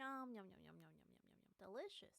Yum, yum, yum, yum, yum, yum, yum, yum, yum. Delicious.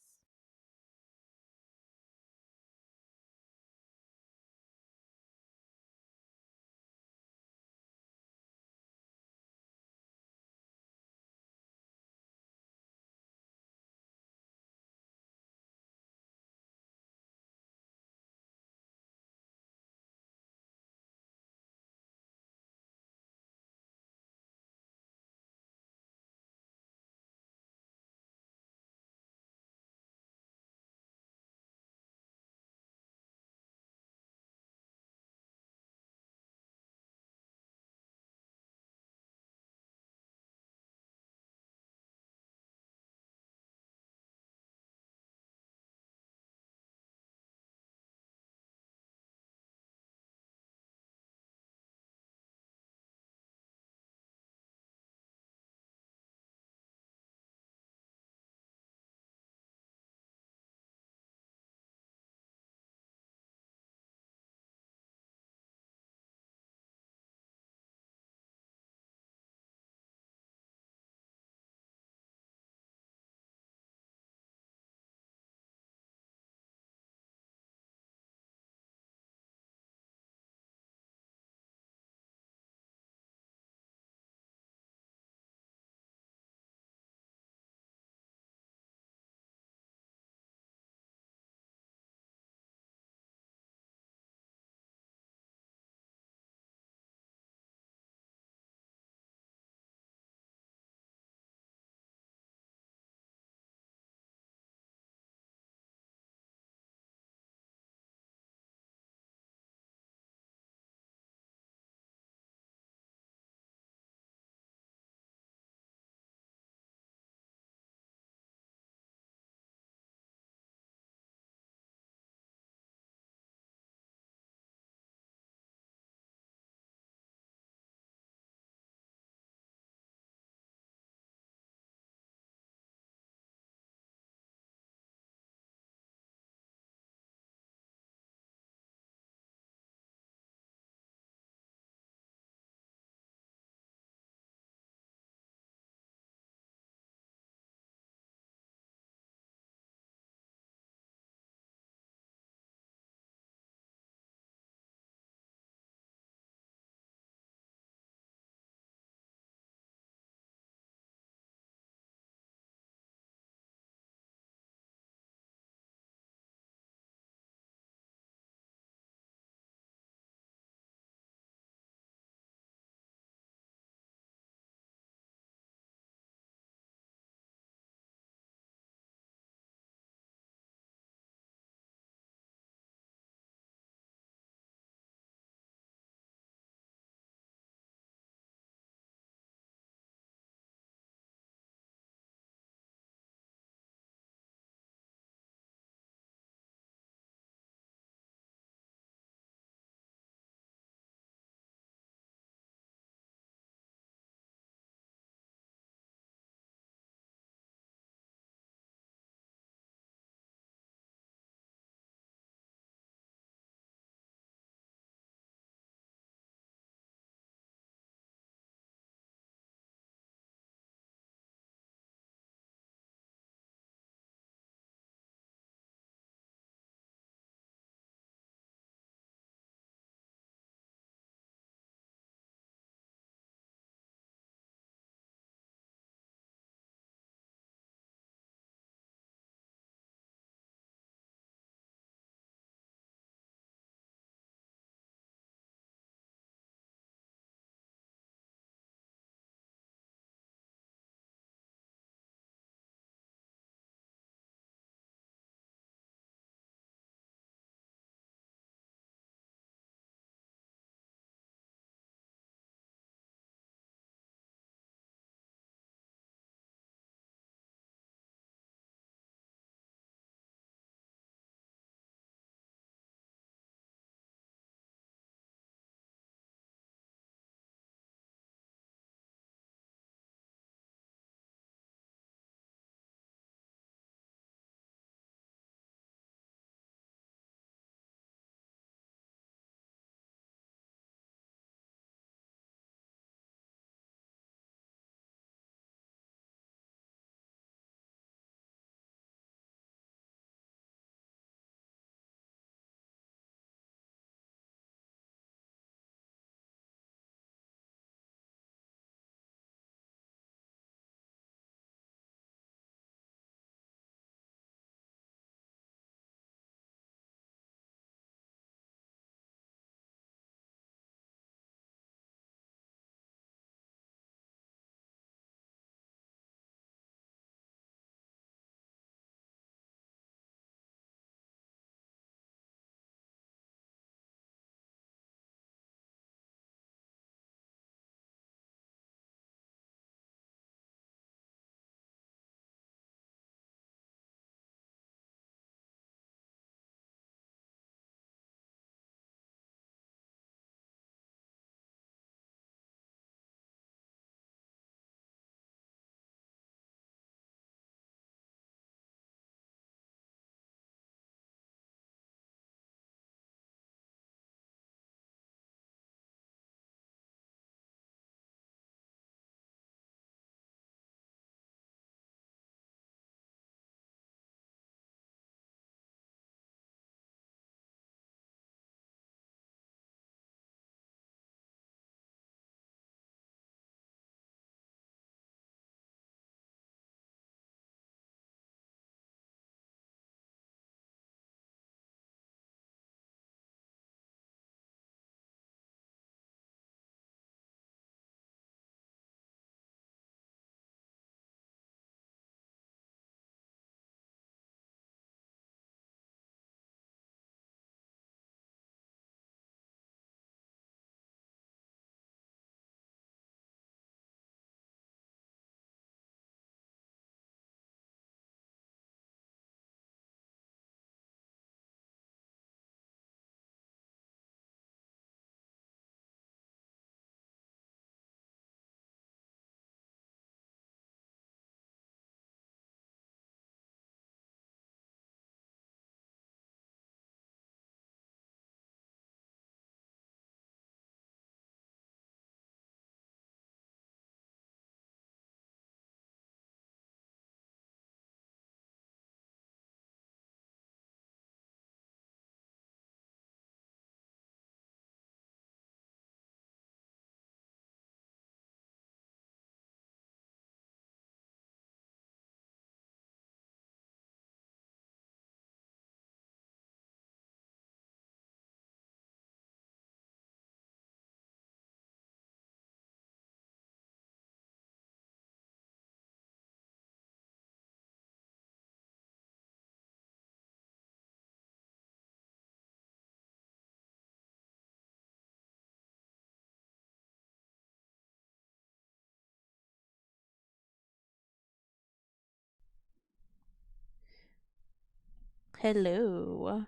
Hello.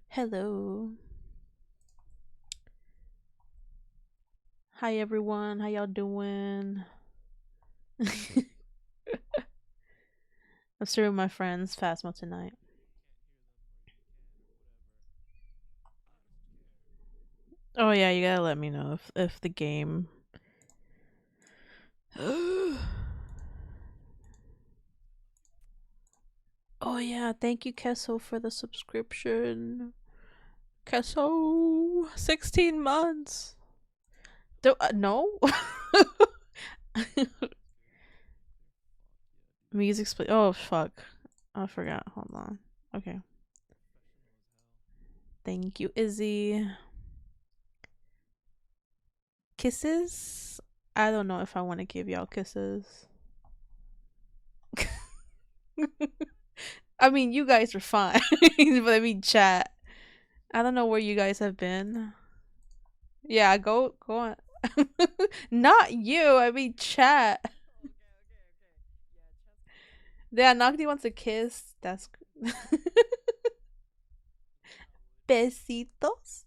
Hello. Hi everyone. How y'all doing? I'm streaming my friends Phasmo tonight. Oh yeah, you gotta let me know if the game. Oh yeah, thank you Kesso for the subscription. Kesso, 16 months. No. Music split. Oh fuck, I forgot. Hold on. Okay. Thank you, Izzy. Kisses? I don't know if I want to give y'all kisses. I mean, you guys are fine, but I mean, chat. I don't know where you guys have been. Yeah, go on. Not you. I mean, chat. Yeah, Nagdi wants a kiss. That's besitos.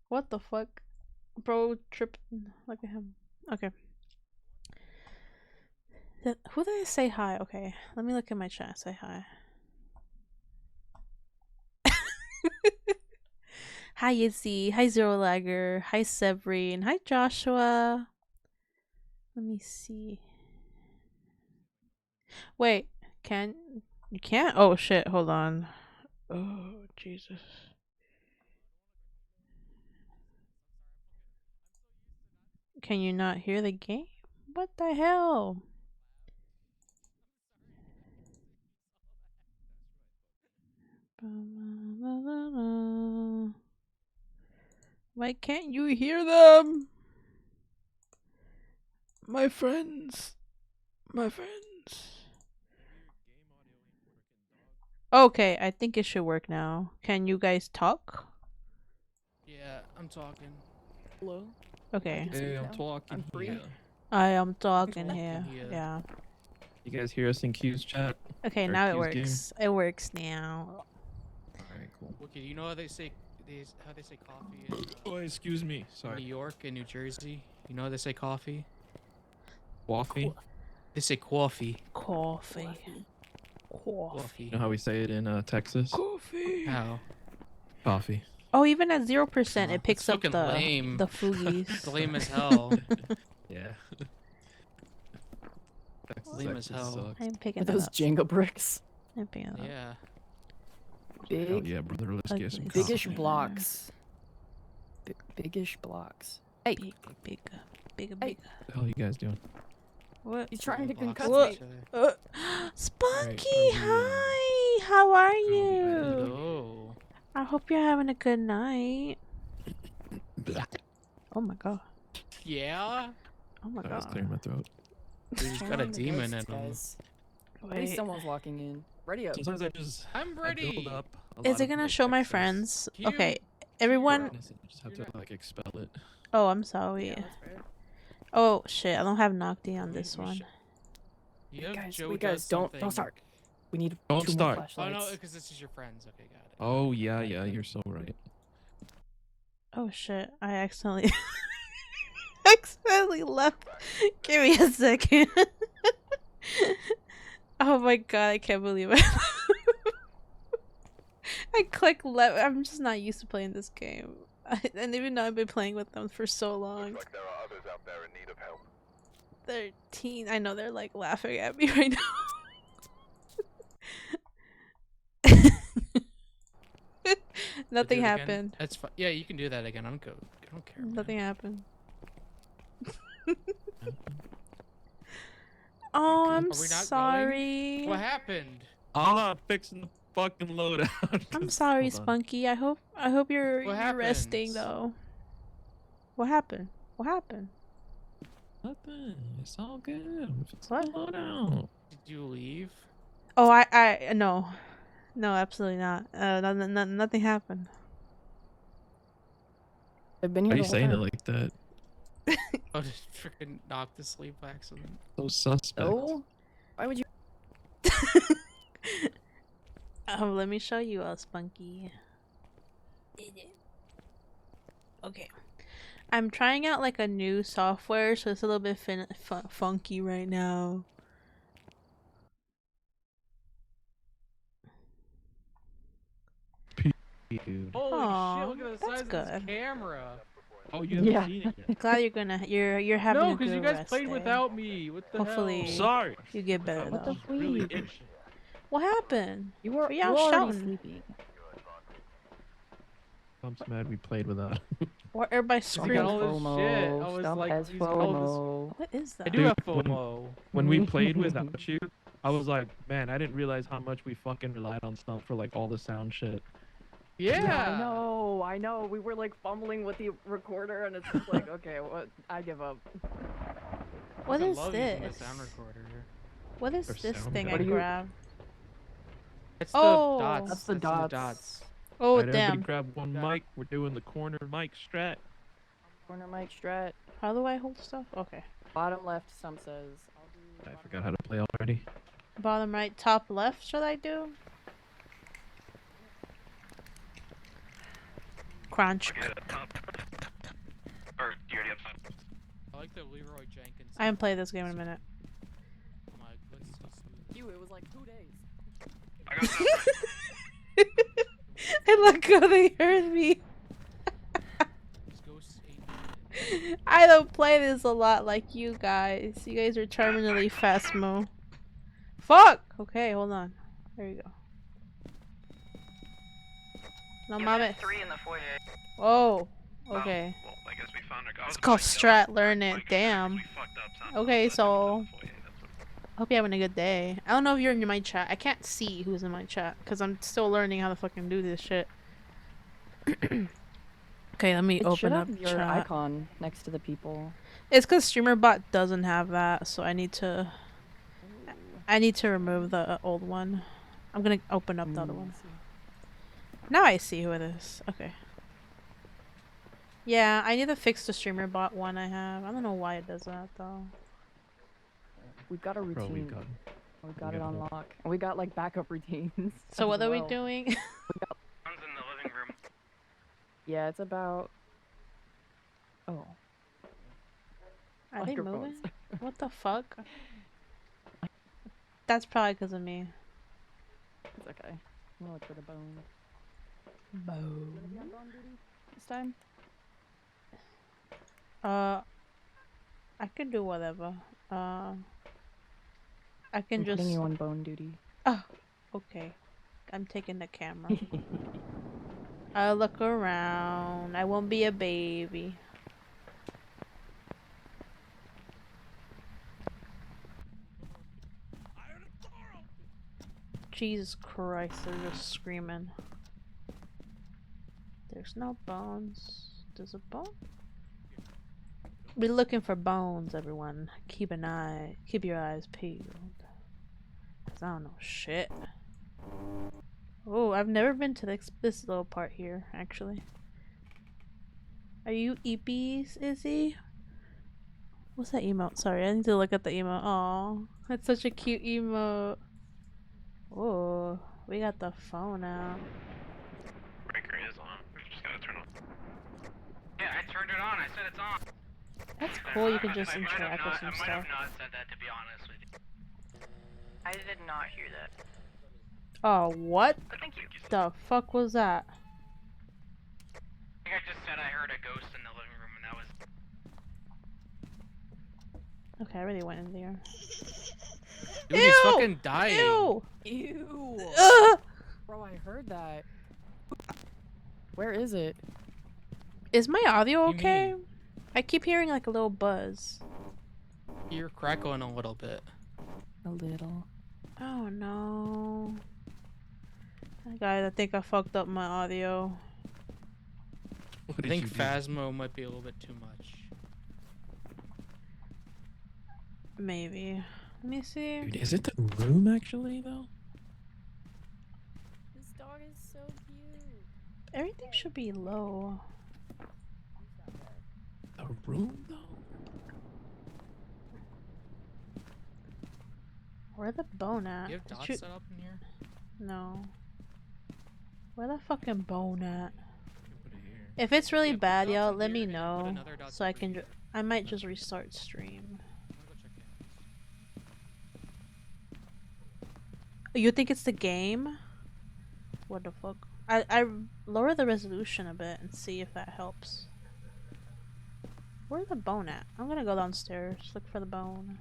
What the fuck, bro? Trip. Look at him. Okay. Who did I say hi? Okay, let me look at my chat. Say hi. Hi Izzy. Hi Zero Lagger. Hi Severine. Hi Joshua. Let me see. Wait, you can't? Oh shit, hold on. Oh Jesus. Can you not hear the game? What the hell? Why can't you hear them? My friends. My friends. Okay, I think it should work now. Can you guys talk? Yeah, I'm talking. Hello? Okay. Hey, I'm talking. I'm free. Here. I am talking Talking here. here. Yeah. You guys hear us in Q's chat? Okay, Or now it Q's works. game? It works now. Alright, cool. Okay, you know how they say coffee in Oh, excuse me. New Sorry. York and New Jersey? You know how they say coffee? Waffy? They say coffee. Coffee. Coffee. You know how we say it in Texas? Coffee. How? Coffee. Oh, even at 0%, it picks That's up fucking the lame. foogies. It's lame as hell. Yeah. Texas, Lame as hell. sucks. I'm picking Are that those up. Jenga bricks? I'm picking it up. Yeah. Hell Big, yeah, brother. Let's get some Ugly biggish coffee. blocks. Biggish blocks. Hey, Big. Hey. What the hell are you guys doing? What? he's trying to Box concuss each me. other. Spunky, Alright, hi! How are you? you? Hello. I hope you're having a good night. Blah. Oh my god. Yeah? Oh my I was god. clearing my throat. Dude, he's got a demon in him. At least someone's walking in. Ready up. Sometimes I just I'm I ready. build up a Is lot it of, gonna like, show my excess friends? Cute. Okay, everyone. darkness and I just have to like expel it. Oh, I'm sorry. Yeah, that's fair. Oh shit, I don't have Nocti on this We one. should- You have Guys, Joe we guys does don't something. start. We need Don't 2 start. more Oh no, flashlights. because this is your friends. Okay, got it. Oh yeah, you're so right. Oh shit, I accidentally accidentally left. Give me a second. Oh my god, I can't believe it. I click left. I'm just not used to playing this game. And even though I've been playing with them for so long. Looks like there are others out there in need of help. 13. I know they're like laughing at me right now. Nothing Do it again? happened. That's fine. Yeah, you can do that again. I don't care. Man. Nothing happened. Oh, I'm Are we not sorry. What happened? I'm not fixing the fucking loadout. I'm sorry, Hold on. Spunky. I hope you're resting happens? though. What happened? What happened? Nothing. It's all good. It's What? the loadout. Did you leave? Oh, I no, absolutely not. Nothing happened. I've been Why here are you the whole saying it time. like that? Oh, just freaking knocked to sleep by accident. So suspect. Oh, why would you? Let me show you, Spunky. Okay. I'm trying out like a new software, so it's a little bit funky right now. Dude. Holy Aw, shit! Look at the that's size of good. this camera. Oh, you haven't Yeah. seen it yet. Glad you're having No, a because good you guys rest played day. without me. What the Hopefully- hell? Sorry. You get better What though. the Really freak? itching. What happened? You were Were you y'all were already shouting? sleeping. I'm just mad we played without. Or everybody I got screaming? all this shit. I was Stop like, has these all this. FOMO. What is I that? do have Dude, FOMO. When we played without you, I was like, man, I didn't realize how much we fucking relied on stuff for like all the sound shit. Yeah. I know. We were like fumbling with the recorder, and it's just like, okay, what? I give up. What I is love using the this? sound recorder. What is Or this sound thing guy. I What are you- grabbed? It's Oh. the dots. That's the in dots. Oh Alright, everybody damn! grab one Yeah. mic. We're doing the corner mic strat. Corner mic strat. How do I hold stuff? Okay. Bottom left, some says. I forgot how to play already. Bottom right, top left. Should I do? Crunch. Or you already have some. I like the Leroy Jenkins. I haven't played this game in a minute. I'm like, let's so smooth. It was like 2 days. I got some. I like how they heard me. These ghosts ate me. I don't play this a lot like you guys. You guys are terminally phasmo. Fuck! Okay, hold on. There you go. No mames. 3 in the foyer. Whoa. Okay. Well, I guess we found our. It's called strat learn it. Damn. Okay, so hope you're having a good day. I don't know if you're in my chat. I can't see who's in my chat because I'm still learning how to fucking do this shit. Okay, let me It open should up have your chat. icon next to the people. It's because StreamerBot doesn't have that, so I need to remove the old one. I'm gonna open up the other one. Now I see who it is. Okay. Yeah, I need to fix the StreamerBot one I have. I don't know why it does that though. We've got a Bro, routine. we got We got we it got on one. lock. And we got like backup routines. So as what are we well. doing? One's in the living room. Yeah, it's about. Oh. Are they Microphones. moving? What the fuck? That's probably because of me. It's okay. I'm gonna look for the bone. Boom. This time? I can do whatever. I can I'm just. putting you on bone duty. Oh, okay. I'm taking the camera. I'll look around. I won't be a baby. Jesus Christ, they're just screaming. There's no bones. There's a bone? We're looking for bones, everyone. Keep your eyes peeled. 'Cause I don't know shit. Oh, I've never been to this little part here, actually. Are you Eepies, Izzy? What's that emote? Sorry, I need to look at the emote. Aw, that's such a cute emote. Oh, we got the phone out. Breaker is on. We just gotta turn off. Yeah, I turned it on. I said it's on. That's cool, you can just I might have interact with some I might have stuff. not said that, to be honest with you. I did not hear that. Oh, what But thank you. the fuck was that? I think I just said I heard a ghost in the living room, and that was. Okay, I really went in there. Dude, he's fucking dying. Ew! Ew! Ugh! Bro, I heard that. Where is it? Is my audio What do you okay? mean? I keep hearing like a little buzz. You're crackling a little bit. A little. Oh no. Guys, I think I fucked up my audio. What I did think you do? Phasmo might be a little bit too much. Maybe. Let me see. Dude, is it the room actually though? This dog is so cute. Everything should be low. The room though. Where the bone at? You have Did dots you- set up in here? No. Where the fucking bone at? Put it here. If it's really Yeah, put bad, dots y'all, in let here me and then put know another dot so I over can. here. I might just restart stream. I'm gonna go check it. You think it's the game? What the fuck? I lower the resolution a bit and see if that helps. Where's the bone at? I'm gonna go downstairs, look for the bone.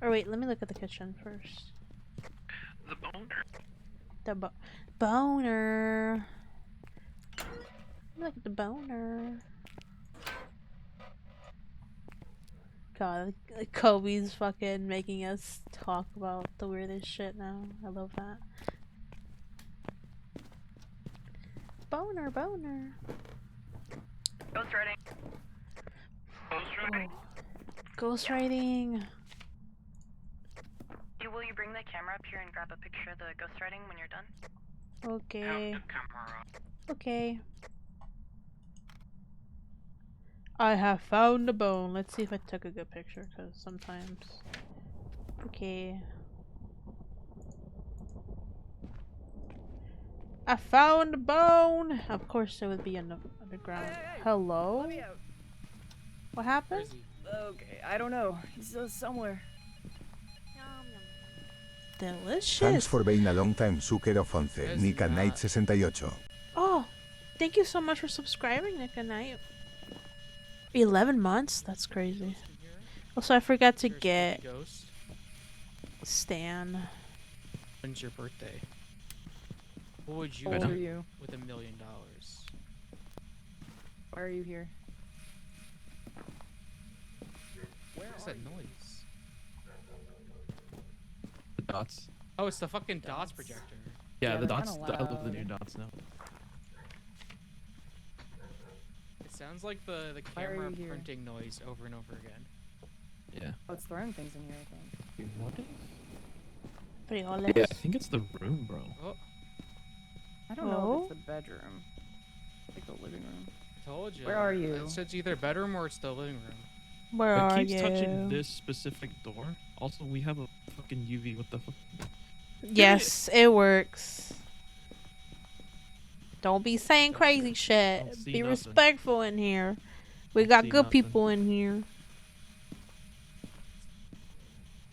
Or wait, let me look at the kitchen first. The boner. The boner. Look at the boner. God, Kobe's fucking making us talk about the weirdest shit now. I love that. Boner, boner. Ghost riding. Poster. Ghost writing. Will you bring the camera up here and grab a picture of the ghost riding when you're done? Okay. Have the camera. Okay. I have found a bone. Let's see if I took a good picture, because sometimes. Okay. I found a bone! Of course it would be underground. Hey. Hello? Let me out. What Where happened? is he? Okay, I don't know. He's somewhere. Delicious. Thanks for being a long time sucker of 11, Yes, Nika not. Knight 68. Oh, thank you so much for subscribing, Nick and Knight. 11 months? That's crazy. Ghost in here? Also, I forgot to There's get Spooky Ghost. Stan. When's your birthday? What would you How old do are you? with $1 million? Why are you here? What's that noise? The dots. Oh, it's the fucking dots projector. Yeah, Yeah, the they're dots. kinda I love the new loud. dots now. It sounds like the Why are camera you here? printing noise over and over again. Yeah. Oh, it's throwing things in here, I think. What? Frijoles. Yeah, I think it's the room, bro. Oh, I don't know Oh? if it's the bedroom. Like the living room. I told you. Where are you? It says either bedroom or it's the living room. Where are It keeps you? touching this specific door. Also, we have a fucking UV. What the fuck? Yes, it works. Don't be saying Don't crazy see- shit. don't see Be nothing. respectful in here. We Don't got see good nothing. people in here.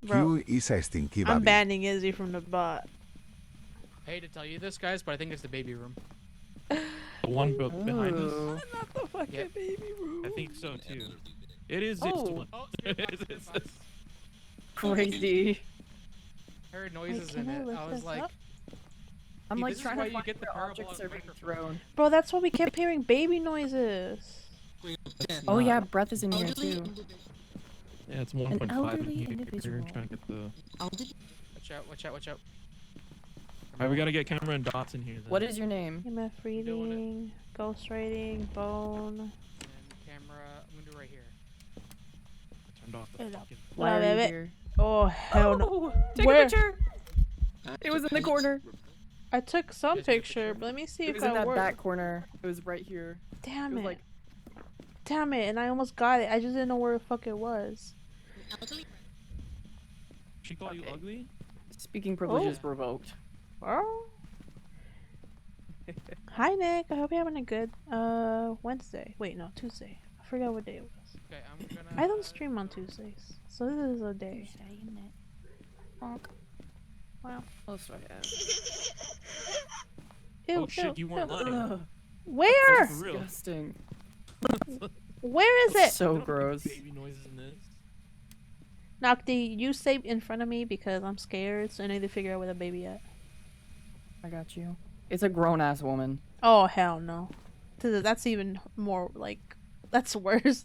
Bro, Q is a stinky I'm baby. banning Izzy from the bot. I hate to tell you this, guys, but I think it's the baby room. The one behind us. Ooh. Not the fucking Yep. baby room. I think so too. It is. Oh. It's the one. Oh, It's- Crazy. I heard noises can in I it. lift I was this like, up? I'm See, like this is trying why to you find get the where objects parabolic are being microphone. thrown. Bro, that's why we kept hearing baby noises. Oh not. yeah, breath is in here too. Yeah, it's 1.5 in elderly here. individual. Trying to get the. watch out, watch out, watch out. Alright, we gotta get camera and dots in here. Then. What is your name? MF reading, ghost writing, bone. And camera, I'm gonna do it right here. Turned off the Hello. fucking. Why are you baby. here? Oh hell no! Oh, take Where? a picture. It was in the corner. I took some Guys, get a picture, picture? but let me see It if was in that that works. back corner. It was right here. Damn It was it! like Damn it! And I almost got it. I just didn't know where the fuck it was. She called you Okay. ugly? speaking privileges Oh. revoked. Oh. Hi Nick. I hope you're having a good Wednesday. Wait, no, Tuesday. I forgot what day it was. Okay, I'm gonna. I don't stream on Tuesdays, so this is a day. Wow. Oh, sorry. Ew, Oh shit, you weren't lying. Ugh, Where? For real. disgusting. Where is it? So Don't make gross. Baby noises in this. Nocti, you stay in front of me because I'm scared, so I need to figure out where the baby at. I got you. It's a grown ass woman. Oh hell no. That's even more like that's worse.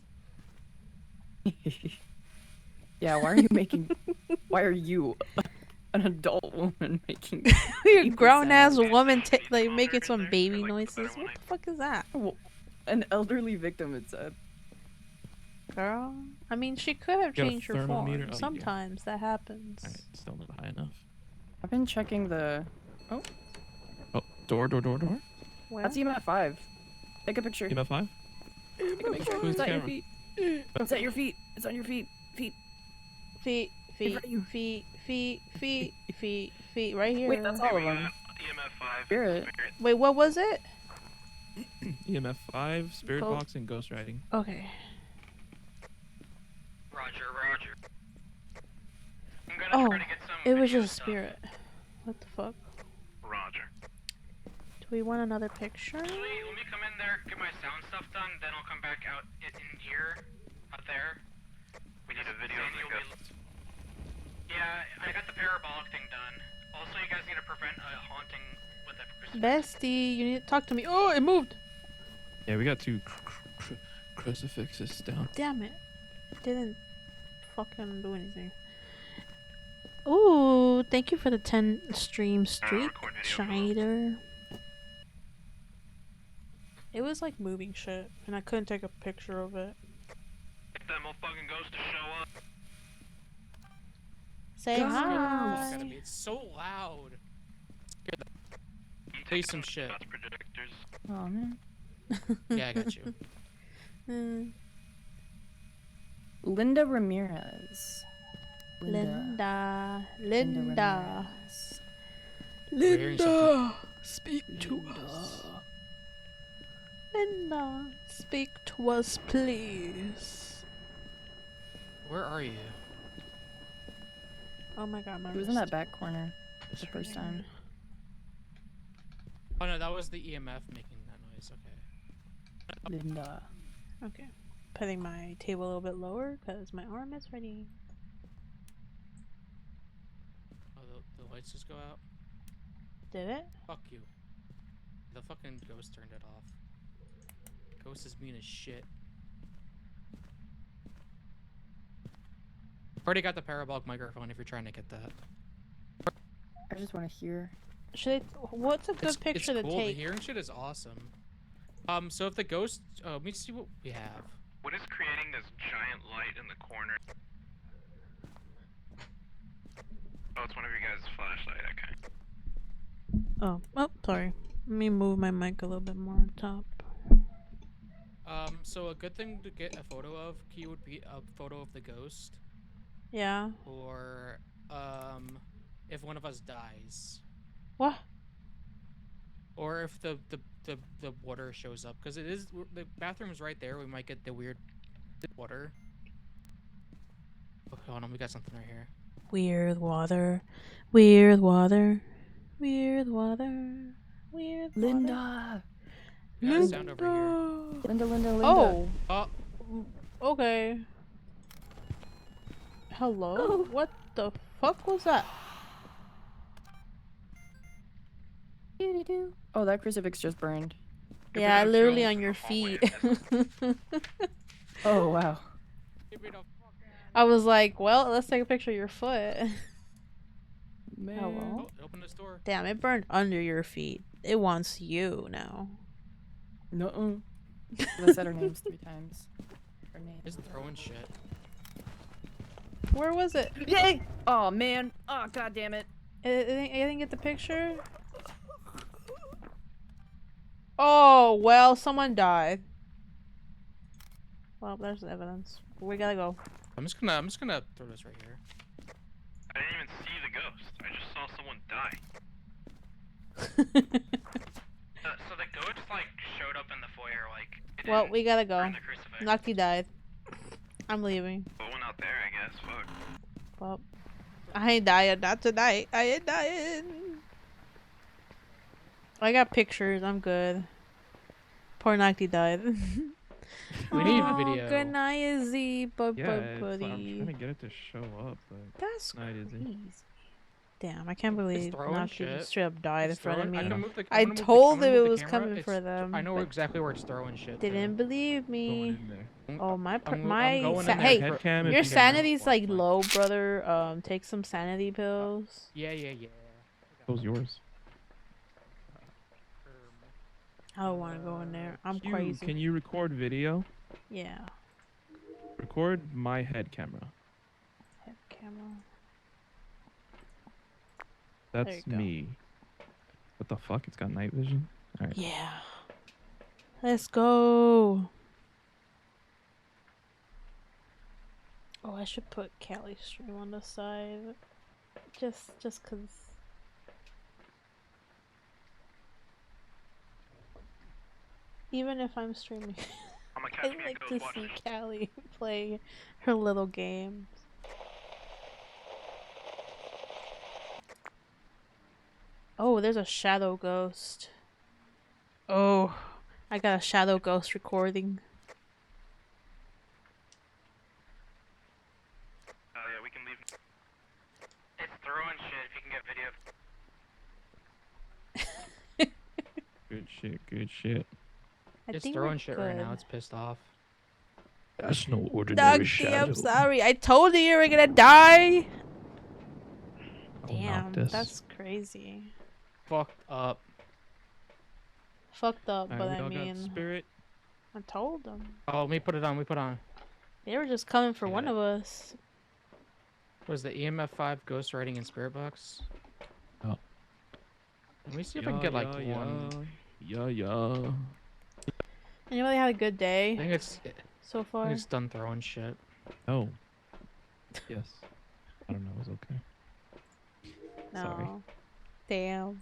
Yeah, why are you making? Why are you, an adult woman, making? You're People grown ass sound. woman like making some baby noises. What the fuck is that, An elderly victim, it said. girl? I mean, she could have Got a changed her thermometer? form. Oh, yeah. Sometimes that happens. Alright, still not high enough. I've been checking the. Oh, door. Where? That's EMF 5. Take a picture. EMF 5? Make sure Whose it's not your camera? feet. It's at your feet. It's on your feet. Feet. Feet, feet, front of you. feet, feet, feet, feet, feet, right here. Wait, that's all of them. EMF 5. Spirit. Wait, what was it? EMF 5, Spirit Cool. Box, and Ghost Riding. Okay. Roger, roger. I'm gonna Oh, try to get some it was video just a stuff. spirit. What the fuck? Roger. Do we want another picture? Let me come in there, get my sound stuff done, then I'll come back out in here, out there. We need a video of the ghost. Yeah, I got the parabolic thing done. Also, you guys need to prevent a haunting with a crucifix. Bestie, you need to talk to me. Oh, it moved. Yeah, we got 2 crucifixes down. Damn it. Didn't fucking do anything. Ooh, thank you for the 10 stream streak, record video. Schneider. It was like moving shit, and I couldn't take a picture of it. Get that motherfucking ghost to show up. Say Fuck out of hi. me. It's so loud. Play some shit. That's projectors. Oh man. Yeah, I got you. Mm, Linda Ramirez. Linda. Ramirez. We're hearing Linda, speak to us. Linda, speak to us, please. Where are you? Oh my god, my He was in wrist. that back corner the first time. Oh no, that was the EMF making that noise. Okay. Linda. Okay. Putting my table a little bit lower because my arm is ready. Oh, the lights just go out. Did it? Fuck you. The fucking ghost turned it off. Ghost is mean as shit. Already got the parabolic microphone if you're trying to get that. I just want to hear. Should I, what's a good picture it's to cool. take? The hearing shit is awesome. So if the ghost, let me see what we have. What is creating this giant light in the corner? Oh, it's one of your guys' flashlight, okay. Oh, sorry. Let me move my mic a little bit more on top. So a good thing to get a photo of, Key, would be a photo of the ghost, Yeah. or if one of us dies, What? or if the water shows up, because the bathroom's right there. We might get the weird water. Okay, hold on, we got something right here. Weird water. Weird water. Weird water. Weird water. Linda. We got a sound over here. Linda. Linda. Oh. Oh, Okay. Hello? What the fuck was that? Oh, that crucifix just burned. Yeah, literally show on your the hallway feet. Oh wow. give me the fuck I was like, well, let's take a picture of your foot. Man. Hello? Oh, open this door. Damn, it burned under your feet. It wants you now. No. I said her names 3 times. Her name. It's throwing shit. Where was it? Yay! Oh man. Oh god damn it. I didn't get the picture. Oh, well, someone died. Well, there's the evidence. We gotta go. I'm just gonna throw this right here. I didn't even see the ghost. I just saw someone die. So the ghost, like, showed up in the foyer, like, it Well, didn't we gotta go. burn the crucifix. Nocti died. I'm leaving. But one out there, I guess. Fuck. Well, I ain't dying. Not tonight. I ain't dying. I got pictures. I'm good. Poor Nocti died. We need Aw, video. Good night, Z. Yeah, I'm trying to Buddy. get it to show up, but That's Night, Izzy. crazy. Damn, I can't believe throwing Nocti shit. just straight up died in It's front of throwing- me. I can move the- I I'm gonna move the- told I'm them gonna it move the was camera. coming for them. I know but exactly where it's throwing shit. they didn't believe going me. in there. Oh, my I'm my going sa- in there hey, for- Head cam if your you can sanity's like watch. low, brother. Take some sanity pills. Yeah. That was yours. I don't want to go in there. I'm Q, crazy. Can you record video? Yeah. Record my head camera. Head camera. That's you go. me. What the fuck? It's got night vision? Alright. Yeah. Let's go. Oh, I should put Cali stream on the side. Just cause. Even if I'm streaming, I like to see Callie play her little games. Oh, there's a shadow ghost. Oh, I got a shadow ghost recording. Oh yeah, we can leave. It's throwing shit if you can get video. Good shit. Good shit. It's throwing shit right now. It's pissed off. That's no ordinary Nocti, shadow. I'm sorry. I told you you were gonna die. Oh, Damn, Noctis. that's crazy. Fucked up. Fucked up, Alright, but we I all got mean, spirit. I told them. Oh, let me put it on. We put on. They were just coming for one Yeah. of us. Was the EMF 5 ghost riding in spirit box? Oh. Let me see if I can get like one. Yeah. Anybody had a good I day think it's. so I far? think it's done throwing shit. Oh. Yes. I don't know. It was okay. No. Sorry. Damn.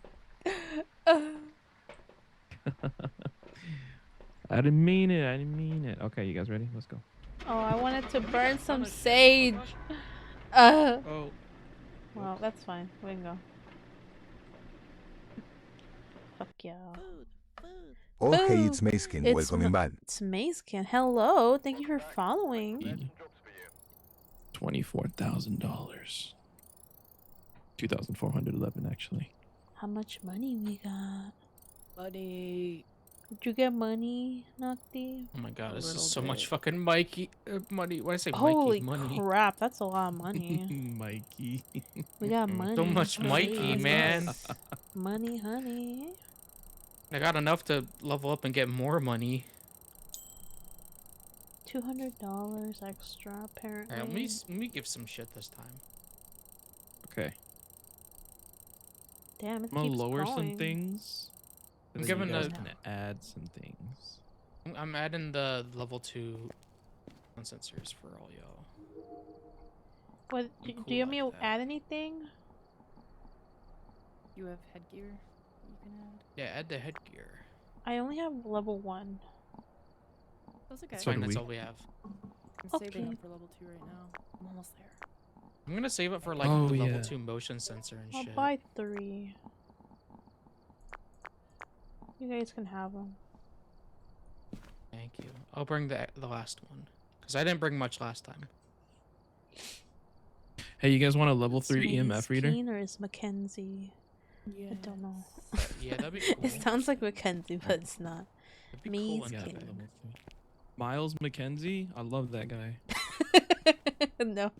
I didn't mean it. Okay, you guys ready? Let's go. Oh, I wanted to burn some sage. Oh. Well, that's fine. We can go. Fuck yeah. Oh, hey, Boo. it's Mayskin. It's Welcome in back. It's Mazekin. Hello. Thank you for following. $24,000. 2,411 actually. How much money we got? Buddy. Did you get money, Nocti? Oh my god, this is little so much bit. fucking Mikey money. When I say Holy Mikey money, crap, that's a lot of money. Mikey. We got money. so much Mikey, Please. man. Money, honey. I got enough to level up and get more money. $200 extra, apparently. Alright, let me give some shit this time. Okay. Damn, it I'm gonna keeps lower going. some things. I'm and then giving you guys the- can add some things. I'm adding the level 2 sensors for all y'all. What? I'm Do cool you want me to like that. add anything? You have headgear you can add? Yeah, add the headgear. I only have level 1. That's okay. It's So fine, do that's we. all we have. I'm saving Okay. up for level 2 right now. I'm almost there. I'm gonna save it for like Oh, the level yeah. 2 motion sensor and I'll shit. buy 3. You guys can have them. Thank you. I'll bring the last one. Because I didn't bring much last time. Hey, you guys want a level 3 EMF reader? Or is Mackenzie? Yeah. I don't know. Yeah, that'd be cool. It sounds like Mackenzie, but it's not. It'd be me cool and Yeah, skin. good. level 3. Miles McKenzie? I love that guy. No.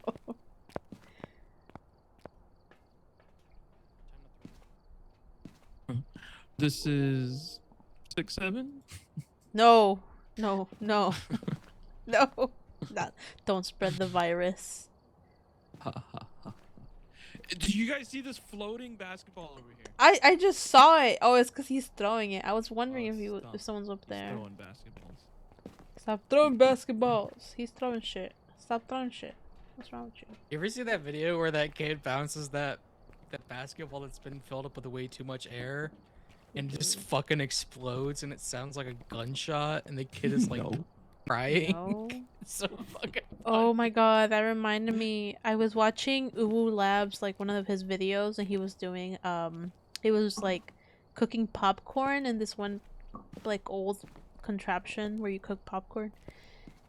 This is 6-7? No. No. No. No. Not, don't spread the virus. Do you guys see this floating basketball over here? I just saw it. Oh, it's because he's throwing it. I was wondering Oh, if he stop. if someone's up He's there. throwing basketballs. Stop throwing basketballs. He's throwing shit. Stop throwing shit. What's wrong with you? You ever see that video where that kid bounces that basketball that's been filled up with way too much air and it just fucking explodes and it sounds like a gunshot and the kid is like No. crying? No. It's so fucking Oh my god, that reminded me. I was watching Uwu Labs, like one of his videos, and he was doing he was like cooking popcorn in this one like old contraption where you cook popcorn.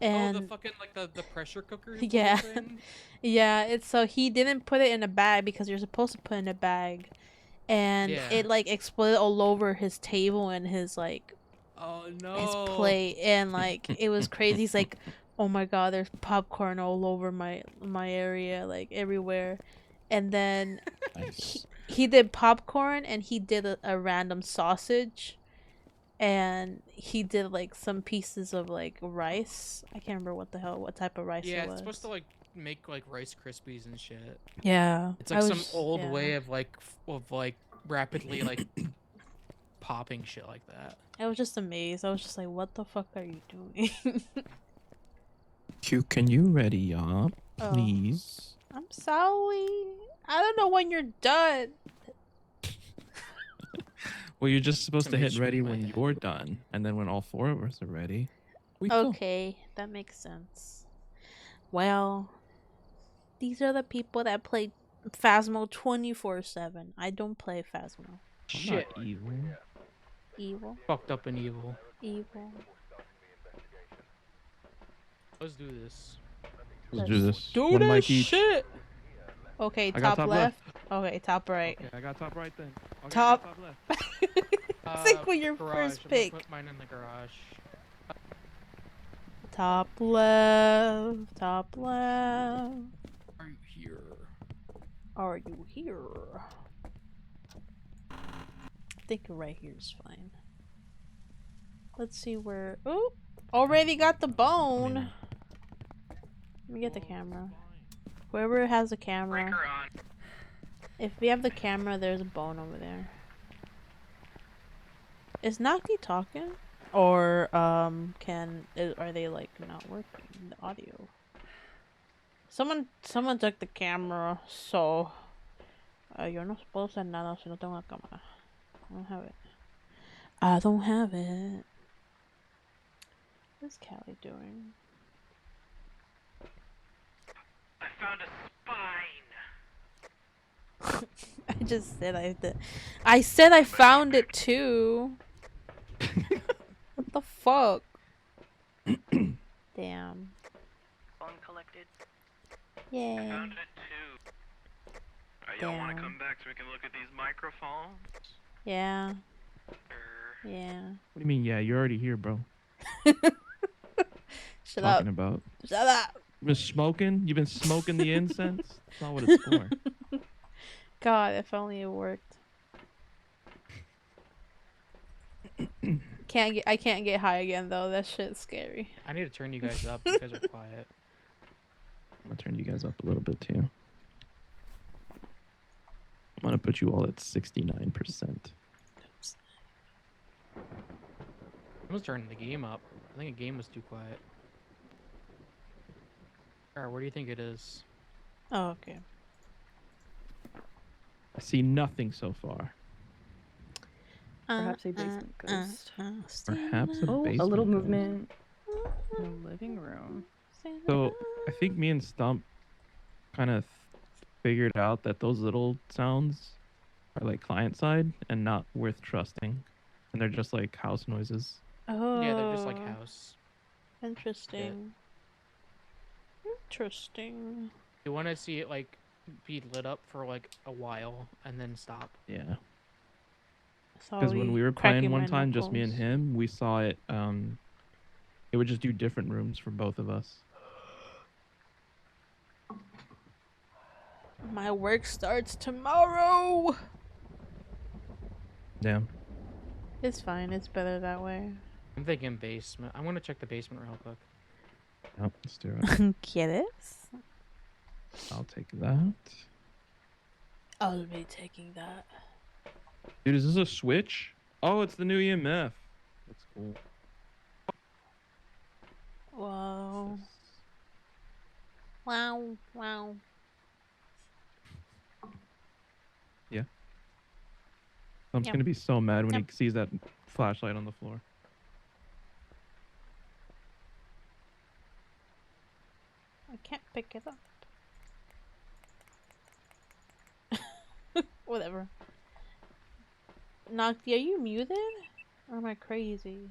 And oh, the fucking like the pressure cooker. Yeah. thing? yeah, it's so he didn't put it in a bag because you're supposed to put it in a bag. And Yeah. it like exploded all over his table and his like Oh no. his plate, and like it was crazy. He's like, "Oh my god, there's popcorn all over my area, like everywhere." And then Nice. he did popcorn, and he did a random sausage, and he did like some pieces of like rice. I can't remember what type of rice Yeah, it was. it's supposed to like make like Rice Krispies and shit. Yeah, It's I like some was- old yeah. way of like rapidly like popping shit like that. I was just amazed. I was just like, "What the fuck are you doing?" Q, can you ready up? Oh, Please. I'm sorry. I don't know when you're done. Well, you're just supposed to Somebody hit ready scream my when head. you're done, and then when all four of us are ready, we go. Okay, that makes sense. Well, these are the people that play Phasmo 24/7. I don't play Phasmo. I'm Shit. not evil. Evil. Fucked up and evil. Evil. Let's do this. Let's do this. Do One this mic each. shit. Okay, I got top top left. Okay, top right. Okay, I got top right then. Okay, Top. I got top left. Think with your Garage. first I'm gonna pick. put mine in the garage. Top left. Top left. Are you here? Are you here? I think right here is fine. Let's see where. Oh, already got the bone. Let me get the camera. Whoever has the camera. Breaker on. If we have the camera, there's a bone over there. Is Nocti talking? Or are they like not working? The audio. Someone took the camera, so yo no puedo hacer nada si no tengo la cámara. I don't have it. I don't have it. What's Callie doing? I found a spine. I just said I did. I said I found it too. What the fuck? Damn. Bone collected. Yay. Found it too. Y'all want to Damn. come back so we can look at these microphones? Yeah. Or... Yeah. What do you mean? Yeah, you're already here, bro. Shut Talking up. about. Shut up. You've been smoking? You've been smoking the incense? That's not what it's for. God, if only it worked. I can't get high again though. That shit's scary. I need to turn you guys up. You guys are quiet. I'm gonna turn you guys up a little bit too. I'm gonna put you all at 69%. I was turning the game up. I think the game was too quiet. Alright, where do you think it is? Oh, okay. I see nothing so far. Perhaps a basement ghost. Perhaps a Oh, a basement little ghost. movement in the living room. So I think me and Stump kind of figured out that those little sounds are like client side and not worth trusting, and they're just like house noises. Oh. Yeah, they're just like house. Interesting. Interesting. You want to see it like be lit up for like a while and then stop. Yeah, So because when we were cracking playing one my time, just me and knuckles. him, we saw it. It would just do different rooms for both of us. My work starts tomorrow. Damn. It's fine. It's better that way. I'm thinking basement. I'm gonna check the basement real quick. Yep, let's do it. Get it? I'll take that. I'll be taking that. Dude, is this a switch? Oh, it's the new EMF. That's cool. Wow. Wow. Wow. I'm Yep. gonna be so mad when Yep. he sees that flashlight on the floor. I can't pick it up. Whatever. Nocti, are you muted? Or am I crazy?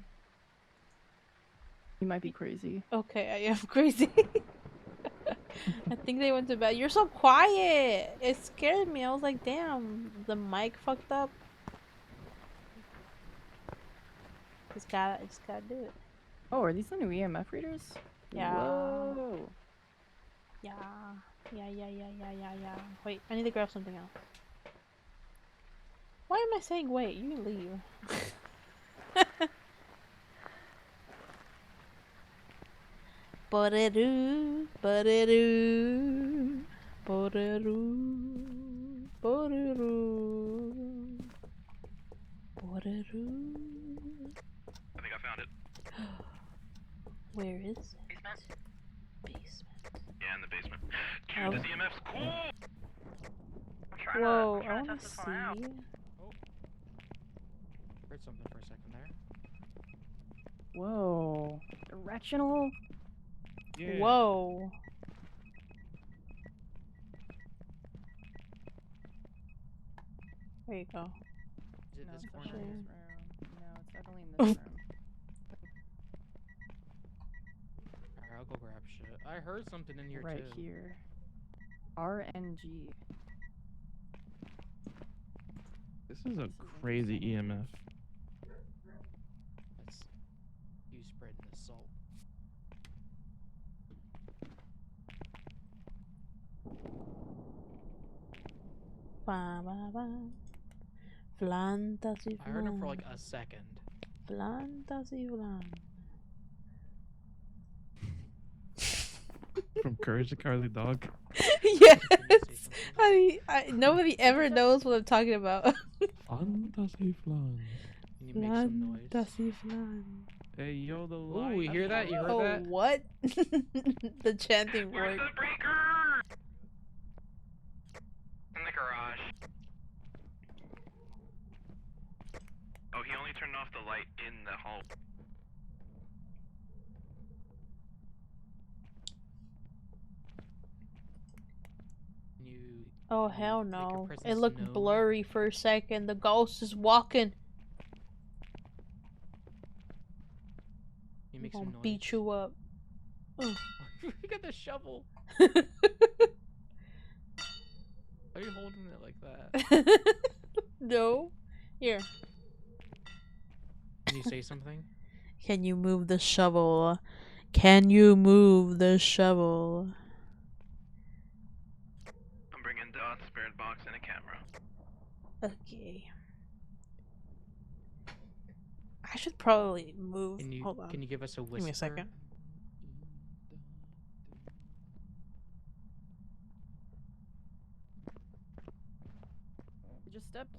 You might be crazy. Okay, I am crazy. I think they went to bed. You're so quiet. It scared me. I was like, damn, the mic fucked up. Just gotta do it. Oh, are these the new EMF readers? Yeah. Whoa. Yeah. Wait, I need to grab something else. Why am I saying wait? You can leave. Ba-da-doo, ba-da-doo, ba-da-doo, ba-da-doo, ba-da-doo. I think I found it. Where is it? Basement. Basement. Yeah, in the basement. Oh. Dude, this EMF's cool! Whoa, I'm I trying to wanna test this one out. see. Heard something for a second there. Whoa. Directional? Yeah. Whoa. There you go. Is it No, this it's corner? definitely in this room. No, it's definitely in Oh. this room. Alright, I'll go grab shit. I heard something in here Right too. here. RNG. This is a This is crazy E interesting. EMF. That's you spreading the salt. Ba ba ba. Fantasy I heard him for flan. like a second. Fantasy flan. From Courage the Cowardly Dog. Yes. something? Nobody ever knows what I'm talking about. Fantasy Flan. Can you make some noise? Fantasy flan. Hey, yo, the Ooh, light. you hear that? You heard Oh, that? what? The chanting Where's worked. the breaker? In the garage. Oh, he only turned off the light in the hall. Can you? Oh can you hell make your no. It presence looked known? blurry for a second. The ghost is walking. Can you I'm make gonna some noise? beat you up. You got the shovel. Why are you holding it like that? No. Here. Can you say something? Can you move the shovel? Can you move the shovel? I'm bringing Dot's spirit box and a camera. Okay. I should probably move. Can you? Hold on. Can you give us a whisper? Give me a second. I just stepped.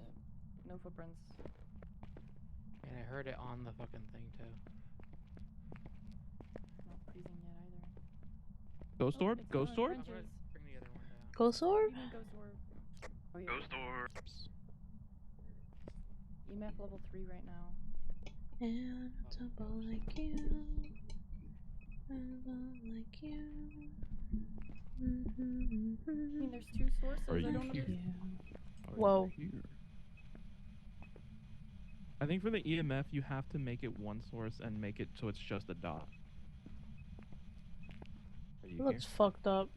No footprints. And I heard it on the fucking thing too. Not freezing yet either. Ghost Oh, Orb? it's Ghost on Orb? I'm gonna wrenches. bring the other one down. Ghost What orb? do you mean ghost orb? Oh, yeah. Ghost orbs. EMF level 3 right now. And a tumble like you. Tumble like you. I mean, there's two sources. Are I you don't here? understand. Are Whoa. you here? I think for the EMF, you have to make it one source and make it so it's just a dot. Are you It here? looks fucked up.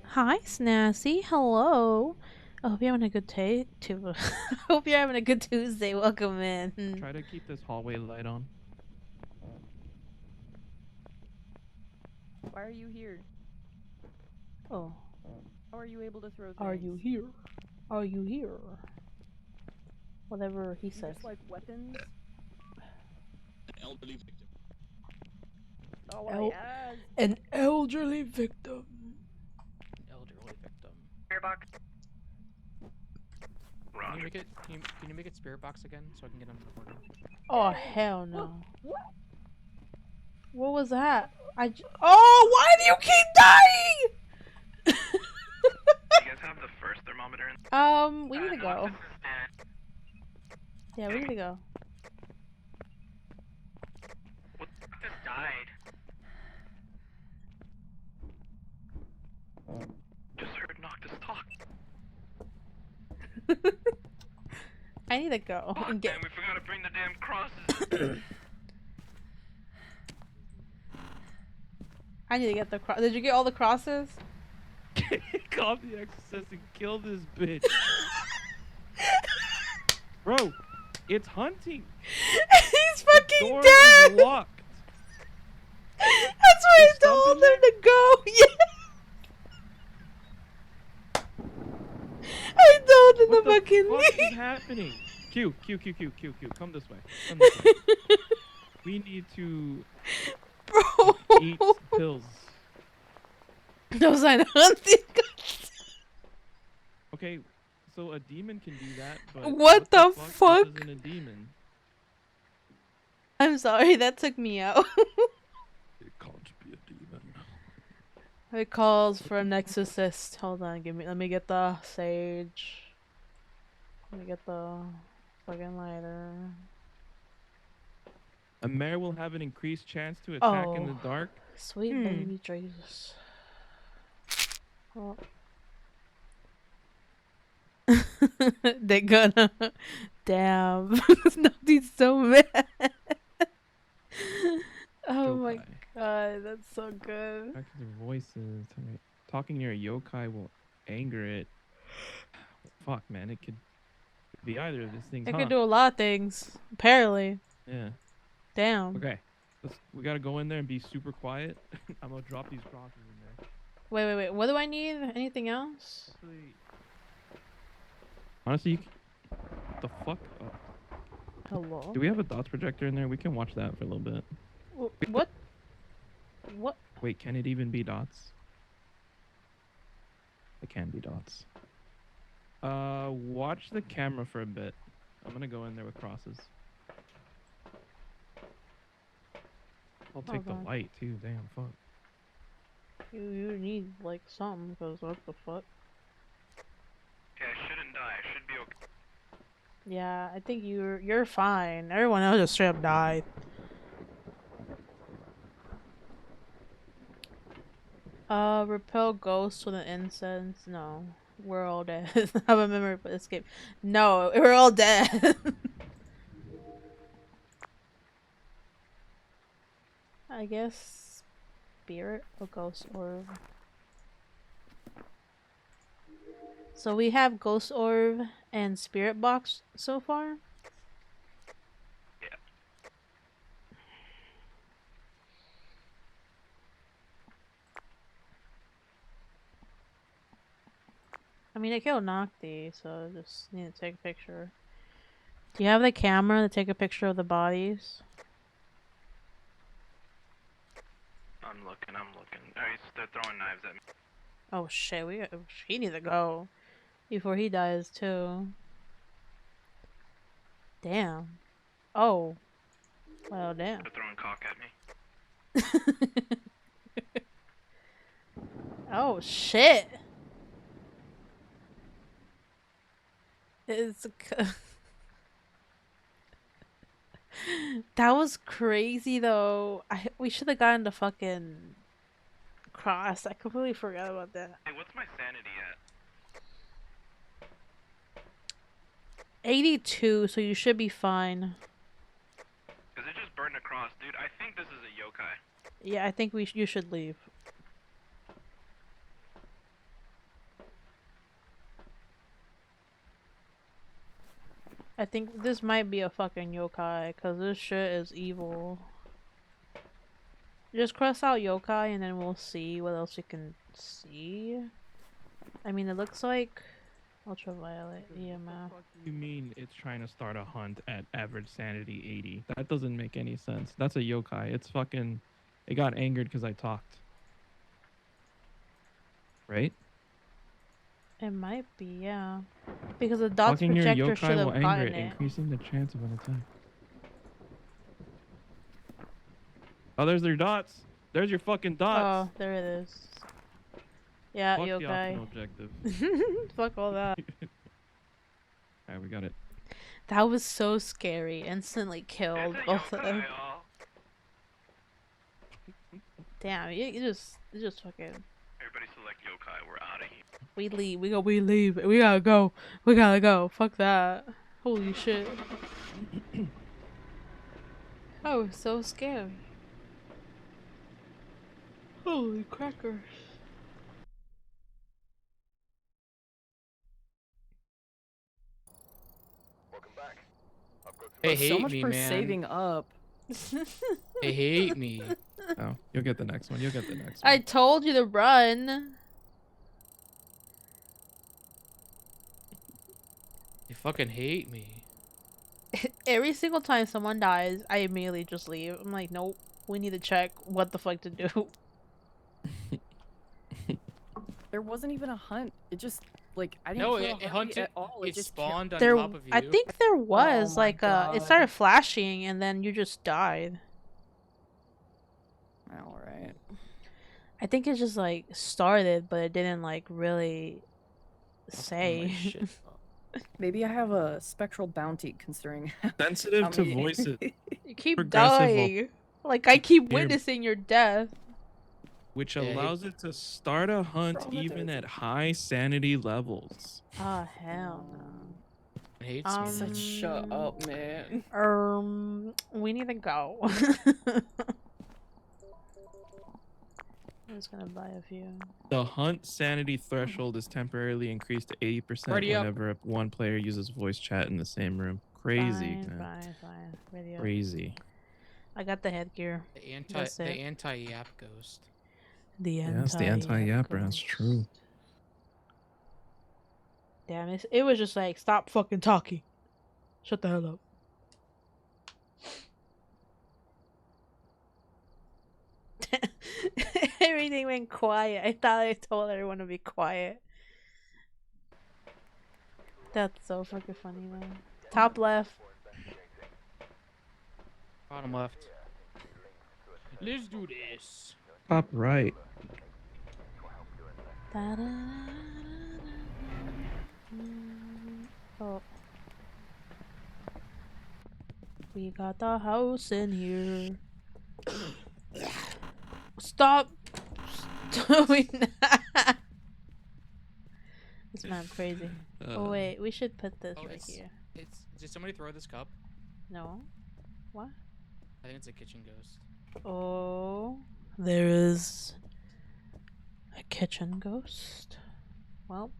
Hi, Snazzy. Hello. I hope you're having a good day. Hope you're having a good Tuesday. Welcome in. Try to keep this hallway light on. Why are you here? Oh, How are you able to throw things? are you here? Are you here? Whatever he You says. just like weapons? Elderly victim. Oh, El- I asked. An elderly victim. Elderly victim. Spirit box. Can you make it? Can you make it spirit box again so I can get under the corner? Oh hell no! What? What was that? Oh, why do you keep dying? Do you guys have the first thermometer in? We need to go. Noctis is dead. Yeah, we need to go. What? Noctis died. Just heard Noctis talk. I need to go Fuck, and get. man, we forgot to bring the damn crosses. I need to get the cross. Did you get all the crosses? Call the exorcist and kill this bitch. Bro, it's hunting. He's fucking Door dead. is locked. That's why I There's told something him to go. Yeah. I told him What to the fucking fuck is leave. happening? Q. Come this way. Come this way. We need to Bro. eat pills. No sign of hunting. Okay, so a demon can do that, but What the This fuck? isn't a demon. I'm sorry, that took me out. It can't be a demon. It calls for an exorcist. Hold on, let me get the sage. Let me get the fucking lighter. A mare will have an increased chance to attack in the Oh, dark. sweet baby Jesus. Oh. They're gonna. Damn. Nobody's so mad. Oh my Yokai. god, that's so good. Back to their voices. Alright. Talking near a yokai will anger it. Fuck, man. It could be either of these things, It huh? could do a lot of things, apparently. Yeah. Damn. Okay. We gotta go in there and be super quiet. I'm gonna drop these crosses in there. Wait. What do I need? Anything else? Actually, honestly, the fuck? Hello? Do we have a dots projector in there? We can watch that for a little bit. What? What? Wait, can it even be dots? It can be dots. Watch the camera for a bit. I'm gonna go in there with crosses. I'll take the on. light too. Damn, fuck. You need like something, because what the fuck? Yeah, I shouldn't die. I should be okay. Yeah, I think you're fine. Everyone else just straight up died. Repel ghosts with an incense. No, we're all dead. Have a memory for escape. No, we're all dead. I guess spirit or ghost orb. So we have ghost orb and spirit box so far. Yeah. I mean, I killed Nocti, so I just need to take a picture. Do you have the camera to take a picture of the bodies? I'm looking. Alright, they're throwing knives at me. Oh shit, he needs to go before he dies too. Damn. Oh. Well, damn. They're throwing cock at me. Oh shit. It's that was crazy though. We should have gotten the fucking cross. I completely forgot about that. Hey, what's my sanity at? 82, so you should be fine. Cause it just burned across, dude. I think this is a yokai. Yeah, I think you should leave. I think this might be a fucking yokai, cause this shit is evil. Just cross out yokai and then we'll see what else we can see. I mean, it looks like ultraviolet EMF. What do you mean it's trying to start a hunt at average sanity 80? That doesn't make any sense. That's a yokai. It's fucking... It got angered because I talked. Right? It might be, yeah. Because the dots Talking near a projector yokai should will have anger gotten it, it. increasing the chance of an attack. Oh, there's their dots. There's your fucking dots. Oh, there it is. Yeah, Fuck the yokai. optional objective. Fuck all that. Alright, we got it. That was so scary. Instantly killed It's a both of yokai, them. y'all. Damn, you just fucking. Everybody select yokai. We're out of here. We leave. We leave. We gotta go. We gotta go. Fuck that. Holy shit. Oh, so scary. Holy crackers. They So hate much me, for man. saving up. They hate me. Oh, you'll get the next one. You'll get the next I one. told you to run. They fucking hate me. Every single time someone dies, I immediately just leave. I'm like, nope. We need to check what the fuck to do. There wasn't even a hunt. It just like I didn't No, feel it a heartbeat hunted. at all. It just spawned on There, top of you. I think there was my like it God. started flashing and then you just died. All right. I think it just like started, but it didn't like really say. Shit. Maybe I have a spectral bounty considering Sensitive how to many- voices, You keep Progressive dying. Like I keep Here- witnessing your death. which Yeah, he- allows it to start a hunt even at high sanity levels. Oh hell no. It hates me. Such shut up, man. We need to go. I'm just gonna buy a few. The hunt sanity threshold is temporarily increased to 80% Ready up. whenever one player uses voice chat in the same room. Crazy, Fine, man. fine. Ready up. Crazy. I got the headgear. That's it. The anti-yap ghost. The Yeah, it's the anti-yapper. That's ghost. true. Damn it was just like stop fucking talking. Shut the hell up. Everything went quiet. I thought I told everyone to be quiet. That's so fucking funny, man. Top left. Bottom left. Let's do this. Top right. Oh. We got the house in here. Stop doing that. This man's crazy. Oh wait, we should put this right here. Did somebody throw this cup? No? What? I think it's a kitchen ghost. Oh, there is a kitchen ghost. Well.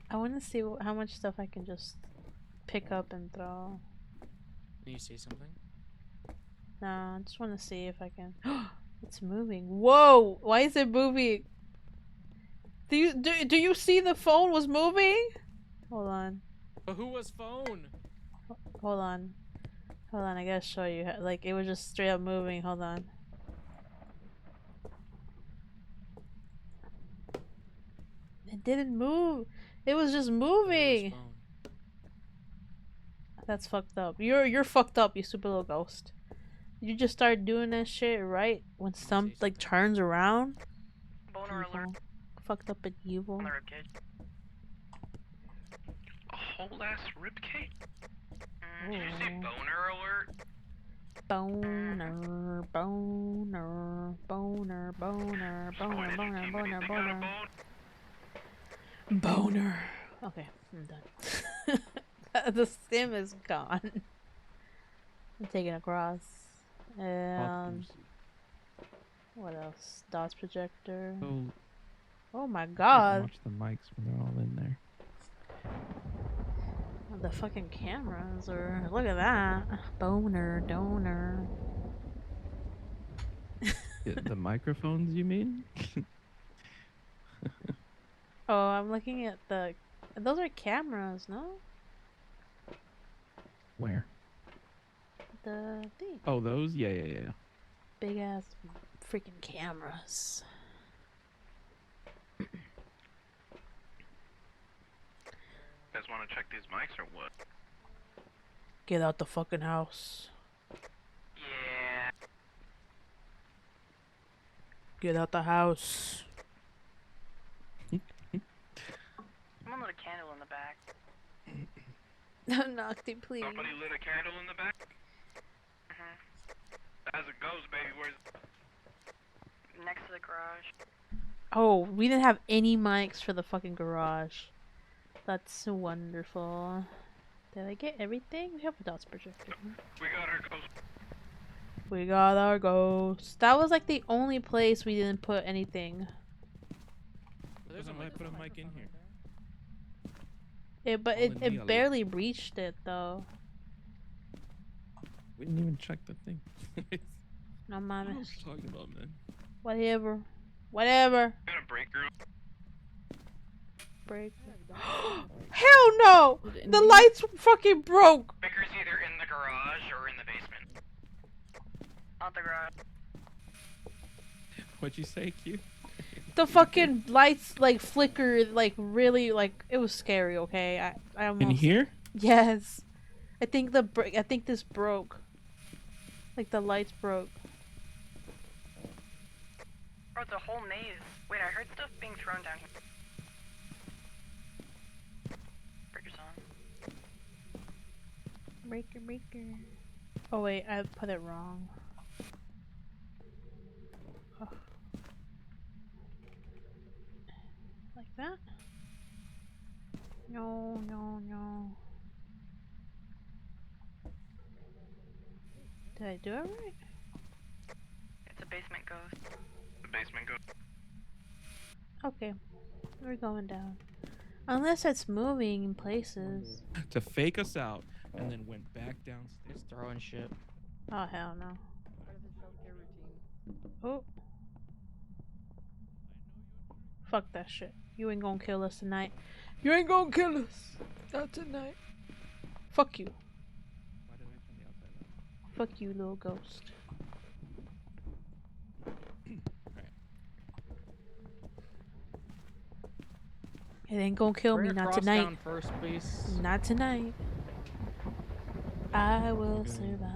I want to see how much stuff I can just pick up and throw. Can you see something? Nah, I just want to see if I can. It's moving. Whoa! Why is it moving? Do you see the phone was moving? Hold on. But who was phone? Hold on. Hold on, I gotta show you. Like, it was just straight up moving. Hold on. It didn't move. It was just moving. That's fucked up. You're fucked up, you stupid little ghost. You just start doing that shit right when some like turns around. Boner Evil. alert Fucked up and evil. on the ribcage. A whole ass ribcage? Ooh. Did you say boner alert? Boner, boner, boner, boner, boner, boner, boner, boner. Boner. Okay, I'm done. The sim is gone. I'm taking across. And what else? Dots projector. So, Oh my you can god. watch the mics when they're all in there. The fucking cameras are. Look at that. Boner, donor. The microphones, you mean? Oh, I'm looking at the. Those are cameras, no? Where? The thing. Oh, those? Yeah. Big ass freaking cameras. You guys want to check these mics or what? Get out the fucking house. Yeah. Get out the house. Someone lit a candle in the back. Nocty, please. Somebody lit a candle in the back? As it goes, baby, where's... Next to the garage. Oh, we didn't have any mics for the fucking garage. That's wonderful. Did I get everything? We have a dots projector. We got our ghost. We got our ghost. That was like the only place we didn't put anything. There's a I put a mic in here. But All in it yellow. barely reached it though. We didn't even check the thing. No What mames. are you talking about, man? Whatever. Whatever. Got a breaker. Break. Hell no! The lights fucking broke! Breaker's either in the garage or in the basement. Out the garage. What'd you say, Q? The fucking lights like flickered, like really, like it was scary. Okay, I almost. In here? Yes, I think I think this broke. Like the lights broke. Oh, it's a whole maze. Wait, I heard stuff being thrown down here. Breaker's on. Breaker. Oh wait, I put it wrong. Oh. Like that? No. Did I do it right? It's a basement ghost. The basement go. Okay, we're going down. Unless it's moving in places. To fake us out, and then went back downstairs. It's throwing shit. Oh hell no. Part of his self-care routine. Oh. Fuck that shit. You ain't gonna kill us tonight. You ain't gonna kill us. Not tonight. Fuck you. Why did I turn the outside light? Fuck you, little ghost. It ain't gonna kill me, Bring not your cross tonight. down first, please. Not tonight. I will survive.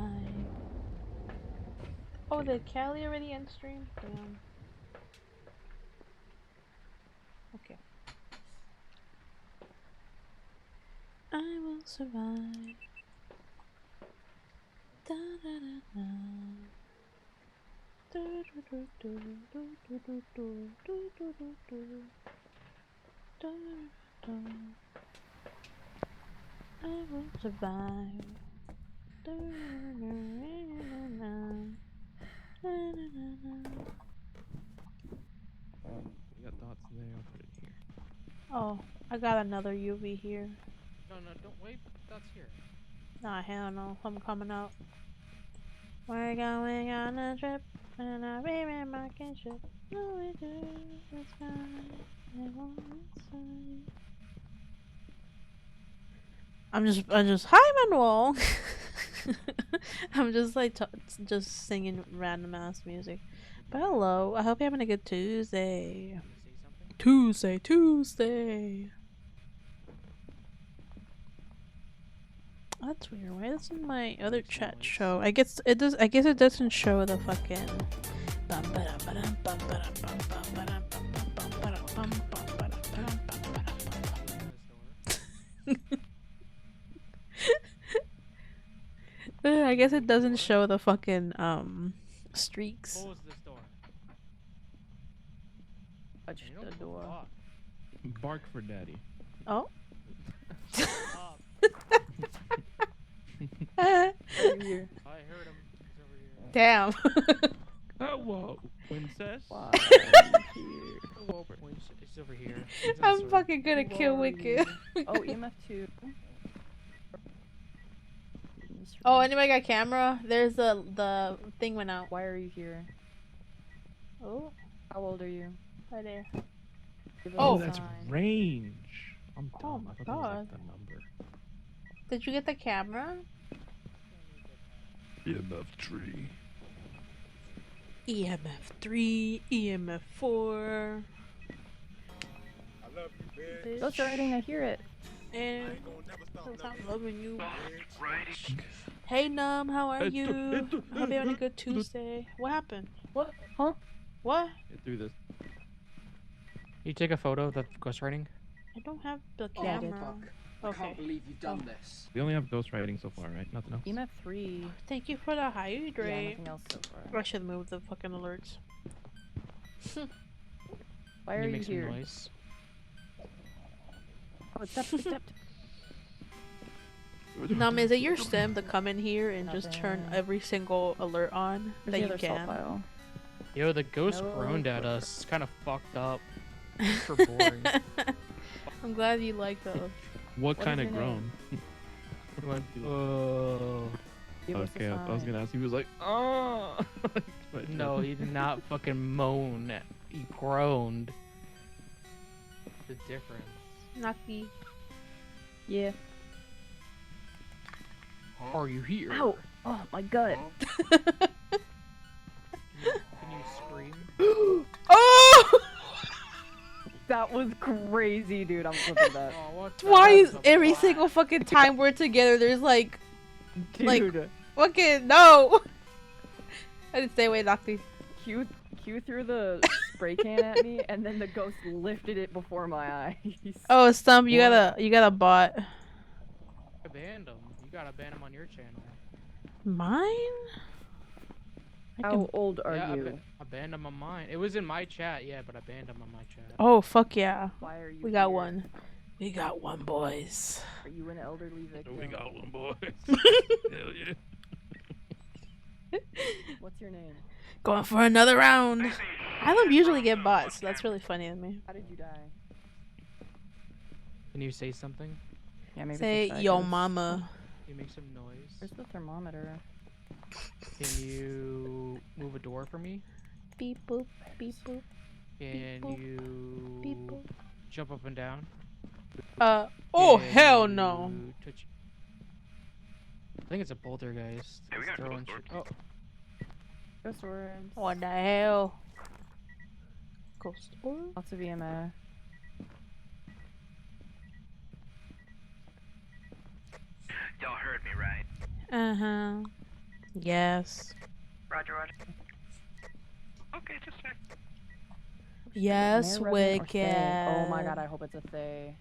Oh, did Callie already end stream? Damn. Okay. I will survive. Da da da da. Do do do do do do do do do do do do. Da da da. I will survive. Da da da da da da. We got dots there. I'll put it here. Oh, I got another UV here. No, don't wait. That's here. Nah, hell no. I'm coming out. We're going on a trip, and I'll be in my ship. No, we do. It's fine. It won't inside. I'm just. Hi, Manuel. I'm just like just singing random ass music. But hello. I hope you're having a good Tuesday. Tuesday. That's weird. Why doesn't my other chat show? I guess it does. I guess it doesn't show the fucking. I guess it doesn't show the fucking streaks. Close this door. Touch You the don't door. fuck. Bark for daddy. Oh. Stop. Are you here? I heard him. He's over here. Damn. Oh, whoa. Princess? Why are you here? Whoa, he's over here. He's in the I'm sewer. fucking gonna Who kill are Wicked. you? Oh, EMF 2. Oh, anybody got camera? There's the thing went out. Why are you here? Oh, How old are you? right there. Give us Oh. a That's sign. range. I'm Oh dumb. my I thought that was God. like the number. Did you get the camera? EMF tree. EMF 3, EMF 4. I love you, bitch. Ghost writing, I hear it. And Gonna never stop since loving I'm loving you. Right. Hey Num, how are you? I hope you're having a good Tuesday. What happened? What? Huh? What? Get through this. You take a photo of the ghostwriting? I don't have the Yeah, I did. camera. I can't Okay. believe you've done this. We only have ghostwriting so far, right? Nothing else. EMF 3. Thank you for the Yeah, hydrate. nothing else so I far. should move the fucking alerts. Why Can are you make some here? noise? Oh, it stepped. Num, is it your sim to come in here and just turn Nothing. every single alert on Where's that the you other salt can? pile? Yo, the ghost No groaned at clicker. us. It's kind of fucked up. For boring. I'm glad you like those. What What kind is of your groan? He went, oh. Give us a Okay, I was sign. gonna ask. He was like, oh. No, he did not fucking moan. He groaned. The difference. Naki. Yeah. Are you here? Ow! Oh, my gut. Can you scream? was crazy, dude. I'm flipping that. Oh, what the Why hell is the every fuck? single fucking time we're together, there's like, Dude, fucking no. I didn't stay away, Nocty. Q threw the spray can at me, and then the ghost lifted it before my eyes. Oh, Stump, you What? got a bot. I banned him. You gotta ban him on your channel. Mine? How old are yeah, you? I banned him on mine. It was in my chat, yeah, but I banned him on my chat. Oh, fuck yeah. Why are you We got here? one. We got one, boys. Are you an elderly victim? We got one, boys. Hell yeah. What's your name? Going for another round. I don't usually get bots, so that's really funny to me. How did you die? Can you say something? Yeah, maybe Say, it's a yo ghost. mama. Can you make some noise? Where's the thermometer? Can you move a door for me? Beep boop, beep boop, Can boop. you beep boop. jump up and down? Oh, Can hell no. you touch... I think it's a poltergeist. Hey, we It's got throwing ghost shit- Oh, Ghost orbs. What the hell? Ghost orb? Lots of EMF. Y'all heard me, right? Uh-huh. Yes. Roger, Roger. Okay, just check. Yes, Mayor Resident or Wicked. Fae? Oh my god, I hope it's a Fae.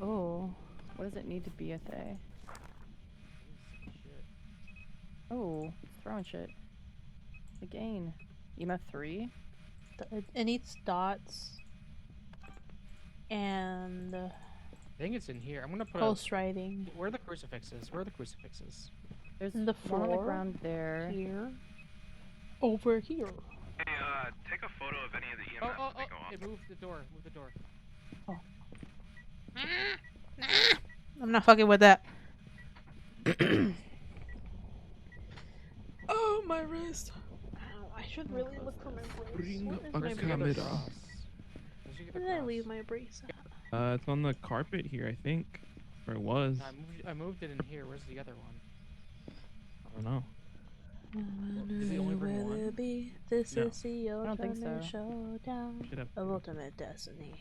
Oh. What does it need to be a Fae? shit. Oh, it's throwing shit. Again. EMF 3? It needs dots. And I think it's in here. I'm gonna put ghost writing. Where are the crucifixes? Where are the crucifixes? There's In the one on the floor? ground there. Here. Over here. Hey, take a photo of any of the Oh, EMF oh, that go oh! off. It moved the door. Move the door. I'm not fucking with that. Oh, my wrist. Ow, I should really look for my brace. Bring What is a my camera. brace? Where'd you get the Where did I cross? leave my brace at? It's on the carpet here, I think. Or it was. No, I moved it in here. Where's the other one? I don't know. Is it only bring Will one? it be? This No. is the I don't think ultimate so. showdown Should have of two. ultimate destiny.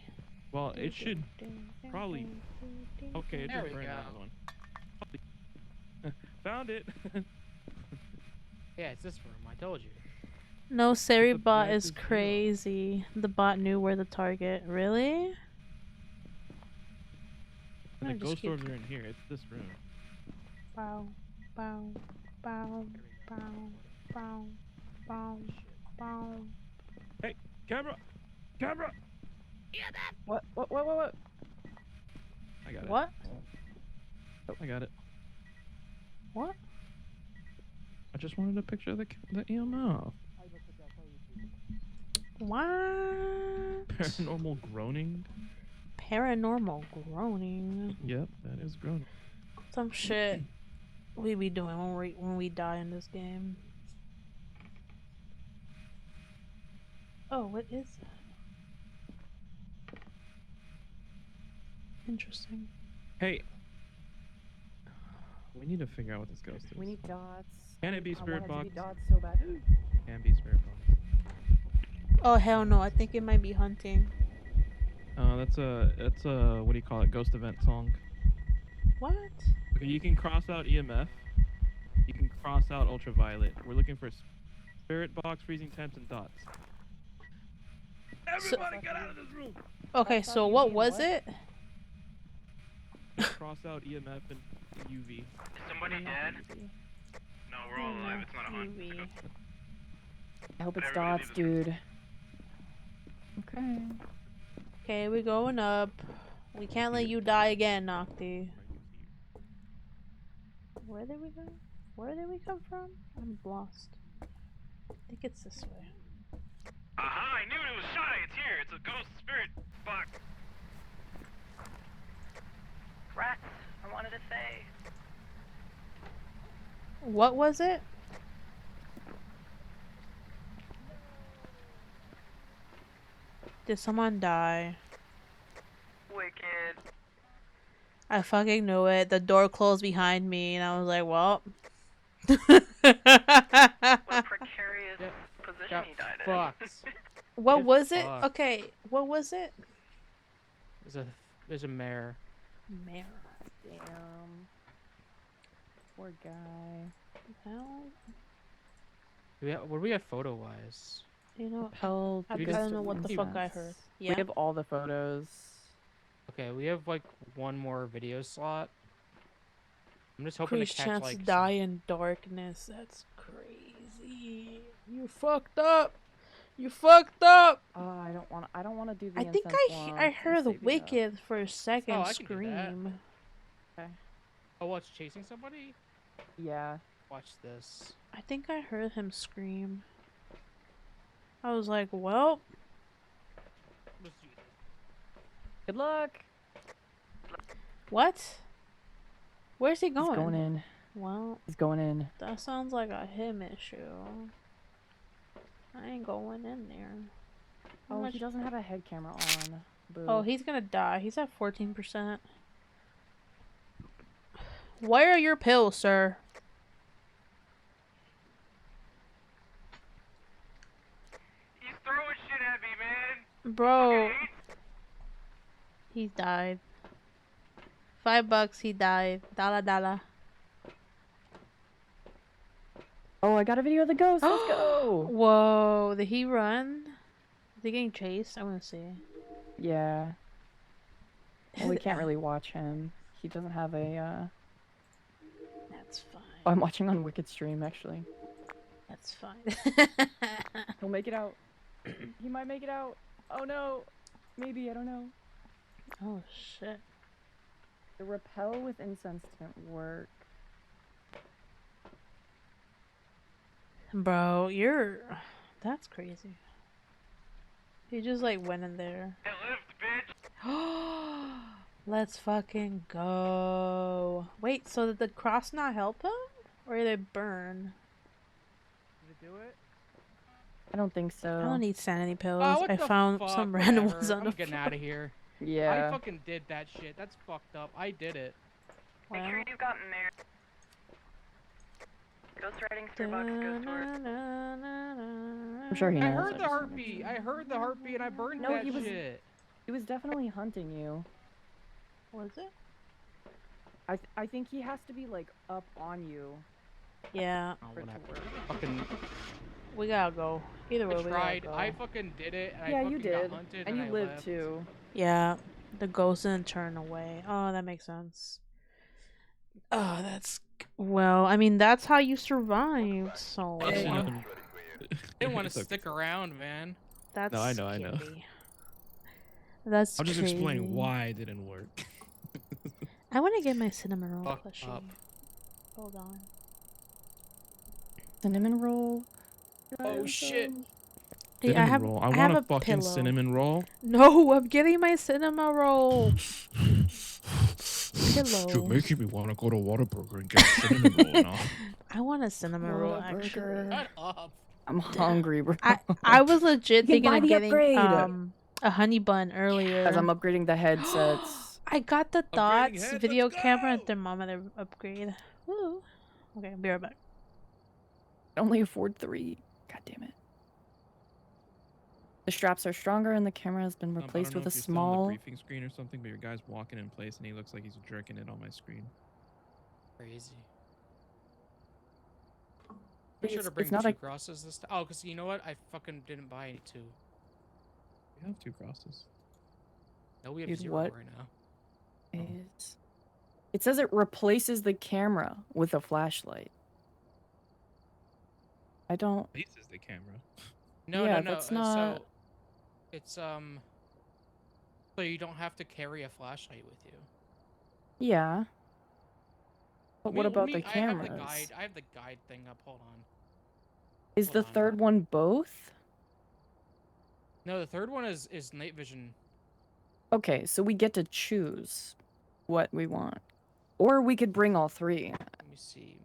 Well, it should probably. Okay, it There just we burned go. another one. Found it. Yeah, it's this room. I told you. No, the Sari bot black is is zero. crazy. The bot knew where the target. Really? And the just ghost keep- orbs are in here. It's this room. Bow, bow, bow, bow, bow, bow, bow. Camera! Camera! What? I got it. What? I got it. What? I just wanted a picture of the EMF. What? Paranormal groaning. Paranormal groaning. Yep, that is groaning. Some shit we be doing when we die in this game. Oh, what is that? Interesting. Hey! We need to figure out what this ghost is. We need dots. Can it be I spirit want it to box? be dots so bad. Can be spirit box. Oh hell no! I think it might be hunting. That's a what do you call it? Ghost event song. What? Okay, you can cross out EMF. You can cross out ultraviolet. We're looking for spirit box, freezing temps, and dots. Everybody get out of this room! Okay, That's so not what UV, was what? it? Cross out EMF and UV. Is somebody dead? No, we're all alive. It's not a hunt. It's a UV. ghost. I hope it's Everybody dots, leave dude. Okay. Okay, we're going up. We can't let you die again, Nocti. Where did we go? Where did we come from? I'm lost. I think it's this way. Aha! I knew it was shy. It's here. It's a ghost spirit box. Rats, I wanted to say. What was it? Did someone die? Wicked. I fucking knew it. The door closed behind me, and I was like, well. What a precarious Yeah, position got he died in. fucked. What Get was it? fucked. Okay, what was it? There's a mare. Mare. Damn. Poor guy. Hell, What do we have photo wise? you know, Hell, I We don't just- know what the fuck I heard. We Yeah. have all the photos. Okay, we have like one more video slot. I'm just hoping Increased to catch chance like to some- die in darkness. That's crazy. You fucked up. You fucked up. Oh, I don't want to do the I think incense one. I I'm heard saving it up. Wicked for a second I can do that. scream. Oh, what's chasing somebody? Yeah. Watch this. I think I heard him scream. I was like, well, Let's do this. Good luck. what? Where's he He's going? going in. Well, He's going in. that sounds like a him issue. I ain't going in there. How Oh, much- he doesn't have a head camera on. Boo. Oh, he's gonna die. He's at 14%. Where are your pills, sir? He's throwing shit at me, man. Bro, Okay. he died. $5, he died. Dala. Oh, I got a video of the ghost. Let's go. Whoa, did he run? Is he getting chased? I wanna see. Yeah. Well, we can't really watch him. He doesn't have a. That's fine. Oh, I'm watching on Wicked stream actually. That's fine. He'll make it out. He might make it out. Oh no. Maybe, I don't know. Oh shit. The repel with incense didn't work. Bro, that's crazy. He just like went in there. It lived, bitch. Let's fucking go. Wait, so did the cross not help him? Or did it burn? Did it do it? I don't think so. I don't need sanity pills. Oh, what I the found fuck, some random whatever. ones on I'm the getting floor. out of here. Yeah. I fucking did that shit. That's fucked up. I did it. Make Wow. sure you've got Mare. Ghost riding Starbucks, ghost tour. I'm sure he I knows. heard I the just- heartbeat. I heard the heartbeat and I burned No, that he was- shit. He was definitely hunting you. Was it? I think he has to be like up on you Yeah, Oh, for it to whatever. work. Fucking we gotta go. Either way, I we gotta tried. go. I fucking did it. And Yeah, I you fucking did. Got hunted And you I lived left. too. Yeah, the ghost didn't turn away. Oh, that makes sense. Oh, well, I mean, that's how you survived, so I didn't Um, didn't want it's to okay. stick around, man. that's No, I know. scary. That's I'll just crazy. explain why it didn't work. I want to get my cinnamon roll Fuck plushie. up. Hold on. Cinnamon roll. Oh shit. Hey, Cinnamon I have roll. I I have want a a fucking pillow. cinnamon roll. No, I'm getting my cinnamon roll. Pillow. You're making me want to go to Whataburger and get a cinnamon roll now. I want a cinnamon roll actually. Whataburger. Shut up. I'm hungry, bro. I was legit You can thinking buy of the getting upgrade. a honey bun earlier. As I'm upgrading the headsets. I got the Upgrading thoughts head, video let's camera and go! thermometer upgrade. Woo. Okay, be right back. I only afford 3. God damn it. The straps are stronger and the camera has been I replaced don't know with a if you're still on small. the briefing screen or something, but your guy's walking in place and he looks like he's jerking it on my screen. Crazy. Make sure It's- to bring it's not two a- crosses this time. Oh, because you know what? I fucking didn't buy any two. We have 2 crosses. No, we have Dude, 0 what? right now. Is... It says it replaces the camera with a flashlight. I don't. This is the camera. No, Yeah, no. that's not- So it's so you don't have to carry a flashlight with you. Yeah. But what about the I cameras? I have the guide thing up. Hold on. Is Hold the on. third one both? No, the third one is night vision. Okay, so we get to choose what we want. Or we could bring all 3. Let me see.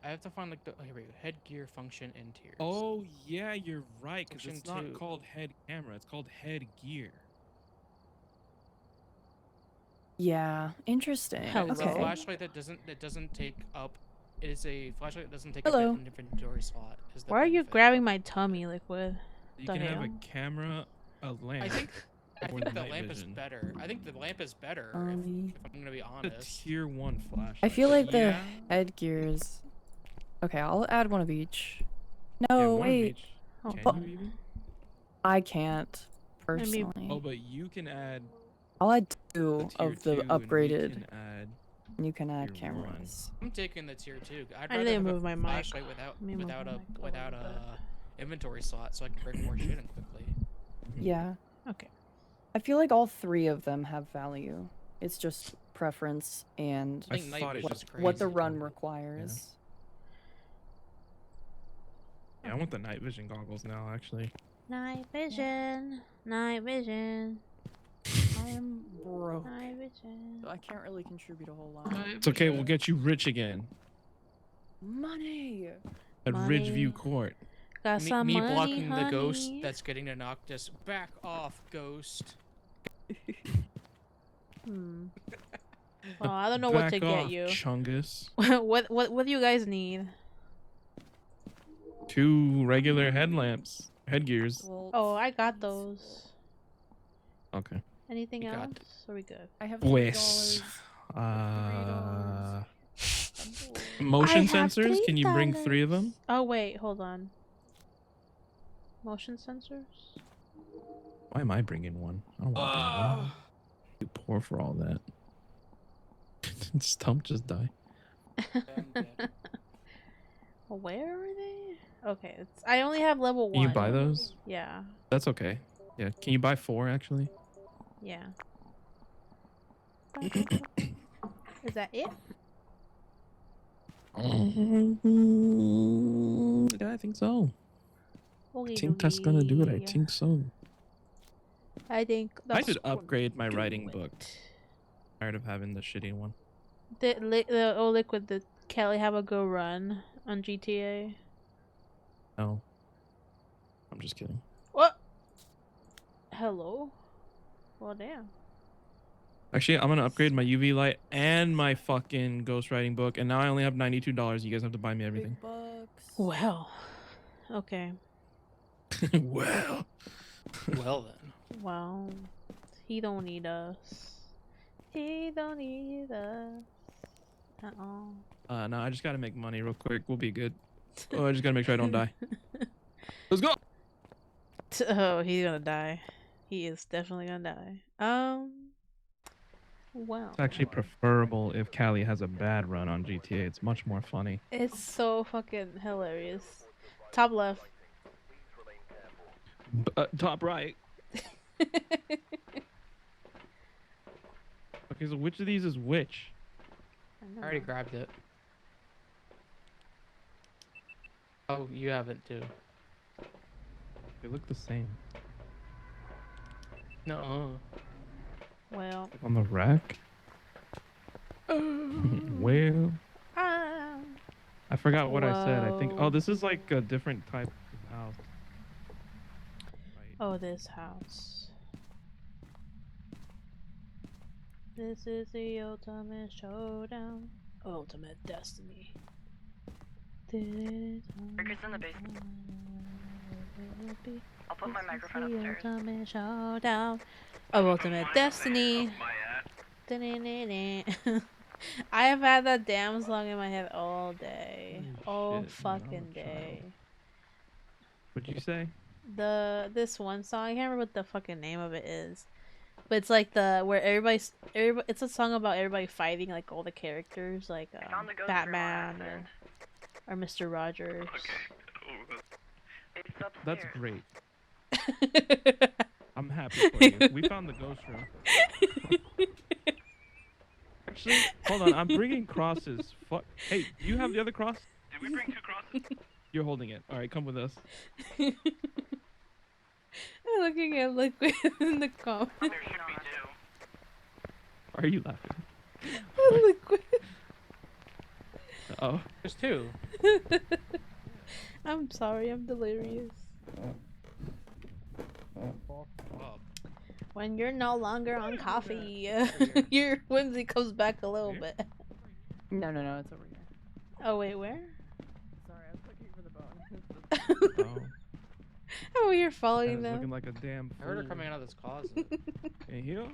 I have to find like the here we go. Headgear function and tiers. Oh, yeah, you're right, because Function it's not 2. called head camera, it's called head gear. Yeah, interesting. Hello. It's a Okay. flashlight that doesn't take up. It is a flashlight that doesn't take Hello. up an inventory slot. Is the Why are you benefit. grabbing my tummy, Liquid? You The can have a hell? camera a lamp. I think or the night lamp is vision. better. I think the lamp is better. If I'm gonna be A honest. tier 1 flashlight. I feel like the Yeah. headgears. Okay, I'll add one of each. Yeah, No, one of wait. each. Oh, Can but- you even? I can't Maybe- personally. Oh, but you can add I'll add the two tier of the 2 upgraded. and we can add And you can add tier 1. cameras. I'm taking the tier 2. I'd I rather didn't have move a my mic. flashlight Let me move without my a mic a without little a inventory slot, so I can bring more shit in quickly. Yeah. Okay. I feel like all three of them have value. It's just preference and I think night thought it vision's was what the crazy. run requires. Yeah, I want the night vision goggles now, actually. Night vision. Night vision. I am broke, Night vision. so I can't really contribute a whole lot. It's okay, we'll get you rich again Money. at Money. Ridgeview Court. Got some Me money, blocking the ghost honey. that's getting to knock us back off, ghost. Hmm. Well, I don't know what to Back get off, you. Chungus. What do you guys need? 2 regular headlamps, headgears. Well, Oh, I got those. Okay. Anything You got else? Are we good? I have Pues, $3. motion I have sensors. Can you bring 3 of them? Oh wait, hold on. Motion sensors? Why am I bringing one? I don't want to bring one. Too poor for all that. Stump just die. Where are they? Okay, I only have level 1. Can you buy those? Yeah, That's okay. Yeah. Can you buy 4 actually? yeah. Is that it? Yeah, I think so. Okie I think that's gonna do it. I dokie. think so. I think I that's should gonna upgrade my do writing it. book. Tired of having the shitty one. Did Liquid, did Kelly have a go run on GTA? No. I'm just kidding. What? Hello? Well, damn. Actually, I'm gonna upgrade my UV light and my fucking ghostwriting book, and now I only have $92. You guys have to buy me everything. Big bucks. Well, okay. Well. Well then. Well, he don't need us. He don't need us at all. No, I just gotta make money real quick. We'll be good. Oh, I just gotta make sure I don't die. Let's go. Oh, he's gonna die. He is definitely gonna die. Well, It's actually preferable if Callie has a bad run on GTA. It's much more funny. it's so fucking hilarious. Top left. Top right. Okay, so which of these is which? I already grabbed it. Oh, you haven't too. They look the same. No. Well, On the rack? Well, I forgot what I said. I think. Whoa. Oh, this is like a different type of house. Right. oh, this house. This is the ultimate showdown. Ultimate destiny. Breaker's in the basement. I'll put my microphone The upstairs. ultimate showdown of ultimate destiny. I have had that damn song in my head all day. Holy All shit, fucking I'm a child. day. What'd you say? This one song, I can't remember what the fucking name of it is. But it's like everybody it's a song about everybody fighting like all the characters like found the ghost Batman room or Mr. Rogers. It's That's upstairs. great. I'm happy for you. We found the ghost room. Actually, hold on. I'm bringing crosses. Fuck. Hey, you have the other cross? Did we bring 2 crosses? You're holding it. All right, come with us. I'm looking at Liquid in the comments. There should be 2. Why are you laughing? Liquid. Oh. There's 2. I'm sorry, I'm delirious. When you're no longer on coffee, your whimsy comes back a little bit. No, it's over here. Oh wait, where? Sorry, I was looking for the bone. Oh. Oh, you're And following it's looking them. like a damn fool. I heard her coming out of this closet. Can you hear?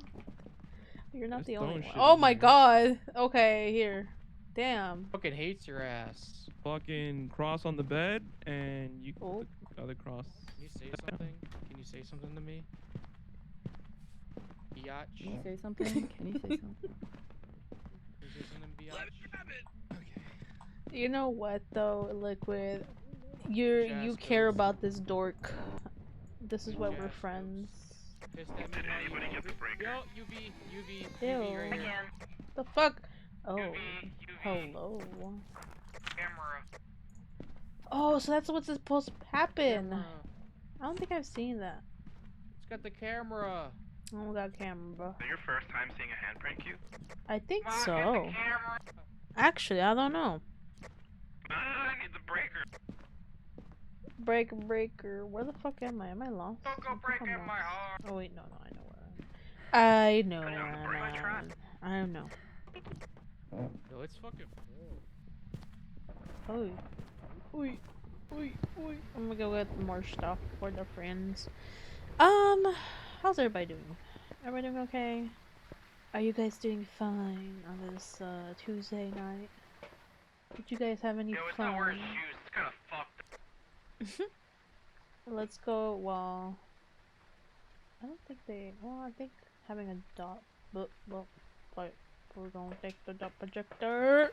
You're not Just the only throwing one. shit Oh in my here. god. Okay, here. Damn. Fucking hates your ass. Fucking cross on the bed, and you Oh. put the other cross. Can you say something? Can you say something to me? Biatch? Can you say something? Can you say something? Can you say something, biatch? You know what though, Liquid? You Jazz care goes. about this dork. This is why we're Jazz friends. Pissed at me Did while you anybody get the breaker? Yo, UV Ew. right here. Again, The fuck? Oh. UV. Hello. Camera. Oh, so that's what's supposed to happen. Camera. I don't think I've seen that. It's got the camera. Oh my god, camera, bro. Is that your first time seeing a handprint cube? I think Mark, hit the so. camera. Actually, I don't know. I need the breaker. Breaker. Where the fuck am I? Am I lost? Don't go I think breaking I'm my lost. heart. Oh wait, no, I know where I am. I know Put it where on the I'm brake. at. I don't know. Yo, it's fucking full. Oi. Oi. Oi. Oi. I'm gonna go get more stuff for the friends. How's everybody doing? Everybody doing okay? Are you guys doing fine on this Tuesday night? Did you guys have any Yo, it's fun? not wearing shoes. It's kind of fucked. Let's go. Well, I don't think they. Well, I think having a dot. But we're gonna take the dot projector.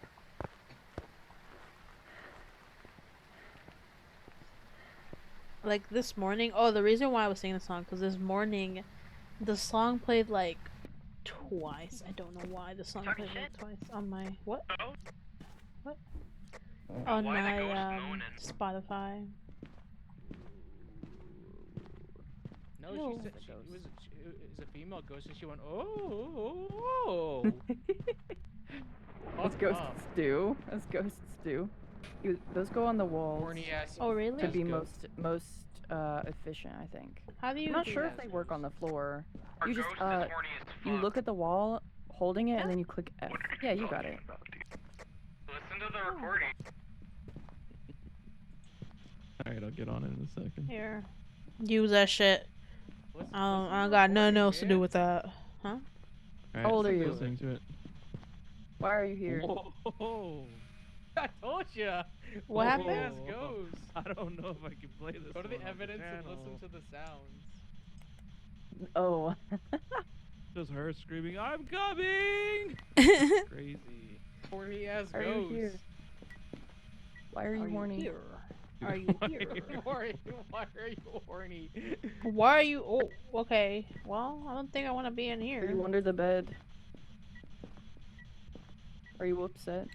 Like this morning. Oh, the reason why I was singing the song because this morning, the song played like twice. I don't know why the song Talking played like shit? twice on my what? No? What? On Why the my ghost moaning? Spotify. No, Ew. she said it was a female ghost, and she went, oh. That's Fuck Ghost up. Stew. That's Ghost Stew. Those go on the walls Horny ass. Oh really? to be Ghost. most efficient, I think. How do you? I'm not do sure that? if they work on the floor. Our You just ghost is horny as fuck. you look at the wall, holding it, and then you click F. What are Yeah, you got it. talking about, dude? Listen to the recording. Alright, I'll get on it in a second. Here, use that shit. Listen I to got the nothing recording, else to do man. with that. Huh? Alright, old are you? Listening to it. Why are you here? Whoa. I told ya. What Horny happened? ass ghost. I don't know if I can play this. Go to the one on evidence and channel. listen to the sounds. Oh. Just her screaming, "I'm coming!" Crazy. Horny ass Are you ghost. here? Why are you horny? Here? Are you here? Why are you horny? Why are you? Oh, okay. Well, I don't think I want to be in Are here. you under the bed? Are you upset?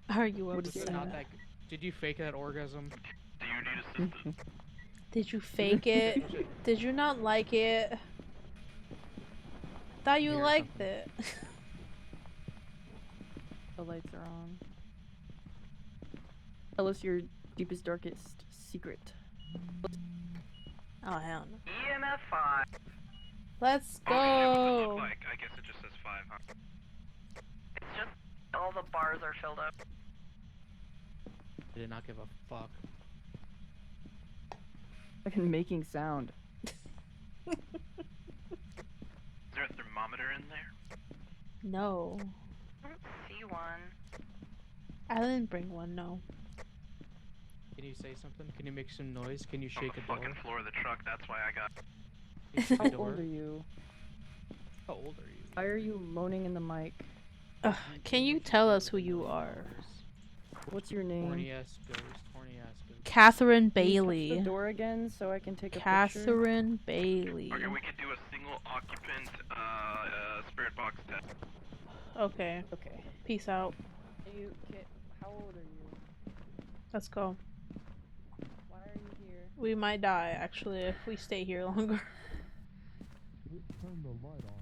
Are you What This is is upset? not that. Did you fake that orgasm? Do you need assistance? Did you fake it? Did you not like it? Thought you Hear liked something. it. The lights are on. Tell us your deepest, darkest secret. Oh hell no. EMF 5. Let's Oh, shit, what's it go. look like? I guess it just says 5, huh? It's just all the bars are filled up. I did not give a fuck. Fucking making sound. Is there a thermometer in there? No, I don't see one. I didn't bring one. No. Can you say something? Can you make some noise? Can you On shake the a door? fucking floor of the truck, that's why I got... Can you shake How a door? old are you? How old are you? Why are you moaning in the mic? Ugh, can you tell us who you are? What's your name? Horny ass ghost. Horny ass ghost. Catherine Can you touch Bailey. the door again so I can take a picture. Catherine Bailey. Okay, we could do a single occupant, spirit box test. Okay. Okay. Peace out. How old are you? Let's go. Why are you here? We might die actually if we stay here longer. Turn the light on.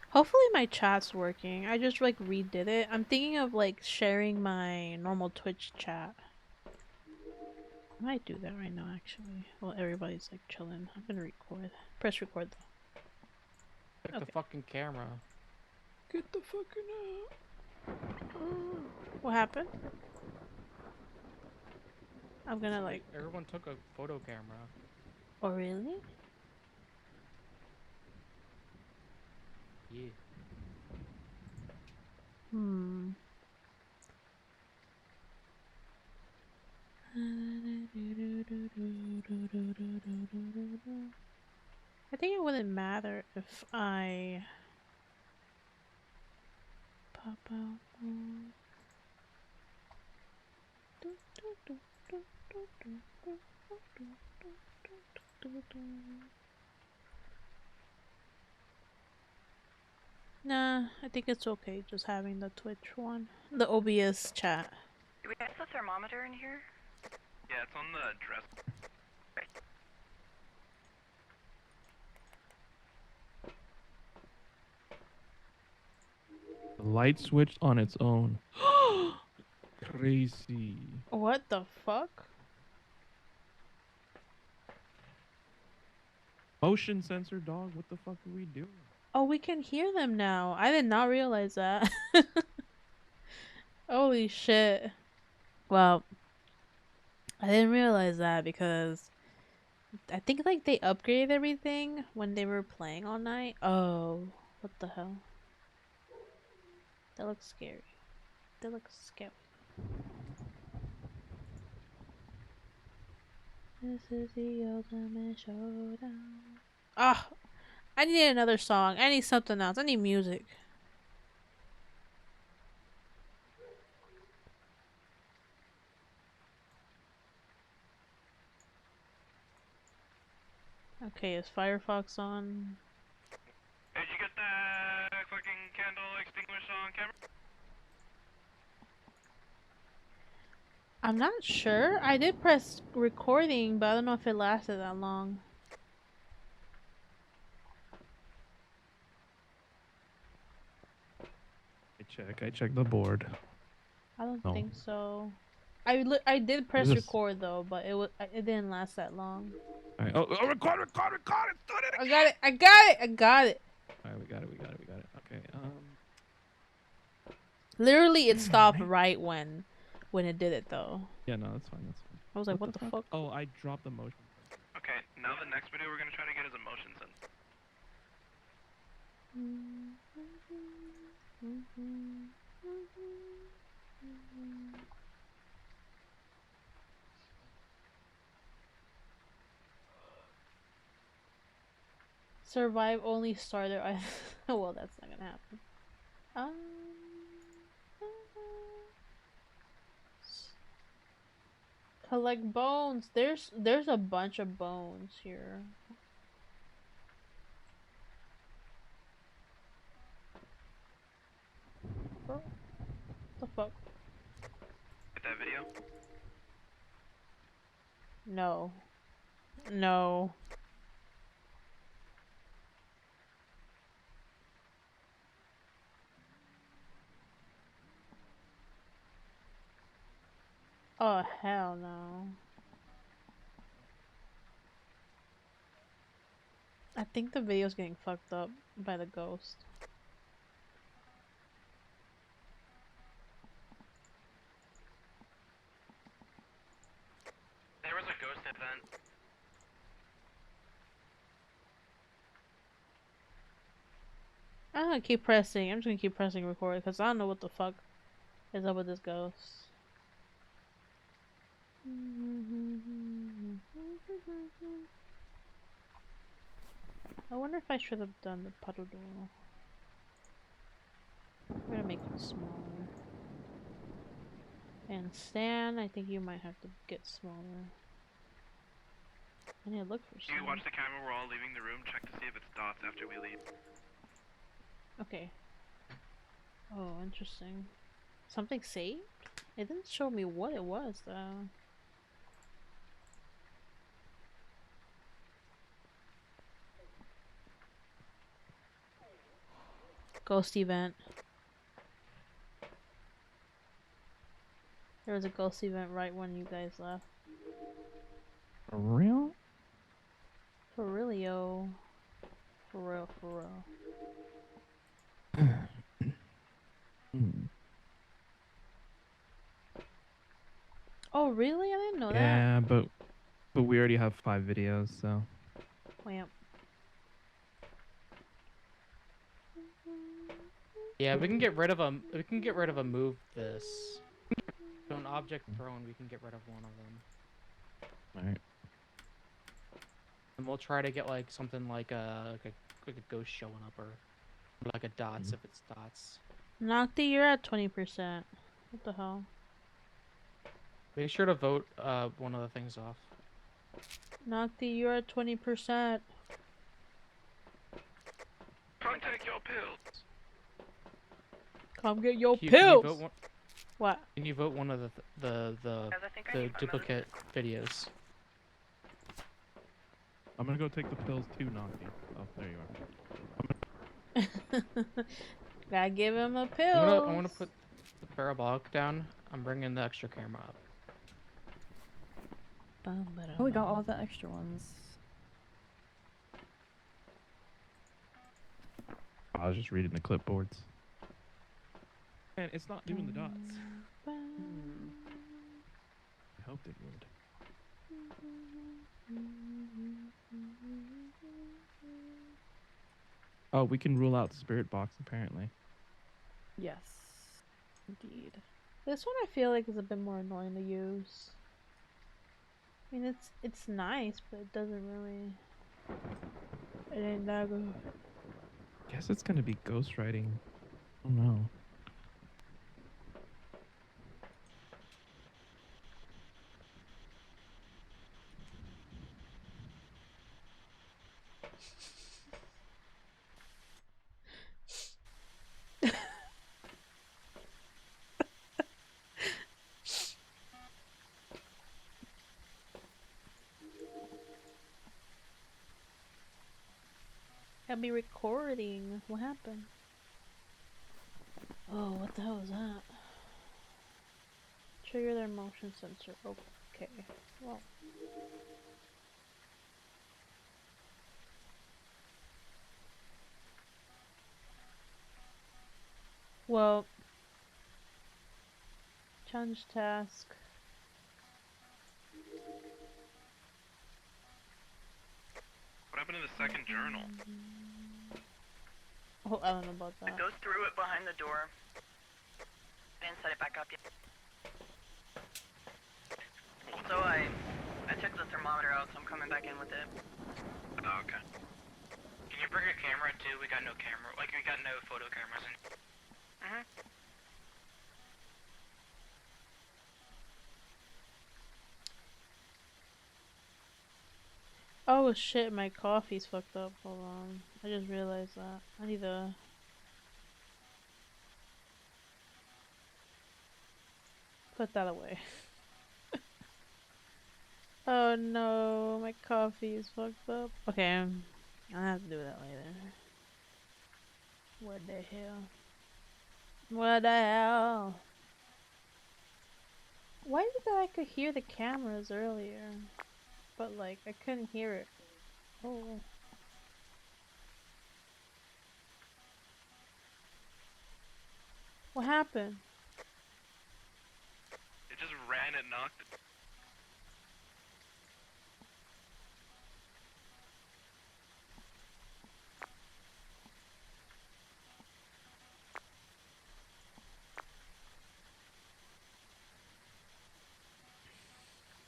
Hopefully my chat's working. I just like redid it. I'm thinking of like sharing my normal Twitch chat. I might do that right now actually. Well, everybody's like chilling. I'm gonna record. Press record though. Check the fucking camera. Get the fucking out. What happened? I'm gonna like. Everyone took a photo camera. Oh really? Yeah. Hmm. I think it wouldn't matter if I pop out mode. Nah, I think it's okay just having the Twitch one. The OBS chat. Do we have the thermometer in here? Yeah, it's on the dress. The light switched on its own. Crazy. What the fuck? Motion sensor, dog. What the fuck are we doing? Oh, we can hear them now. I did not realize that. Holy shit. Well, I didn't realize that because I think like they upgraded everything when they were playing all night. Oh, what the hell? That looks scary. That looks scary. This is the ultimate showdown. Ah, I need another song. I need something else. I need music. Okay, is Firefox on? Did you get that fucking candle extinguished on camera? I'm not sure. I did press recording, but I don't know if it lasted that long. I check the board. I don't No. think so. I did press this? record though, but it didn't last that long. All right. Oh, record it. Do it. I got it. I got it. I got it. All right, we got it. Okay. Literally, it stopped right when it did it though. Yeah, no, that's fine. I was like, what the fuck? Oh, I dropped the motion. Okay, now the next video we're gonna try to get is a motion sensor. Survive only starter. Well, that's not gonna happen. Collect bones. There's a bunch of bones here. Bro, the fuck? Get that video? No. No. Oh, hell no. I think the video's getting fucked up by the ghost. There was a ghost event. I'm just gonna keep pressing record because I don't know what the fuck is up with this ghost. I wonder if I should have done the puddle door. I'm gonna make it smaller. And Stan, I think you might have to get smaller. I need to look for You Stan. watch the camera, we're all leaving the room, check to see if it's dots after we leave. Okay. Oh, interesting. Something saved? It didn't show me what it was though. Ghost event. There was a ghost event right when you guys left. For real? For realio. For real, for real. Hmm. Oh, really? I didn't know that. Yeah, but we already have 5 videos, so Wham. Yeah, we can get rid of a move this. So an object prone, we can get rid of one of them. all right. And we'll try to get like something like a ghost showing up or like a dots if it's dots. Nocti, you're at 20%. What the hell? Make sure to vote one of the things off. Nocti, you're at 20%. Come take your pills. Come get your Can you pills. vote one, What? can you vote one of Guys, I think I the need my duplicate videos? I'm gonna go take the pills too, Nocti. Oh, there you are. Gotta give him a I'm pill. gonna put the parabolic down. I'm bringing the extra camera up. Oh, we got all the extra ones. I was just reading the clipboards. Man, it's not doing the dots. I hoped it would. Oh, we can rule out Spirit Box apparently. Yes, indeed. This one I feel like is a bit more annoying to use. I mean, it's nice, but it doesn't really. It ain't that good. Guess it's gonna be ghostwriting. Oh no. I'll be recording. What happened? Oh, what the hell is that? Trigger their motion sensor. Okay. Well. Well. Challenge task. What happened to the second journal? Oh, I don't know about that. It goes through it behind the door. I didn't set it back up yet. Also, I checked the thermometer out, so I'm coming back in with it. Oh, okay. Can you bring a camera too? We got no camera. Like, we got no photo cameras in. Oh shit, my coffee's fucked up. Hold on. I just realized that. I need to... put that away. Oh no, my coffee is fucked up. Okay, I'll have to do that later. What the hell? What the hell? Why is it that I could hear the cameras earlier? But like, I couldn't hear it. Oh. What happened? It just ran and knocked it.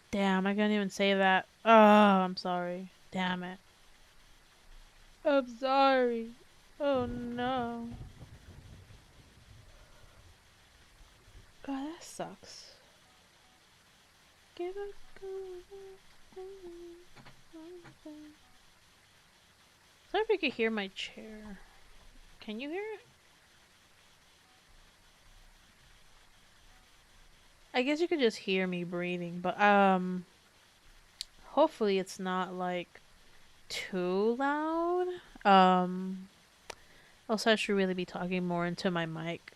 Damn, I couldn't even say that. Oh, I'm sorry. Damn it. I'm sorry. Oh no. God, that sucks. Give a Sorry if you could hear my chair. Can you hear it? I guess you could just hear me breathing, but hopefully it's not like too loud. Also I should really be talking more into my mic.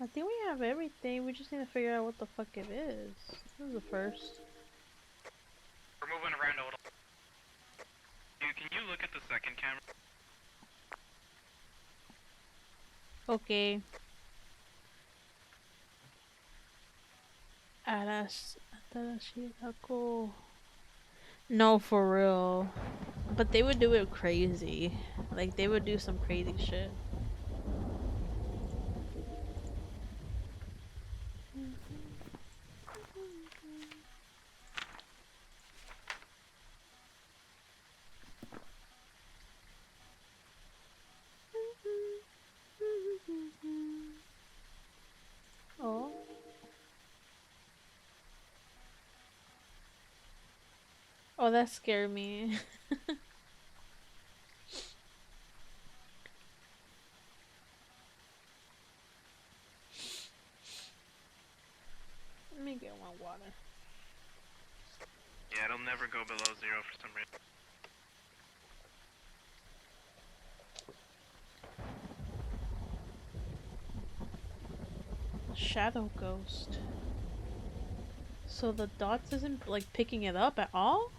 I think we have everything. We just need to figure out what the fuck it is. This is the first. We're moving around a little. Okay. Arashirako. No, for real. But they would do it crazy. Like, they would do some crazy shit. Oh. Oh, that scared me. Let me get one water. Yeah, it'll never go below 0 for some reason. Shadow ghost. So the dots isn't like picking it up at all?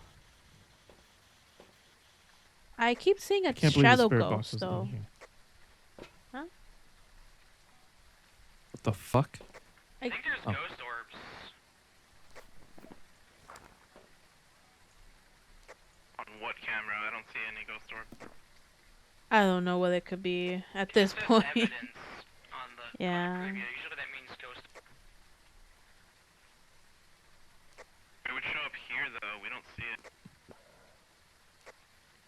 I keep seeing a Can't believe the shadow spirit box ghost was though. in here. Huh? What the fuck? I think there's Oh. ghost orbs. On what camera? I don't see any ghost orb. I don't know what it could be at this It says point. evidence on the Yeah. preview. Usually that means ghost. It would show up here though. We don't see it.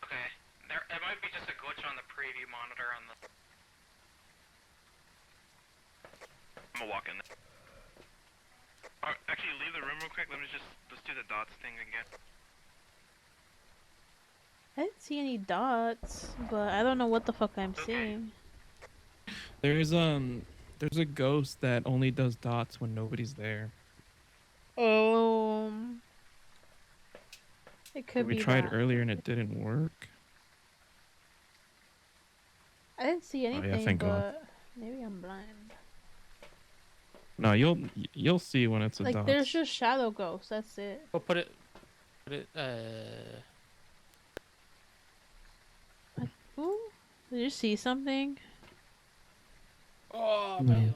Okay. It might be just a glitch on the preview monitor on the. I'm gonna walk in there. Actually, leave the room real quick. Let's do the dots thing again. I didn't see any dots, but I don't know what the fuck I'm seeing. There's a ghost that only does dots when nobody's there. It could We be tried that. earlier and it didn't work. I didn't see anything, yeah, thank God. but maybe I'm blind. No, you'll see when it's a Like, dots. there's just shadow ghosts, that's it. Well, put it. Ooh, did you see something? Oh, No. man.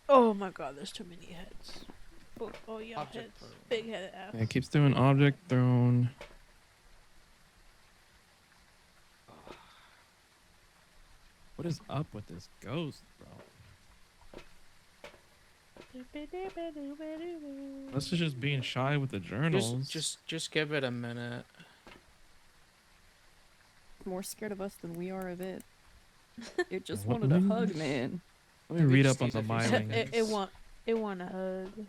Oh my god, there's too many heads. Oh yeah, Object heads. thrown. Big headed ass. Yeah, it keeps doing object thrown. What is up with this ghost, bro? This is just being shy with the journals. Just give it a minute. More scared of us than we are of it. It just What- wanted a hug, man. Let me Maybe read just up on needs the a few myling. seconds. it want a hug.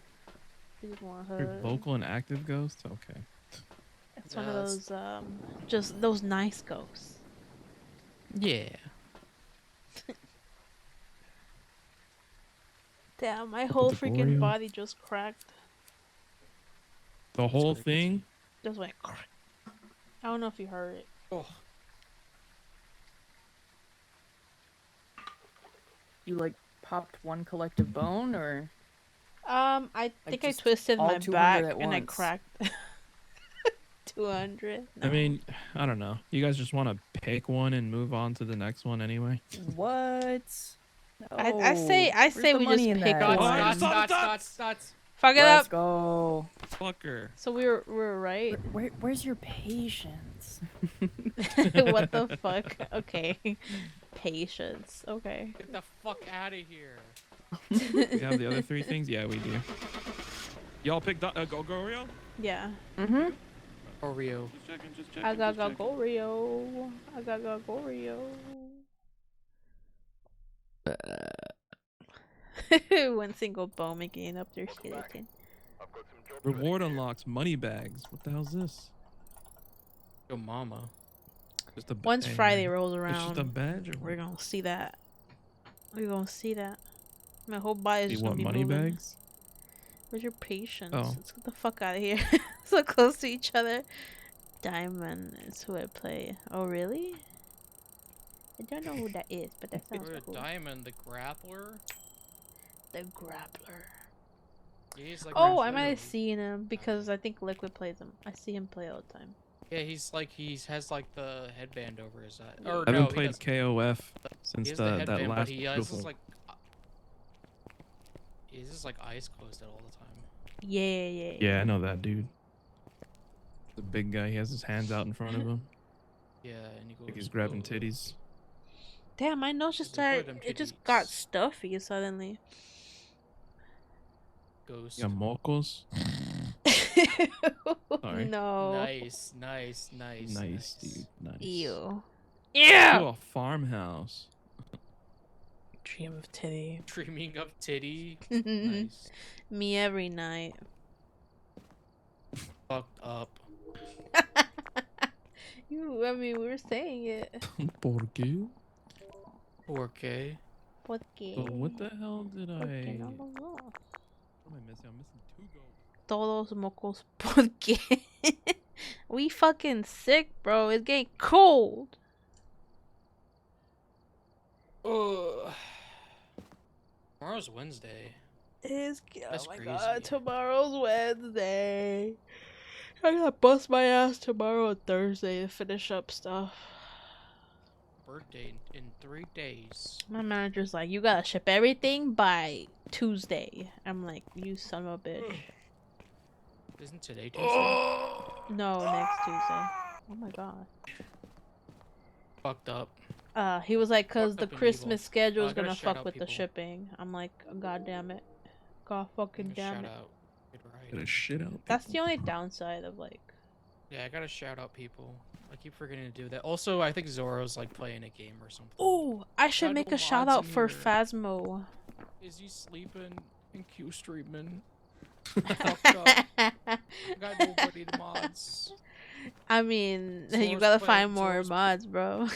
It just want a hug. Vocal and active ghost? Okay. It's one of those just those nice ghosts. Yeah. Damn, my Up whole with the freaking Oreo. body just cracked. The whole what it gets thing? Just went crack. I don't know if you heard it. Oh. You like popped one collective bone, or I think I just twisted all my 200 back at and I once? cracked 200. I mean, I don't know. You guys just want to pick one and move on to the next one anyway? what? I say Where's the we just money in pick that? one. Dots. Fuck it Let's up. go. Fucker. So we were right. Where's your patience? What the fuck? Okay. Patience. Okay. Get the fuck out of here. We have the other three things? Yeah, we do. Y'all picked Gorio? Yeah. Mm-hmm. Oreo. Just checking, I got just checking. Gorio. I got Gorio. One single bone making up their skeleton. Reward unlocks money bags. What the hell's this? Yo, mama. Just a Once Friday rolls It's just a around, badge or we're what? gonna see that. We're gonna see that. My whole body is You just gonna want be money moving. bags? Where's your patience? Oh. Let's get the fuck out of here. So close to each other. Diamond is who I play. Oh really? I don't know who that is, but that sounds We're a cool. Diamond, the grappler. The grappler. Yeah, he's like Oh, I grappler. might have seen him because I think Liquid plays him. I see him play all the time. Yeah, he's like has like the headband over his eye. I Or haven't no, played KOF since he has the that headband, but last he has beautiful. his like he's just like eyes closed all the time. Yeah. Yeah, I know that dude. The big guy. He has his hands out in front of him, Yeah, and he goes. like he's grabbing "Ugh." titties. Damn, my nose just He's like, "Where are started. them It just got titties?" stuffy suddenly. Ghost. Yeah, mocos. Sorry. No. Nice. Nice, dude. Nice. Ew. To a farmhouse. Dream of titty. Dreaming of titty. Nice. Me every night. Fucked up. I mean, we were saying it. ¿Por qué? 4K. What gay? So what the hell did I? Porque no lo veo. What am I missing? I'm missing 2 goats. Todos mocos porque we fucking sick, bro. It's getting cold. Ugh. Tomorrow's Wednesday. It's That's oh my crazy. god, tomorrow's Wednesday. I gotta bust my ass tomorrow and Thursday to finish up stuff. Birthday in 3 days. My manager's like, you gotta ship everything by Tuesday. I'm like, you son of a bitch. Isn't today Tuesday? No, next Tuesday. Oh my god. Fucked up. He was like, cause Fucked the up and Christmas evil. schedule is I gotta gonna shout fuck out with the people. shipping. I'm like, god damn it. God fucking damn Shout it. out. Gotta shit out. That's the people. only downside of like. Yeah, I gotta shout out people. I keep forgetting to do that. Also, I think Zoro's like playing a game or something. Ooh, I should Got make no a shout mods out in for here. Phasmo. Is he sleeping and Q streaming? Fucked up. I got nobody to mods. I mean, you Zora's gotta playing- find more Zora's- mods, bro.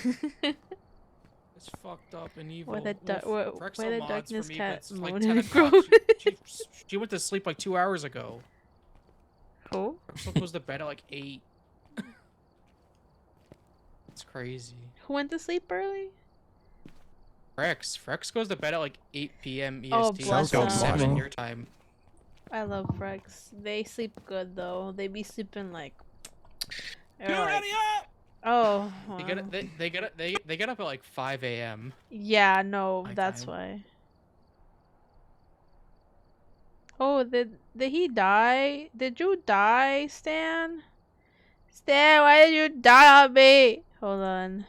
It's fucked up and evil. Where the Frexel where the mods for darkness me, cat but it's like moon 10 and o'clock. grow. She went to sleep like 2 hours ago. Who? Frexel goes to bed at like 8. It's crazy. Who went to sleep early? Frex goes to bed at like 8 p.m. EST. Oh, It's bless them. 7 your time. I love Frex. They sleep good though. They be sleeping like. they're like- Oh. They get wow. up, they get up at like 5 a.m. Yeah, no, My that's time. why. Oh, did he die? Did you die, Stan? Stan, why did you die on me? Hold on.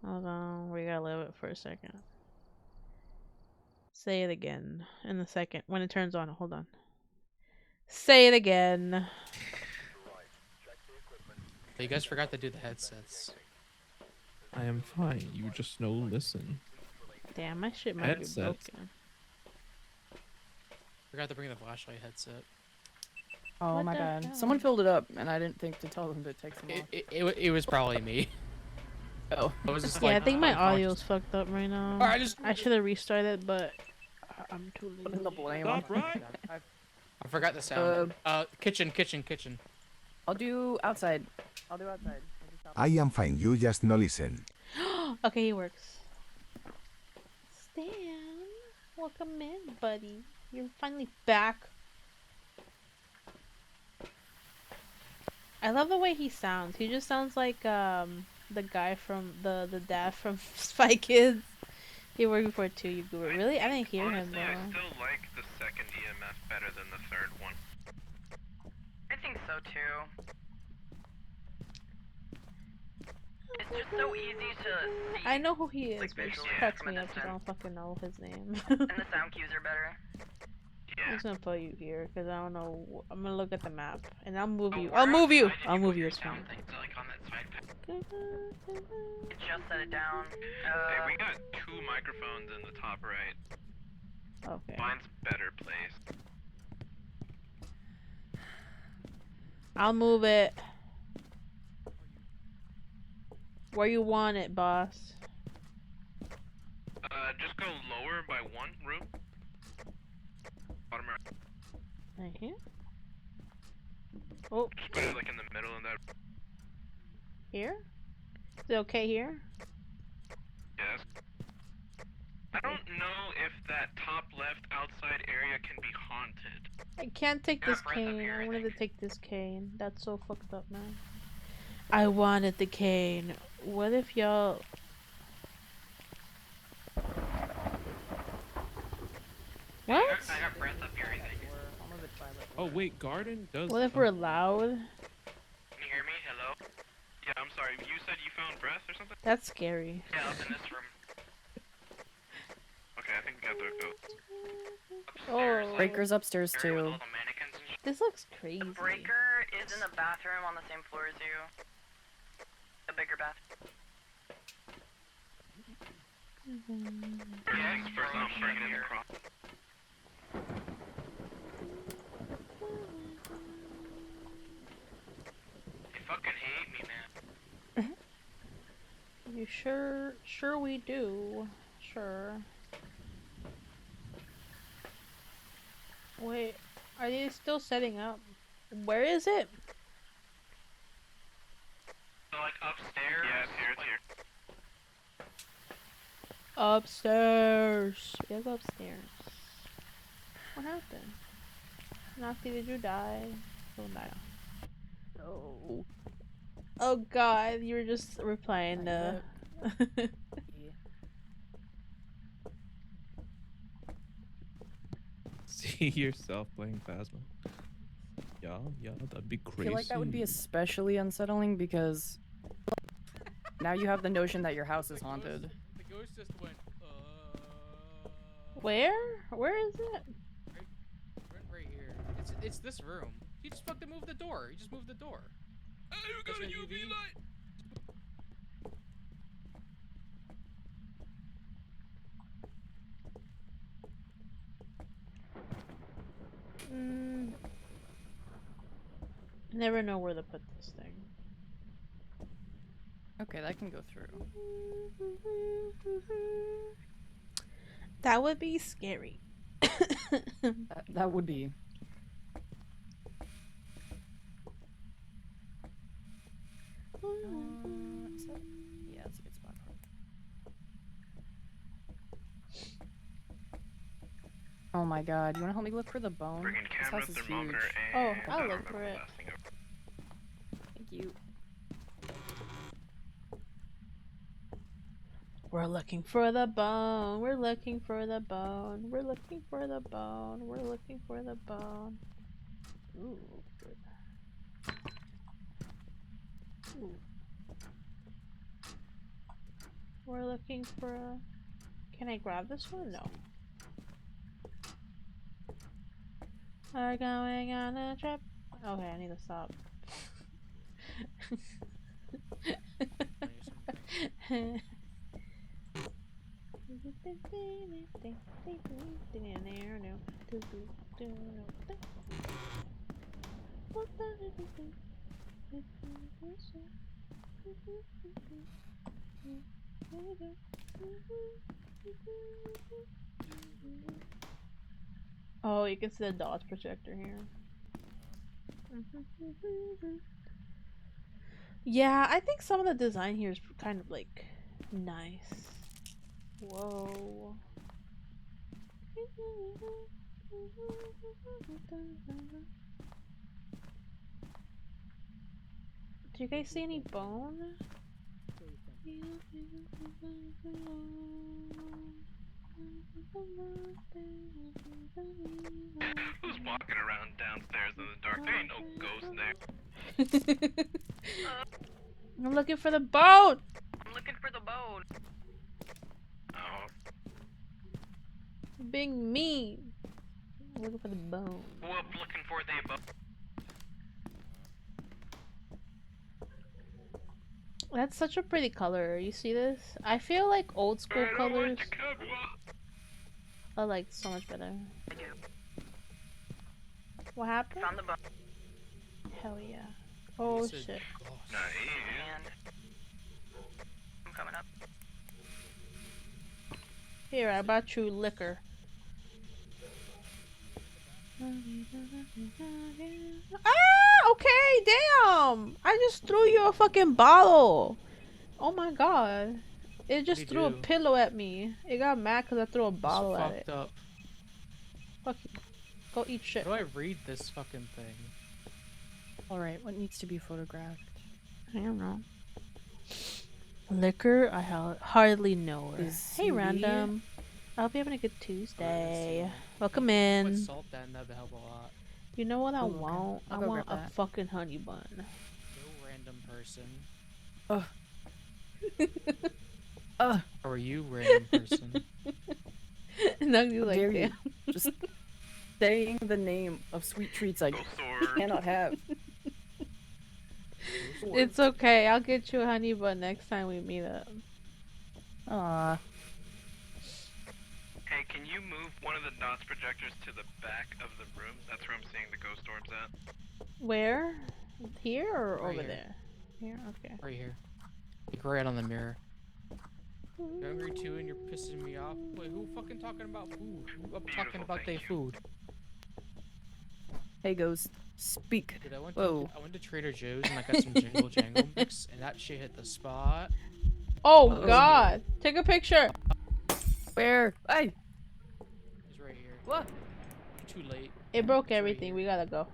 Hold on. We gotta live it for a second. Say it again in a second when it turns on. Hold on. Say it again. You guys forgot to do the headsets. I am fine. You just no listen. Damn, my shit might Headsets. be broken. Forgot to bring the flashlight headset. Oh What my the bad. hell? Someone filled it up, and I didn't think to tell them to take some off. It was probably me. Oh. I was just Yeah, like, I think my unconscious. audio's fucked up right now. Alright, I should have restarted, but I'm too Putting the lazy. blame on. I forgot the sound. Kitchen. I'll do outside. I'll do outside. I am fine, you just no listen. Okay, he works. Stan, welcome in, buddy. You're finally back. I love the way he sounds. He just sounds like the guy from the dad from Spy Kids. He worked before too. You Goober. Really? I didn't hear him Honestly, I though. still like the second EMF better than the third one. I think so too. It's just so easy to see. I know who he is, Like but it visually cracks from a me up because I distance. don't fucking know his name. And the sound cues are better. I'm Yeah. just gonna put you here because I don't know. I'm gonna look at the map and I'll move Oh, you. where I'll move you. outside did I'll you move put you. your It's fine. sound thing? Like on that side panel? It just set it down. Hey, we got 2 microphones in the top right. Okay. Mine's better placed. I'll move it. Where you want it, boss? Just go lower by 1 room. Bottom right. Right here. Oh, Just put it like in the middle of that. here. Is it okay here? Yes. I don't know if that top left outside area can be haunted. I can't take Yeah, this breath up cane. here, I I wanted to think. take this cane. That's so fucked up, man. I wanted the cane. What if y'all... What? I got breath up here, I think. I'm a bit by that Oh door. wait, garden does. What if oh, we're loud? Can you hear me? Hello? Yeah, I'm sorry. You said you found breath or something? That's scary. Yeah, up in this room. Okay, I think we got the goats. Oh, Breaker's upstairs Area with too. all the mannequins and shit. this looks crazy. The breaker is in the bathroom on the same floor as you. The bigger bath. Yeah, it's first I'm bringing in the crop. They fucking hate me, man. You sure? Sure we do. Sure. Wait, are they still setting up? Where is it? So, like, upstairs? Yeah, it's here, it's here. Upstairs. We gotta go upstairs. What happened? Nazi, did you die? Don't die. No. Oh god, you were just replying to... See yourself playing Phasma. Yeah, that'd be I crazy. feel like that would be especially unsettling because now you have the notion that your house is haunted. The ghost just went, Where? Where is it? right here. It's this room. He just fucking moved the door. He just moved the door. Hey, we got a UV light! Never know where to put this thing. Okay, that can go through. That would be scary. That would be. Is that... Yeah, that's a good spot for it. Oh my god, you wanna help me look for the bone? Bring in This camera, house is thermometer, huge. and... Oh, I'll I don't look for remember it. the last thing Thank you. We're looking for the bone. We're looking for the bone. We're looking for the bone. We're looking for the bone. Ooh, good. Ooh. We're looking for a... Can I grab this one? No. We're going on a trip. Okay, I need to stop. Oh, you can see the dodge projector here. Yeah, I think some of the design here is kind of like nice. Whoa. Do you guys see any bone? Who's walking around downstairs in the dark? There ain't no ghost there. I'm looking for the bone! I'm looking for the bone. Oh. Being mean. I'm looking for the bone. Whoop, looking for the above. That's such a pretty color. You see this? I feel like old school colors are like so much better. I do. What happened? Found the bone. Hell yeah. Oh said- shit. Nice. And I'm coming up. Here, I bought you liquor. Ah! Okay, damn! I just threw you a fucking bottle! Oh my god. It just threw a pillow at me. It got mad because I threw a bottle at it. Fucked up. Fuck you. Go eat shit. How do I read this fucking thing? Alright, what needs to be photographed? I don't know. Liquor? I hardly know her. Is Hey, CV? random. I hope you're having a good Tuesday. see. Welcome Put in. salt down, that'd help a lot. You know what I Ooh, okay. want? I I'll go want grab a that. fucking honey bun. No random person. Ugh. How are you, random person? No, you like dare you? that. Just saying the name of sweet treats I cannot have. It's okay. I'll get you a honey bun next time we meet up. Aww. Hey, can you move one of the dots projectors to the back of the room? That's where I'm seeing the ghost orbs at. Where? Here or Right over here. there? Here? Okay. Right here. Like right on the mirror. You're hungry too and you're pissing me off. Wait, who fucking talking about food? I'm talking about their food. Hey, Ghost. Speak. Dude, I went to Trader Joe's and I got some Jingle Jangle mix and that shit hit the spot. Oh god! Take a picture! Where? Hey! It's right here. What? Too late. It broke everything. We gotta go.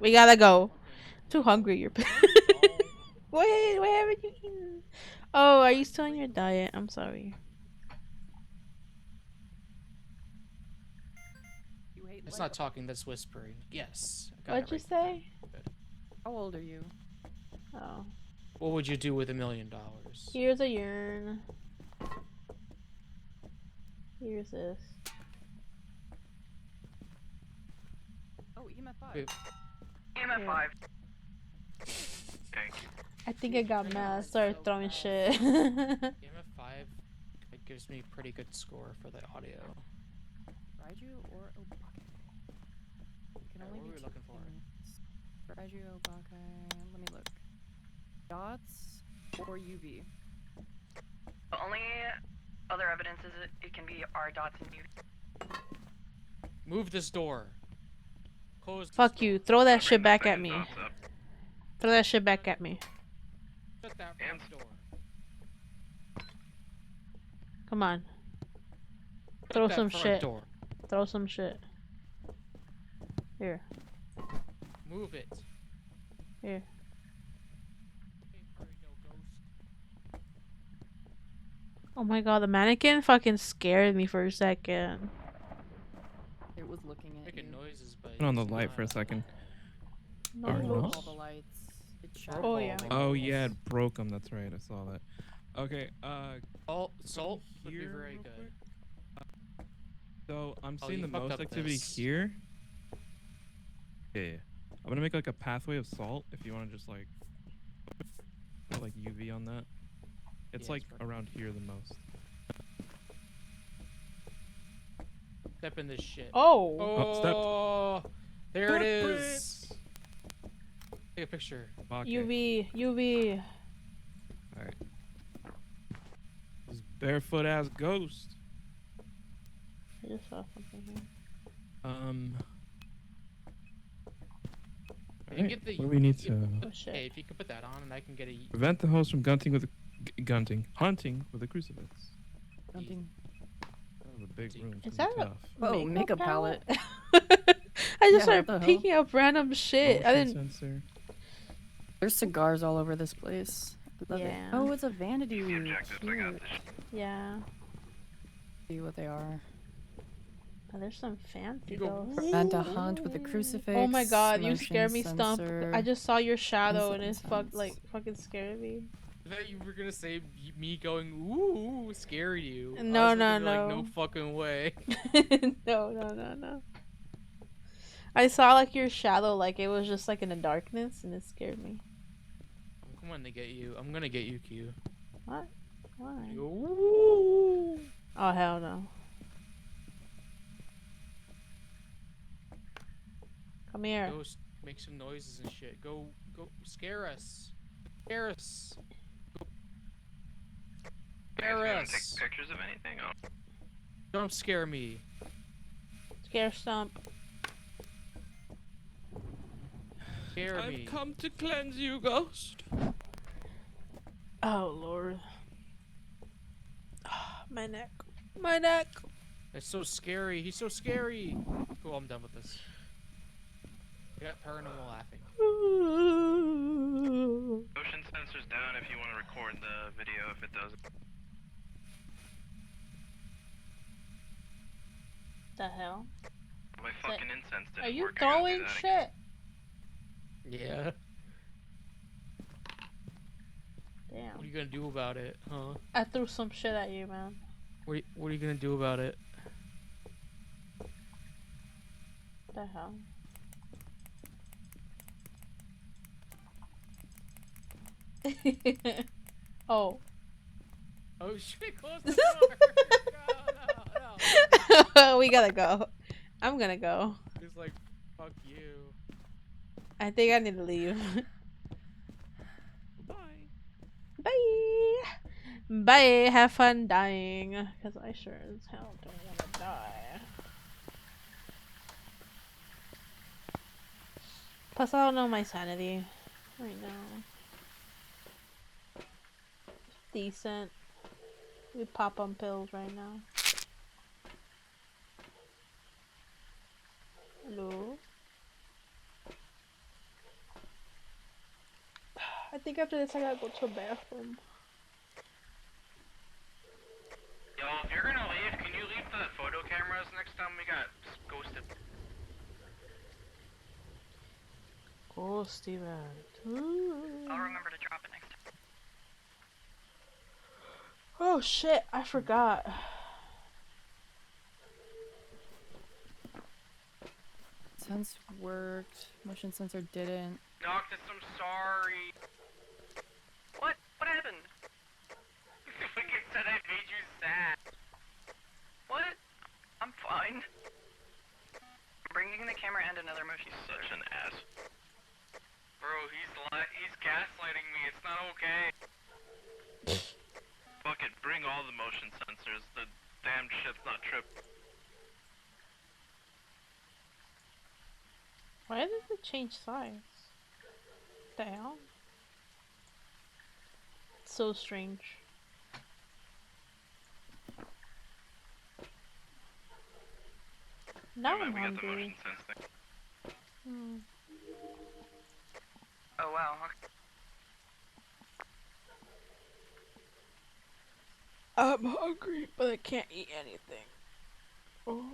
We gotta go. Too hungry. You're. Wait, where haven't you eaten? Oh, are you still on your diet? I'm sorry. That's not talking, that's whispering. Yes. I got What'd it you right. say? Good. How old are you? Oh. What would you do with $1 million? Here's a urn. Here's this. Oh, EMF 5. Wait, EMF 5. Thank you. I think I got mad. I started throwing shit. EMF 5 it gives me pretty good score for the audio. Raiju or Obake? Can only what be are we two looking for? things. Raiju, Obake. Let me look. Dots or UV? The only other evidence is it can be R dots and U. Move this door. Close this Fuck door. you. Throw that shit Bring the back at second me. dots up. Throw that shit back at me. Shut that front door. Come on. Shut Throw that some front shit. door. Throw some shit. Here. Move it. Here. Oh my god, the mannequin fucking scared me for a second. It was looking at Making you. noises, but Turn on the it's light for a not. second. No. Or It broke no? all the lights. It shut Oh, all yeah. the Oh lights. yeah, it broke them. That's right. I saw that. Okay. Salt would be here very real good. quick. So I'm Oh, seeing you the fucked most up activity this. here. Yeah. I'm gonna make like a pathway of salt. If you want to just like, put, like UV on that. It's Yeah, like it's perfect. around here the most. Step in this shit. Oh. Oh, there it Footprint. is. Take a picture. Okay. UV. All right. This barefoot ass ghost. I just saw something here. You can get the. What do we need you can to Oh shit. Hey, if you could put that on, and I can get a. prevent the host from hunting with a crucifix? Something. That was a big room. Is It's gonna that be a- tough. Oh, makeup palette. I just Yeah, what started the hell? picking up random shit. I Motion didn't. sensor. There's cigars all over this place. Love it. Yeah. Oh, it's a vanity. The objectives, I got Cute. this. Yeah. See what they are. Oh, there's some fancy You go, ghosts. Prevent a hunt with a crucifix. Oh my god, you motion scared me, Stump. sensor. I just saw your shadow and Instant it's sense. fucking scared me. I thought you were gonna say me going ooh scared you. I No, was no, looking like, no. no fucking way. No. I saw like your shadow, like it was just like in the darkness and it scared me. I'm coming to get you. I'm gonna get you, Q. What? Why? You go, ooh. Oh hell no. Come here. Go make some noises and shit. Go scare us. Scare us. You guys Scare gonna us. take pictures of anything? Oh. Don't scare me. Scare Stump. Scare me. I've come to cleanse you, ghost. Oh lord. My neck. My neck. It's so scary. He's so scary. Cool, I'm done with this. I got paranormal laughing. Motion sensors down if you want to record the video if it does. The hell? My fucking incense didn't Are you work. I gotta do throwing that shit? Yeah. Damn. What are you gonna do about it, huh? I threw some shit at you, man. What are you gonna do about it? The hell? Oh. Oh shit! Close the door. No. We gotta go. I'm gonna go. He's like, fuck you. I think I need to leave. Bye. Bye. Bye. Have fun dying. Because I sure as hell don't want to die. Plus, I don't know my sanity right now. Decent. We pop on pills right now. Hello? I think after this I gotta go to a bathroom. Yo, if you're gonna leave, can you leave the photo cameras next time we got ghosted? Ghosty event. I'll remember to drop it next time. Oh shit, I forgot. Sense worked. Motion sensor didn't. Noctis, I'm sorry. What? What happened? Wicked said I made you sad. What? I'm fine. I'm bringing the camera and another motion sensor. Such an ass. Bro, he's gaslighting me. It's not okay. Fuck it, bring all the motion sensors. The damn shit's not tripping. Why did it change size? The hell? It's so strange. Now I'm We got the hungry. motion sense thing. Oh wow. Okay. I'm hungry, but I can't eat anything. Oh.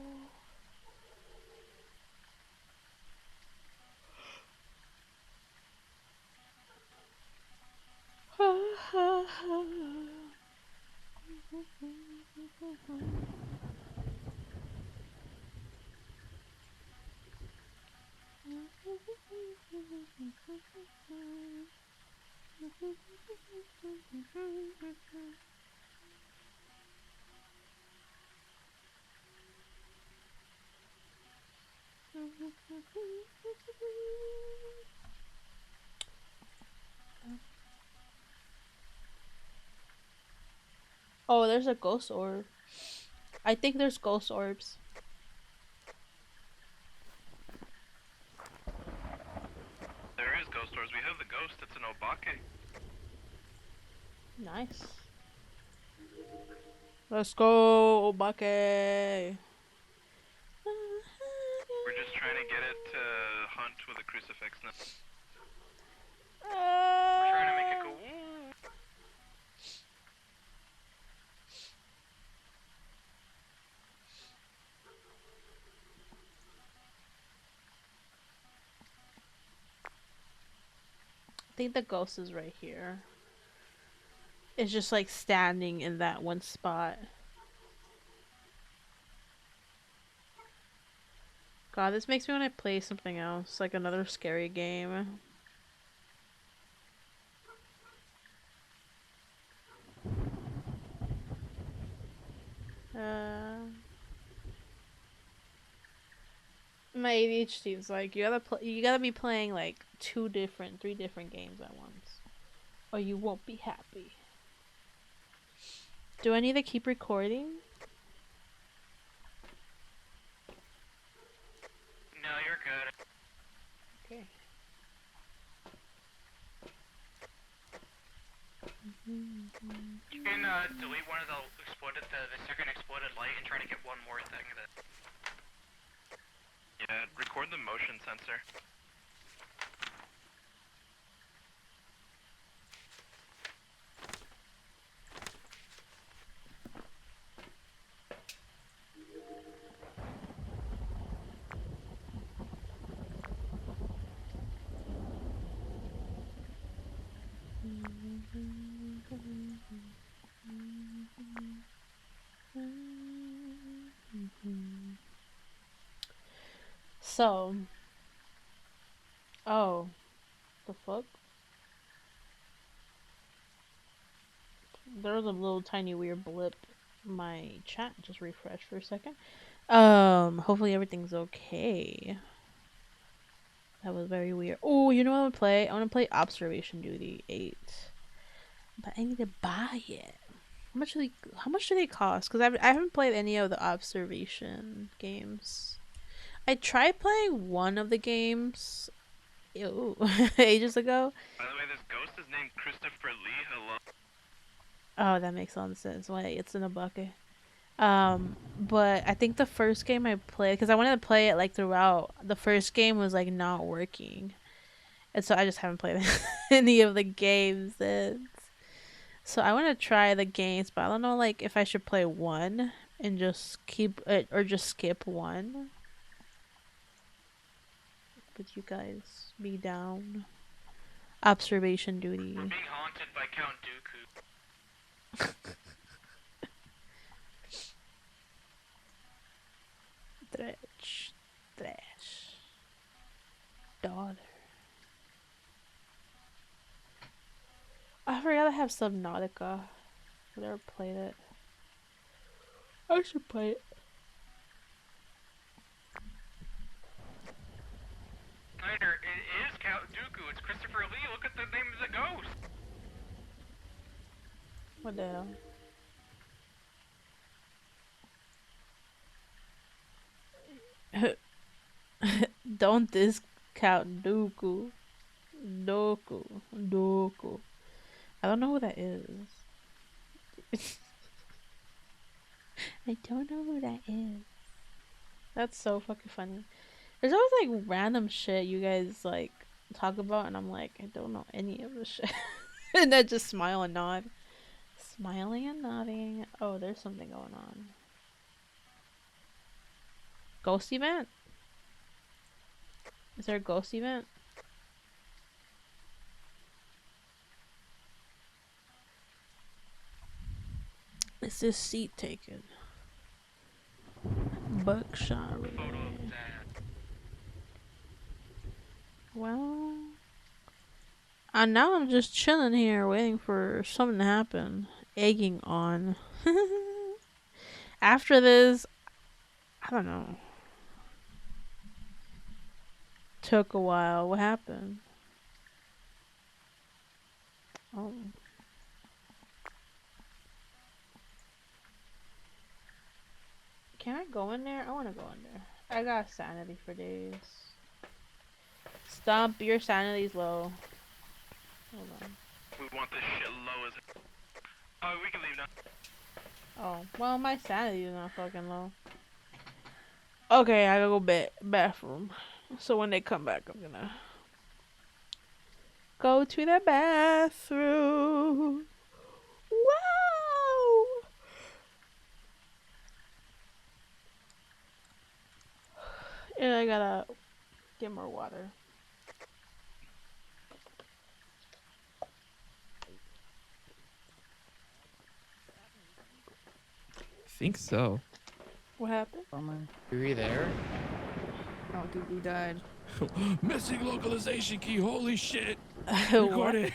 Oh, there's a ghost orb. I think there's ghost orbs. There is ghost doors. We have the ghost. It's an obake. Nice. Let's go, Obake. We're just trying to get it to hunt with a crucifix now. We're Trying to make it go woo. I think the ghost is right here. It's just like standing in that one spot. God, this makes me want to play something else, like another scary game. My ADHD is like, you gotta be playing like 3 different games at once, or you won't be happy. Do I need to keep recording? No, you're good. Okay. You can delete one of the exploded, the second exploded light, and trying to get one more thing that... Yeah, record the motion sensor. So, oh, the fuck? There was a little tiny weird blip. My chat just refreshed for a second. Hopefully everything's okay. That was very weird. Oh, you know what I want to play? I want to play Observation Duty 8. But I need to buy it. How much do they cost? Because I haven't played any of the observation games. I tried playing one of the games ages ago. By the way, this ghost is named Christopher Lee. Hello. Oh, that makes all sense. Wait, it's in a bucket. But I think the first game I played, because I wanted to play it like throughout, the first game was like not working. And so I just haven't played any of the games since. So I want to try the games, but I don't know like if I should play one and just keep it or just skip one. Would you guys be down? Observation Duty. We're being haunted by Count Dooku. Trash. Daughter. I forgot I have Subnautica. I've never played it. I should play it. Snyder, it is Count Dooku. It's Christopher Lee. Look at the name of the ghost. What the hell? Don't discount Dooku. Dooku. I don't know who that is. I don't know who that is. That's so fucking funny. There's always like random shit you guys like talk about, and I'm like, I don't know any of the shit. And I just smile and nod. Smiling and nodding. Oh, there's something going on. Ghost event? Is there a ghost event? Is this seat taken? Buckshot. Well, now I'm just chilling here waiting for something to happen. Egging on. After this, I don't know. Took a while. What happened? Oh. Can I go in there? I want to go in there. I got sanity for days. Stump, your sanity's low. Hold on. We want this shit low as... Oh, we can leave now. Oh, well, my sanity is not fucking low. Okay, I gotta go bathroom. So when they come back, I'm gonna go to the bathroom. Wow! And I gotta get more water. I think so. What happened? Bummer. Were you there? Oh, Dooku died. Missing localization key. Holy shit. What? Record it.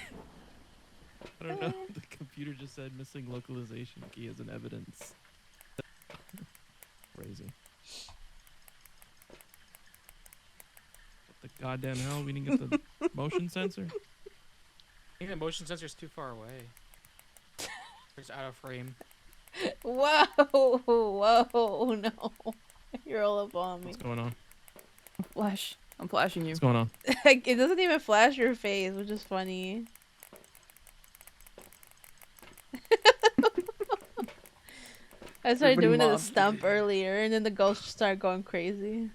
I don't know. The computer just said missing localization key as an evidence. Crazy. What the goddamn hell? We didn't get the motion sensor? I think the motion sensor is too far away. It's out of frame. Whoa, whoa, no. You're all up on me. What's going on? Flash. I'm flashing you. What's going on? It doesn't even flash your face, which is funny. I started Everybody doing it to mobbed. Stump earlier, and then the ghost just started going crazy.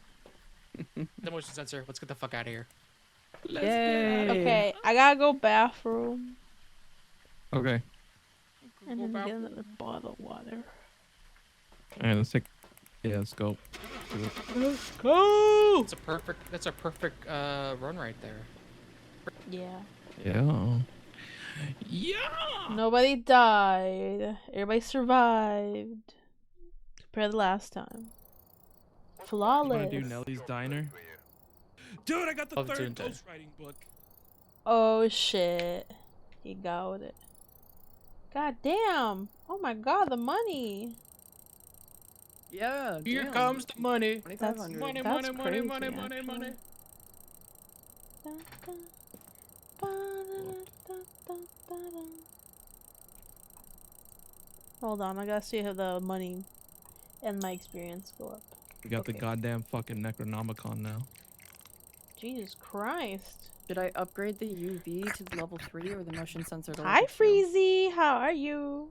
The motion sensor. Let's get the fuck out of here. Yay. Okay, I gotta go bathroom. Okay. And then get another bottle of water. Alright, let's take. Yeah, let's go. Let's go! It's a perfect. That's a perfect run right there. Yeah. Yeah. Yeah. Nobody died. Everybody survived. Compared to last time. You Flawless. wanna do Nellie's Diner? Dude, I got the Love doing third that. ghostwriting book. Oh shit. He got it. God damn. Oh my god, the money. Yeah. Here damn. comes the money. 2,500. Money, That's money, crazy, money, money, money, money. Hold on, I gotta see how the money and my experience go up. We got the Okay. goddamn fucking Necronomicon now. Jesus Christ. Should I upgrade the UV to level 3 or the motion sensor to Hi, level 2? Freezy. How are you?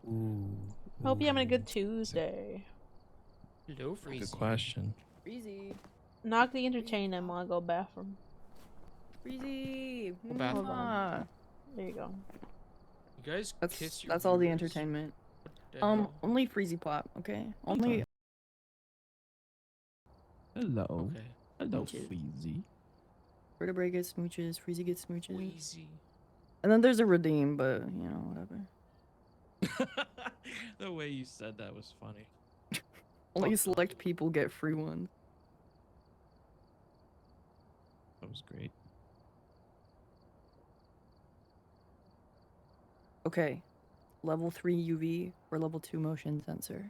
Ooh. Hope you're having a good Tuesday. Hello, freeze. Good question. Freezy. Knock the entertain him while I go bathroom. Freezy. Go bathroom. Mwah. There you go. You guys kiss your That's all the viewers? entertainment. What the hell? Only Freezy Plop, okay? Only Hello. Okay. Hello, Smooches. Fleazy. Vertebrae gets smooches, Freezy gets smooches. Wheezy. And then there's a redeem, but you know, whatever. The way you said that was funny. Only select people get free ones. That was great. Okay. Level 3 UV or level 2 motion sensor?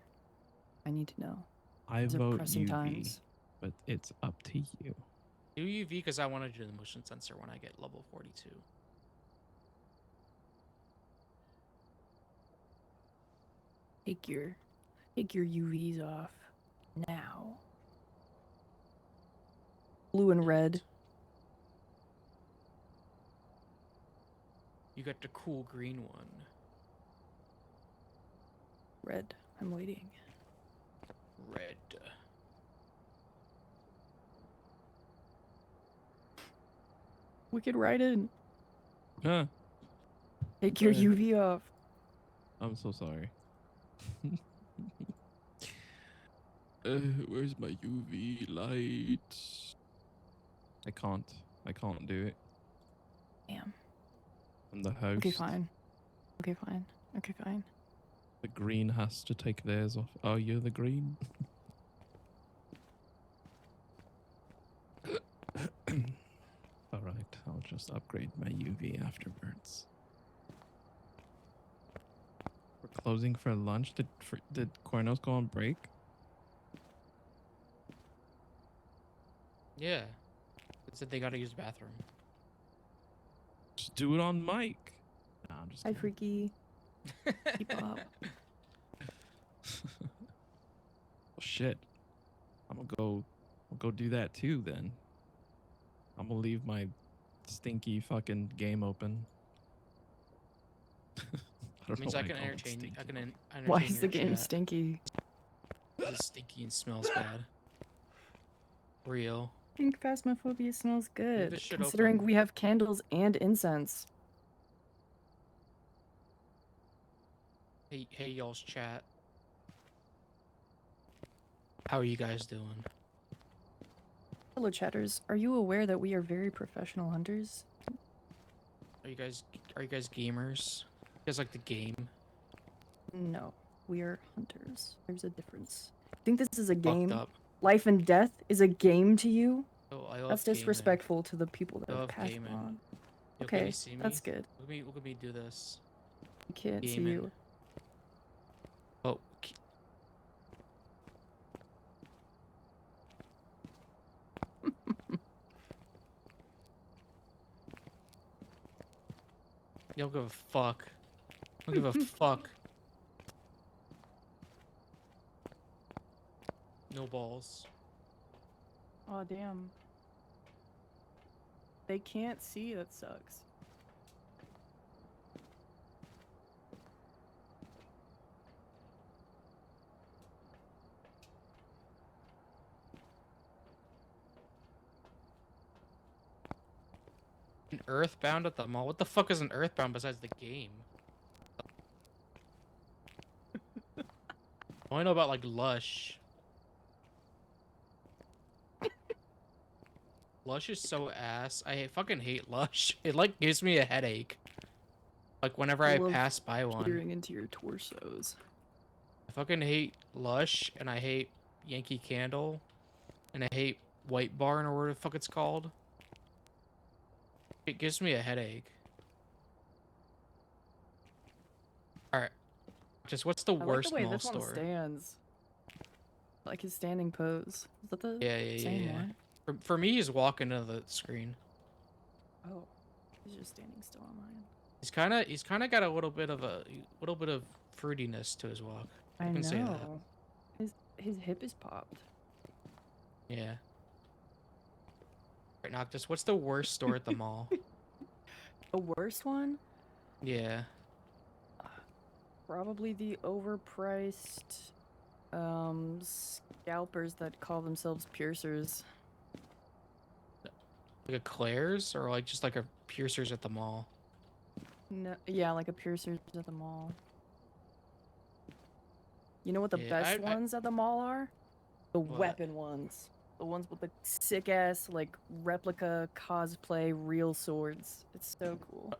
I need to know. I These are vote pressing UV, times. but it's up to you. Do UV because I want to do the motion sensor when I get level 42. Take your UVs off now. Blue and red. You got the cool green one. Red. I'm waiting. Red. Wickedraiden. Huh. Take your Okay. UV off. I'm so sorry. Where's my UV light? I can't do it. Damn. I'm the host. Okay, fine. Okay, fine. Okay, fine. The green has to take theirs off. Oh, you're the green? Alright, I'll just upgrade my UV afterwards. We're closing for lunch. Did Cornell's go on break? Yeah. It said they gotta use the bathroom. Just do it on mic. Nah, I'm just Hi, kidding. Freaky. Keep up. Well, shit. I'll go do that too then. I'm gonna leave my stinky fucking game open. I don't Means know I why can call it entertain. stinky. I can entertain Why is your the game chat. stinky? It's stinky and smells bad. Real. I think phasmophobia smells good, this shit considering open. we have candles and incense. Hey, y'all's chat. How are you guys doing? Hello, chatters. Are you aware that we are very professional hunters? Are you guys gamers? You guys like the game? No, we are hunters. There's a difference. I think this is a Fucked game. up. Life and death is a game to you. Oh, I love That's gaming. disrespectful to the people that I have love passed gaming. on. Yo, can Okay, you see me? that's good. Look at me do this. I can't see Gaming. you. Oh. You don't give a fuck. Don't give a fuck. No balls. Oh, damn. They can't see, that sucks. An Earthbound at the mall? What the fuck is an Earthbound besides the game? I only know about like Lush. Lush is so ass. I fucking hate Lush. It like gives me a headache. Like whenever I Love pass by one. peering into your torsos. I fucking hate Lush and I hate Yankee Candle. And I hate White Barn or whatever the fuck it's called. It gives me a headache. Alright. Just what's the I like worst the way mall this one store? stands. Like his standing pose. Is that the Yeah. same one? For me, he's walking to the screen. Oh, he's just standing still on mine. He's kind of got a little bit of fruitiness to his walk. I can say that. know. His hip is popped. Yeah. Right, Noctis, what's the worst store at the mall? The worst one? Yeah. Probably the overpriced scalpers that call themselves piercers. Like a Claire's or like just like a Piercer's at the mall? No, yeah, like a piercers at the mall. You know what the Yeah, best ones at the mall are? The What? weapon ones. The ones with the sick ass like replica cosplay real swords. It's so cool.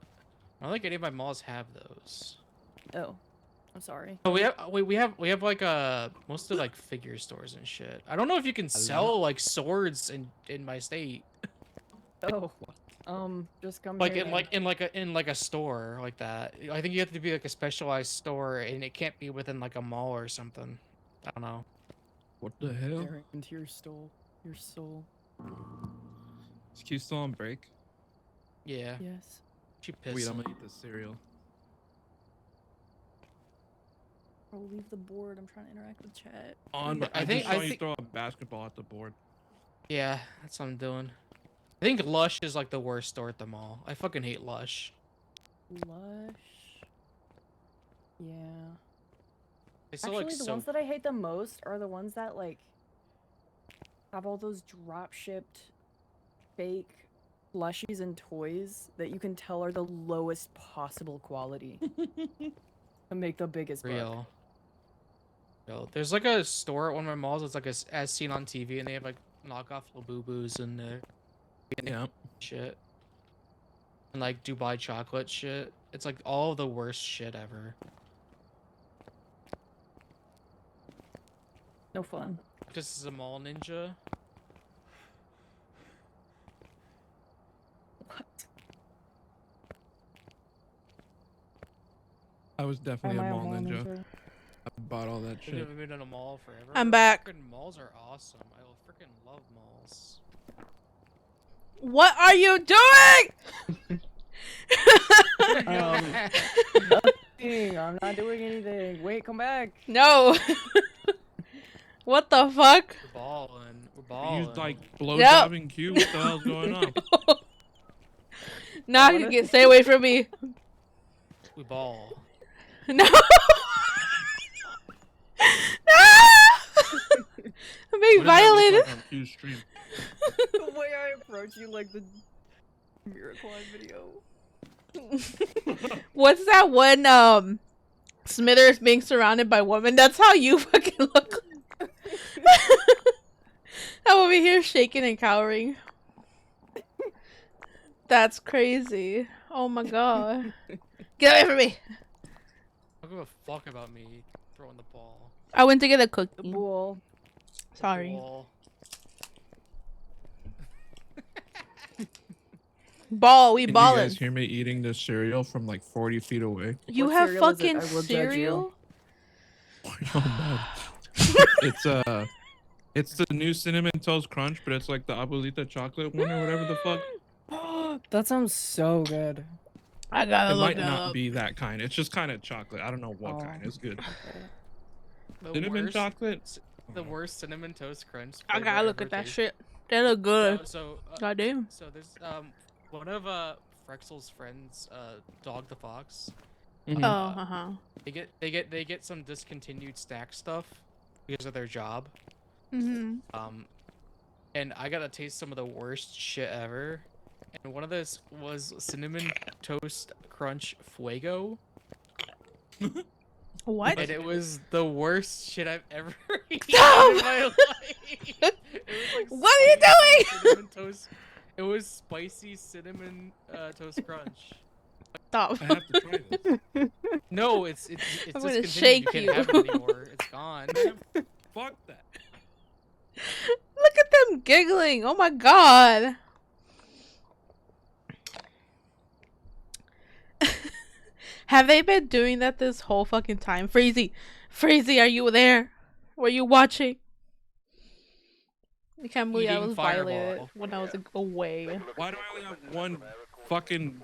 I don't think any of my malls have those. Oh, I'm sorry. Oh, we have like mostly like figure stores and shit. I don't know if you can sell like swords in my state. Oh, just come Like here. in like a store like that. I think you have to be like a specialized store and it can't be within like a mall or something. I don't know. What the hell? Stare into your soul. Your soul. Is Q still on break? Yeah. Yes. She pissed. Wait, I'm gonna eat this cereal. I'll leave the board. I'm trying to interact with chat. I think you throw a basketball at the board. Yeah, that's what I'm doing. I think Lush is like the worst store at the mall. I fucking hate Lush. Lush. Yeah. They sell Actually, like the soap. ones that I hate the most are the ones that like have all those drop shipped fake plushies and toys that you can tell are the lowest possible quality to make the biggest buck. Real. There's like a store at one of my malls that's like as seen on TV, and they have like knockoff Labubus and Yeah. shit, and like Dubai chocolate shit. It's like all the worst shit ever. No fun. This is a mall ninja. What? I was definitely Am I a a mall mall ninja. ninja? I bought all that I've shit. never been in a mall forever. I'm back. Freaking malls are awesome. I freaking love malls. What are you doing? Nothing. I'm not doing anything. Wait, come back. No. What the fuck? We're balling. We're You balling. used like blowjobbing Q? What the hell's going on? Nah, you can stay away from me. We ball. No. I'm being What does that look violated. like on Q's stream? The way I approach you like the Miracle video. What's that one? Smithers being surrounded by women. That's how you fucking look. I'm over here shaking and cowering. That's crazy. Oh my god. Get away from me. Don't give a fuck about me throwing the ball. I went to get a The cookie. bull. Sorry. Ball. Ball, we Can you ballin'. guys hear me eating this cereal from like 40 feet away? You What have cereal is it? fucking I will judge you. cereal? Oh no. It's the new Cinnamon Toast Crunch, but it's like the Abuelita chocolate one or whatever the fuck. That sounds so good. I gotta It look might that not up. be that kind. It's just kind of chocolate. I don't know what Oh. kind. It's good. The Cinnamon worst, chocolate? The worst cinnamon toast crunch. I flavor gotta look ever at that tasted. shit. They look good. So Goddamn. so there's one of Frexel's friends, Dog the Fox. Mhm. Oh, uh-huh. They get some discontinued snack stuff because of their job. Mm-hmm. And I got to taste some of the worst shit ever. and one of those was cinnamon toast crunch fuego. What? And it was the worst shit I've ever eaten Stop! in my life. It was like What are you spicy doing? cinnamon toast. It was spicy cinnamon toast crunch. Stop. I have to try this. No, it's I'm gonna discontinued. shake You you. can't have it anymore. It's gone. Fuck that. Look at them giggling. Oh my god. Have they been doing that this whole fucking time? Freezy, are you there? Were you watching? I can't believe I Eating was Fireball. violated when I was away. Why do I only have one fucking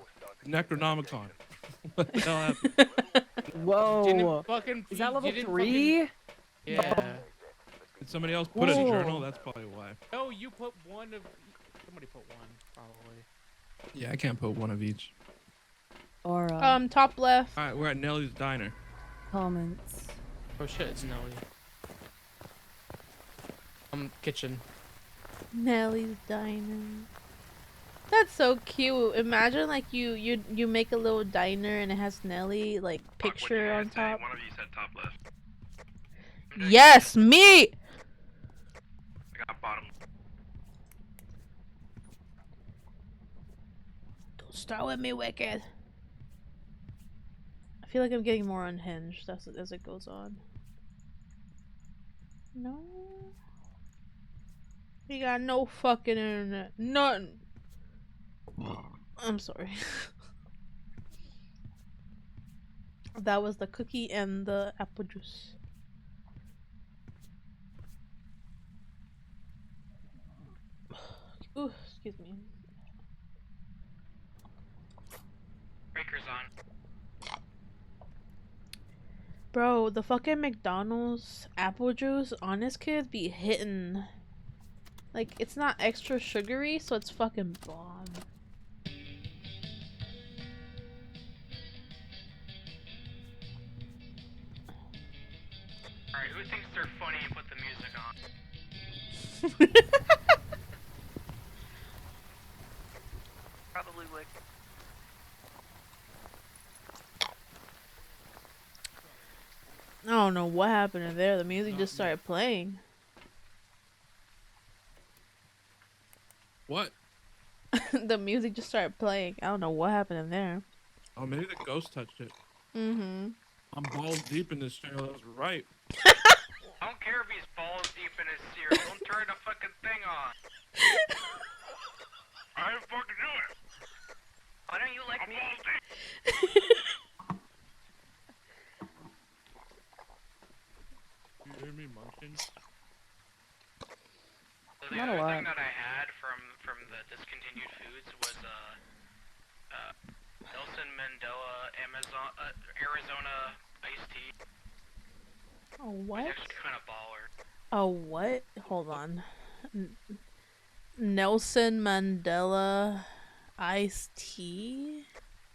Necronomicon? What the hell happened? Whoa. Didn't fucking Is that you level didn't 3? fucking- Yeah. Did somebody else put a Whoa. journal? That's probably why. No, you put one of. Somebody put one, probably. Yeah, I can't put one of each. Or Top left. All right, we're at Nellie's Diner. comments. Oh shit, it's Nelly. Kitchen. Nellie's diner. That's so cute. Imagine like you make a little diner and it has Nelly like picture on top. One of you said top left. Yes, me. I got bottom. Don't start with me, Wicked. I feel like I'm getting more unhinged as it goes on. No. We got no fucking internet. None. I'm sorry. That was the cookie and the apple juice. Ooh, excuse me. Breaker's on. Bro, the fucking McDonald's apple juice, honest kid, be hitting. Like, it's not extra sugary, so it's fucking bomb. Alright, who thinks they're funny and put the music on? Probably Wick. I don't know what happened in there. The music just started playing. What? The music just started playing. I don't know what happened in there. Oh, maybe the ghost touched it. Mm-hmm. I'm balls deep in this trailer. That's right. I don't care if he's balls deep in his cereal. Don't turn the fucking thing on. I didn't fucking do it. Why don't you like I'm me? balls deep. You hear me munching? So the Not a other lot. thing that I had from the discontinued foods was Nelson Mandela Arizona iced tea. Oh, It's what? actually kind of baller. Oh, what? Hold on. Nelson Mandela iced tea?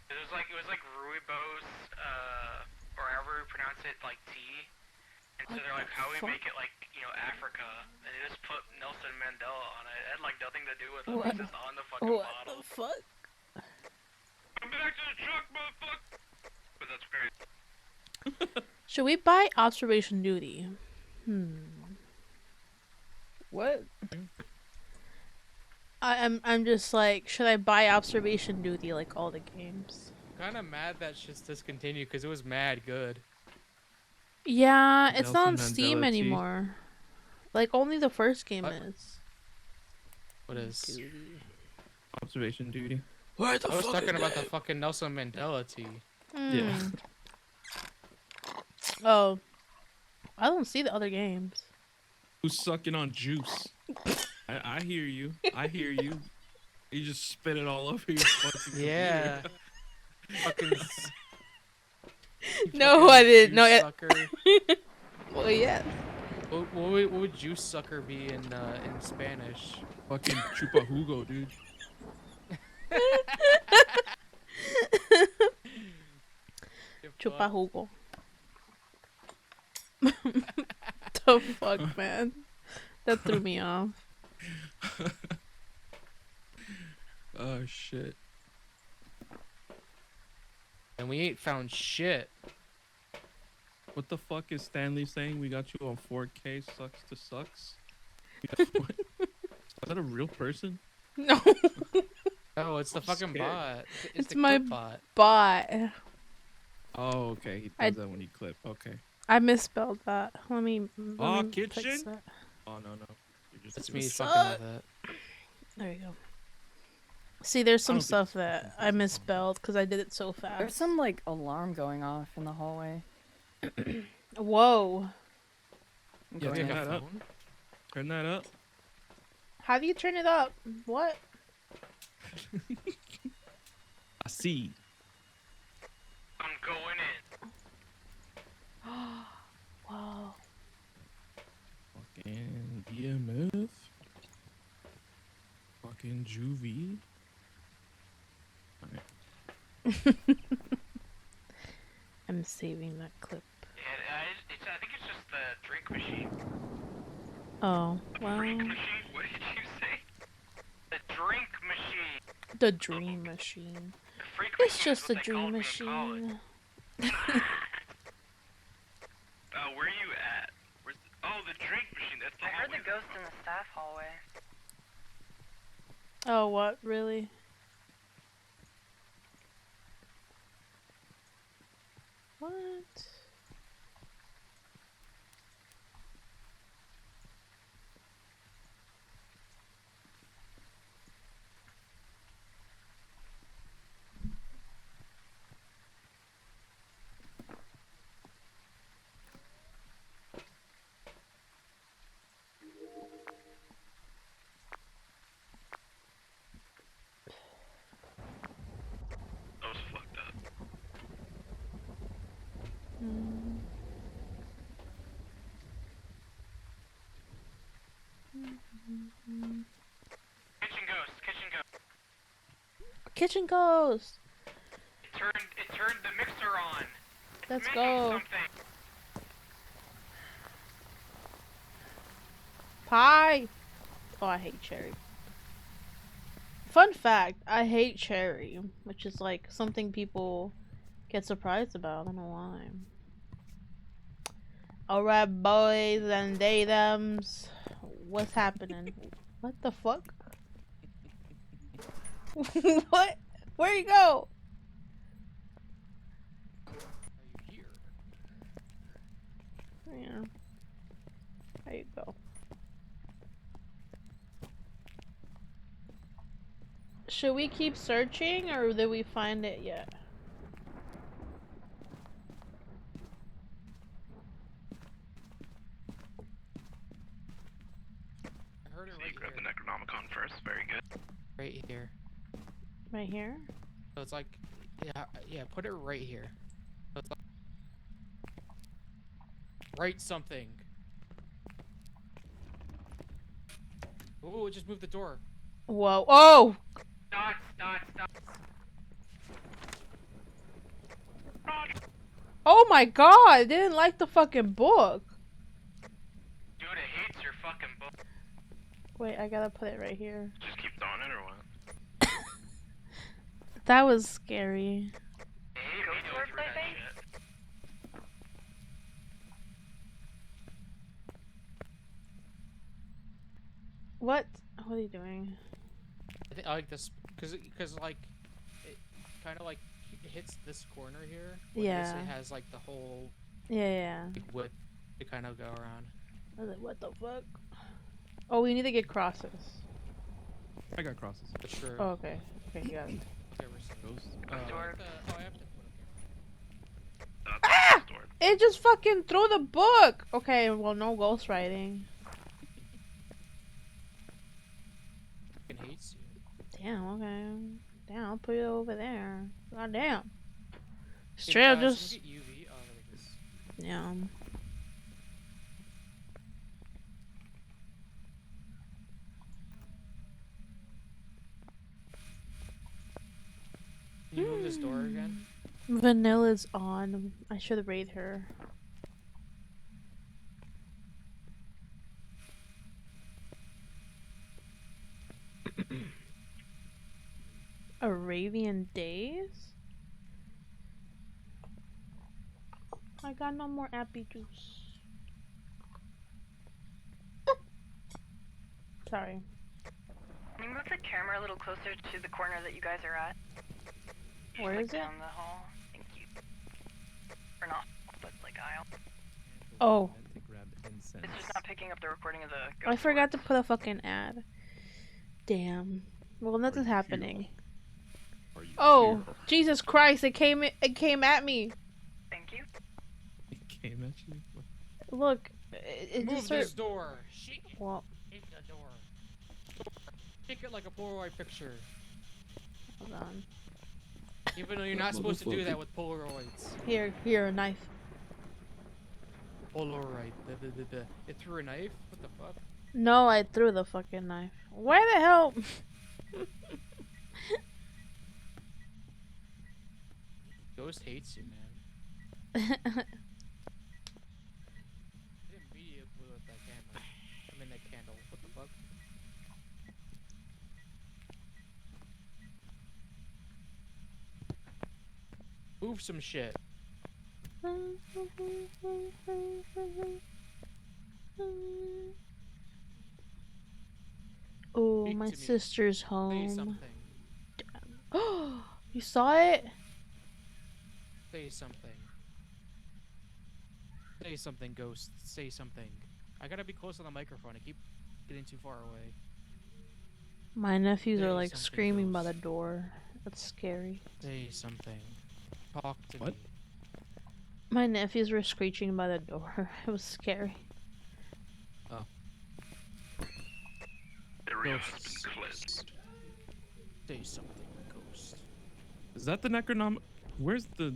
It was like Rooibos, or however you pronounce it, like tea. And so What they're like, the how we fuck? make it like, Africa, and they just put Nelson Mandela on it. It had like nothing to do with it. What? It's just on the fucking What bottle. the fuck? Come back to the truck, motherfucker! But that's great. Should we buy observation duty? What? I'm just like, should I buy observation duty like all the games? Kind of mad that shit's discontinued because it was mad good. Yeah, it's not on Nelson Steam Mandela tea. anymore. Like only the first game What? is. What is? Observation duty. I was talking about the fucking Nelson Mandela tea. Yeah. Hmm. Oh, I don't see the other games. Who's sucking on juice? I hear you. I hear you. You just spit it all over your fucking Yeah. computer. Fucking. No, fucking I didn't. No, juice yeah. Sucker. Well, yes. What would juice sucker be in Spanish? Fucking chupa jugo, dude. Chupa jugo. The fuck, man? That threw me off. Oh shit. And we ain't found shit. What the fuck is Stanley saying? We got you on 4K sucks to sucks? What? Is that a real person? No, Oh, it's the I'm fucking scared. bot. it's the my clip bot. bot. Oh, okay. He I- does that when he clip. Okay. I misspelled that. Let me Oh, fix kitchen? that. Oh, no. You're just That's a me kid. fucking with it. There you go. See, there's I some don't think stuff it's that fucking I fixing misspelled because I did it so fast. There's some like alarm going off in the hallway. Whoa. I'm Yeah, going turn in. that up. Turn that up. How do you turn it up? What? I see. I'm going in. Wow. Fucking EMF. Fucking juvie. I'm saving that clip. Yeah, I think it's just the drink machine. Oh, well, Freak machine? What did you say? The drink machine. the dream machine. The freak It's machine is just what a they dream called me in college. machine. Where are you at? Oh, the drink machine. That's the I heard the hallway. ghost in the staff hallway. Oh, what? Really? What? That was fucked up. Kitchen ghost. Kitchen ghost. Kitchen ghost. It turned the mixer on. Let's Making go. something. Pie. Oh, I hate cherry. Fun fact, I hate cherry, which is like something people get surprised about. I don't know why. Alright, boys and they-thems. What's happening? What the fuck? What? Where you go? Are you here? Yeah. There you go. Should we keep searching or did we find it yet? I heard it So right you grab the here. Necronomicon first. Very good. Right here. Right here? So it's like, yeah, put it right here. So it's like, write something. Oh, it just moved the door. Whoa. Oh! Stop. Oh my god! I didn't like the fucking book. Dude, it hates your fucking book. Wait, I gotta put it right here. Just keep throwing it or what? That was scary. Hey, Ghost we know orbs, through I that think? shit. What? What are you doing? I think I like this because like it kind of like hits this corner here. Where Yeah. It has like the whole Yeah. like, width to kind of go around. I was like, what the fuck? Oh, we need to get crosses. I got crosses. But sure. Oh, okay. Okay, you got it. There was Ghost. I Door. have to put Ah! It just fucking threw the book! Okay, well, no ghostwriting. it. Fucking hates you. Damn, okay. Damn, I'll put it over there. God damn. Hey, Straight up guys, just. look at UV. Oh, there it is. Yeah. Can you move this door again? Vanilla's on. I should raid her. Moravian days? I got no more appy juice. Sorry. Can you move the camera a little closer to the corner that you guys are at? Where Like is it? down the hall. Thank you. Or not, but like aisle. Oh. It's just not picking up the recording of the I ghost forgot to words. put a fucking ad. Damn. Well, nothing's happening. Oh, Jesus Christ! It came at me. Thank you. It came at you. Look, it Move just this started. door. Shake it. Well, Shake the door. Shake it like a Polaroid picture. hold on. Even though you're not supposed to do that with Polaroids. Here, a knife. Polaroid. It threw a knife? What the fuck? No, I threw the fucking knife. Why the hell? Ghost hates you, man. I didn't mean you blew out that camera. I mean that candle. What the fuck? Move some shit. Oh, Speak my to me. sister's Say home. something. Oh, you saw it? Say something. Say something, ghost. Say something. I gotta be close to the microphone. I keep getting too far away. My nephews Say are like something, screaming by ghost. the door. That's scary. Say something. Talk to What? me. My nephews were screeching by the door. It was scary. Ghost. Say something, ghost. Is that the Necronom? Where's the?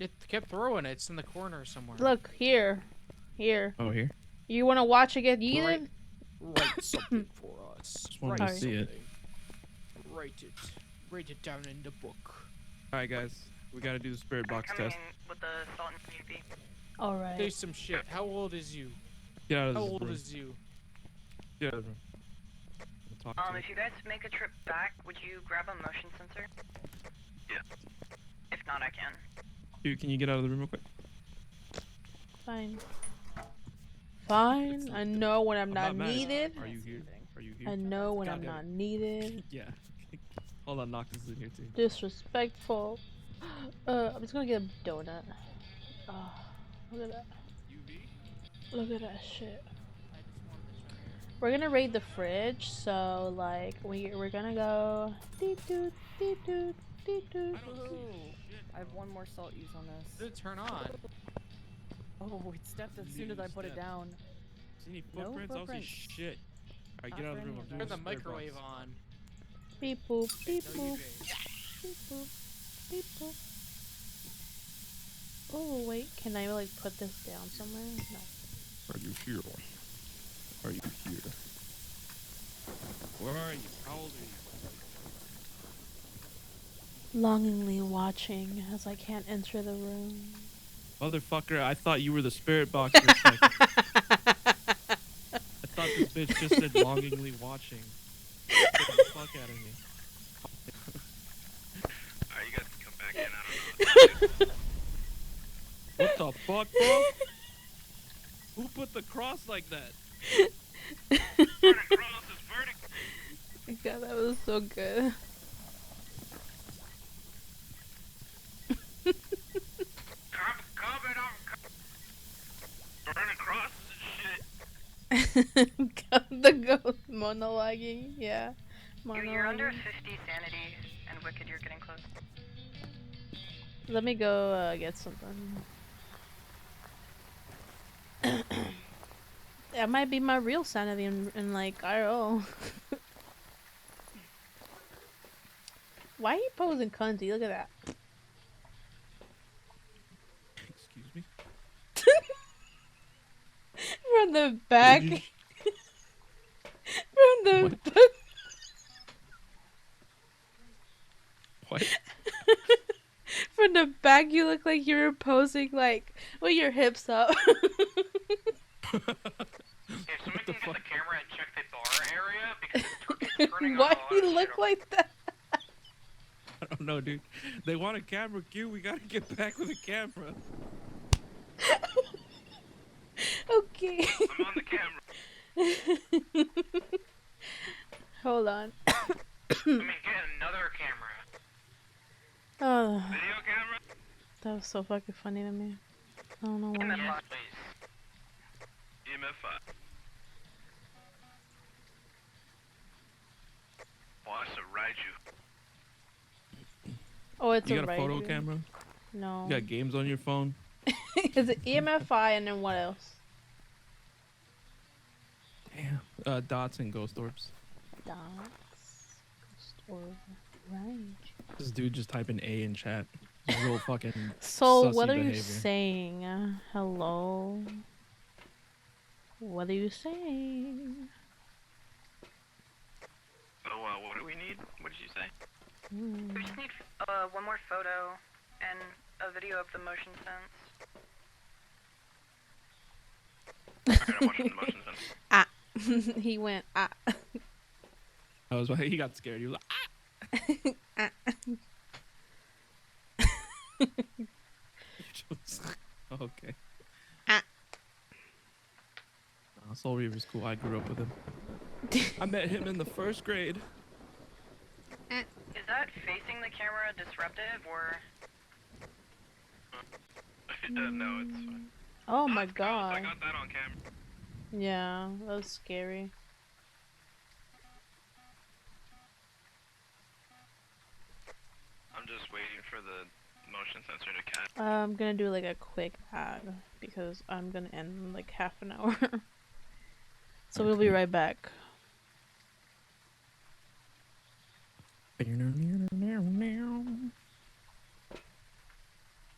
It kept throwing it. It's in the corner somewhere. Look, here. Oh, here. You want to watch it get yeeted? Write something for us. Just wanted to see it. something. Write it. Write it down in the book. All right, guys, we gotta do the spirit box Coming test. in with the salt and UV. All Say right. some shit. How old is you? Get out of How this old room. is you? Get out of the room. We'll talk to If you guys make a trip back, would you grab a motion sensor? Yeah. If not, I can. Dude, can you get out of the room real quick? Fine. Fine. I know when I'm not mad at you. needed. Are you here? Are you here? I know when I'm Goddamn not it. needed. Yeah. Hold on, knock this in here too. Disrespectful. I'm just gonna get a donut. Oh, look at that. Look at that shit. We're gonna raid the fridge, so like we're gonna go. Deep doot, deep doot, deep doot. I have one more salt use on this. Did it turn on? Oh, it stepped as soon as I put it down. See any No footprints? I was like, footprints. shit. Alright, Not get out for of the room. any I'm of doing Turn the the spirit microwave box. on. Beep boop, beep No, boop, UV. beep boop, beep boop. Oh wait, can I like put this down somewhere? No. Are you here? Are you here? Where are you? How old are you? Longingly watching as I can't enter the room. Motherfucker, I thought you were the spirit box for a second. I thought this bitch just said longingly watching. Get the fuck out of me. Alright, you guys can come back in. I don't know. What the fuck, bro? Who put the cross like that? Burning cross is vertical. God, that was so good. Comment on. Burning crosses and shit. The ghost monologuing, yeah. You're under Monologuing. 50 sanity, and Wicked, you're getting close. Let me go get something. That might be my real sanity in like IRL. Why are you posing cunty? Look at that. Excuse me? From the back. Did you- From the What? back. What? From the back, you look like you were posing like with your hips up. If someone can get the camera and check the bar area, because it's turning on Why a lot do you of look shit. like that? know, dude. They want a camera cue. We gotta get back with a camera. Okay. I'm on the camera. Hold on. I mean, get another camera. Oh, Video camera? that was so fucking funny to me. I don't know why. Yes, please. EMF 5. Watch the ride you. Oh, it's You a got a right photo here. camera? No. You got games on your phone? Is it EMFI and then what else? Damn. Dots and ghost orbs. Dots. Or range. This dude just typing A in chat. Real fucking So sussy what are you behavior. saying? Hello? What are you saying? Oh, what do we need? What did you say? We just need one more photo and a video of the motion sense. Alright, I'm watching the motion sense. Ah. He went ah. I was he got scared. He was like, Ah. okay. Ah. Soul Reaver's cool. I grew up with him. I met him in the 1st grade. Is that facing the camera disruptive or? No, it's fine. Oh my It's ghost. god. I got that on camera. Yeah, that was scary. I'm just waiting for the motion sensor to catch. I'm gonna do like a quick ad because I'm gonna end in like half an hour. So we'll be right back.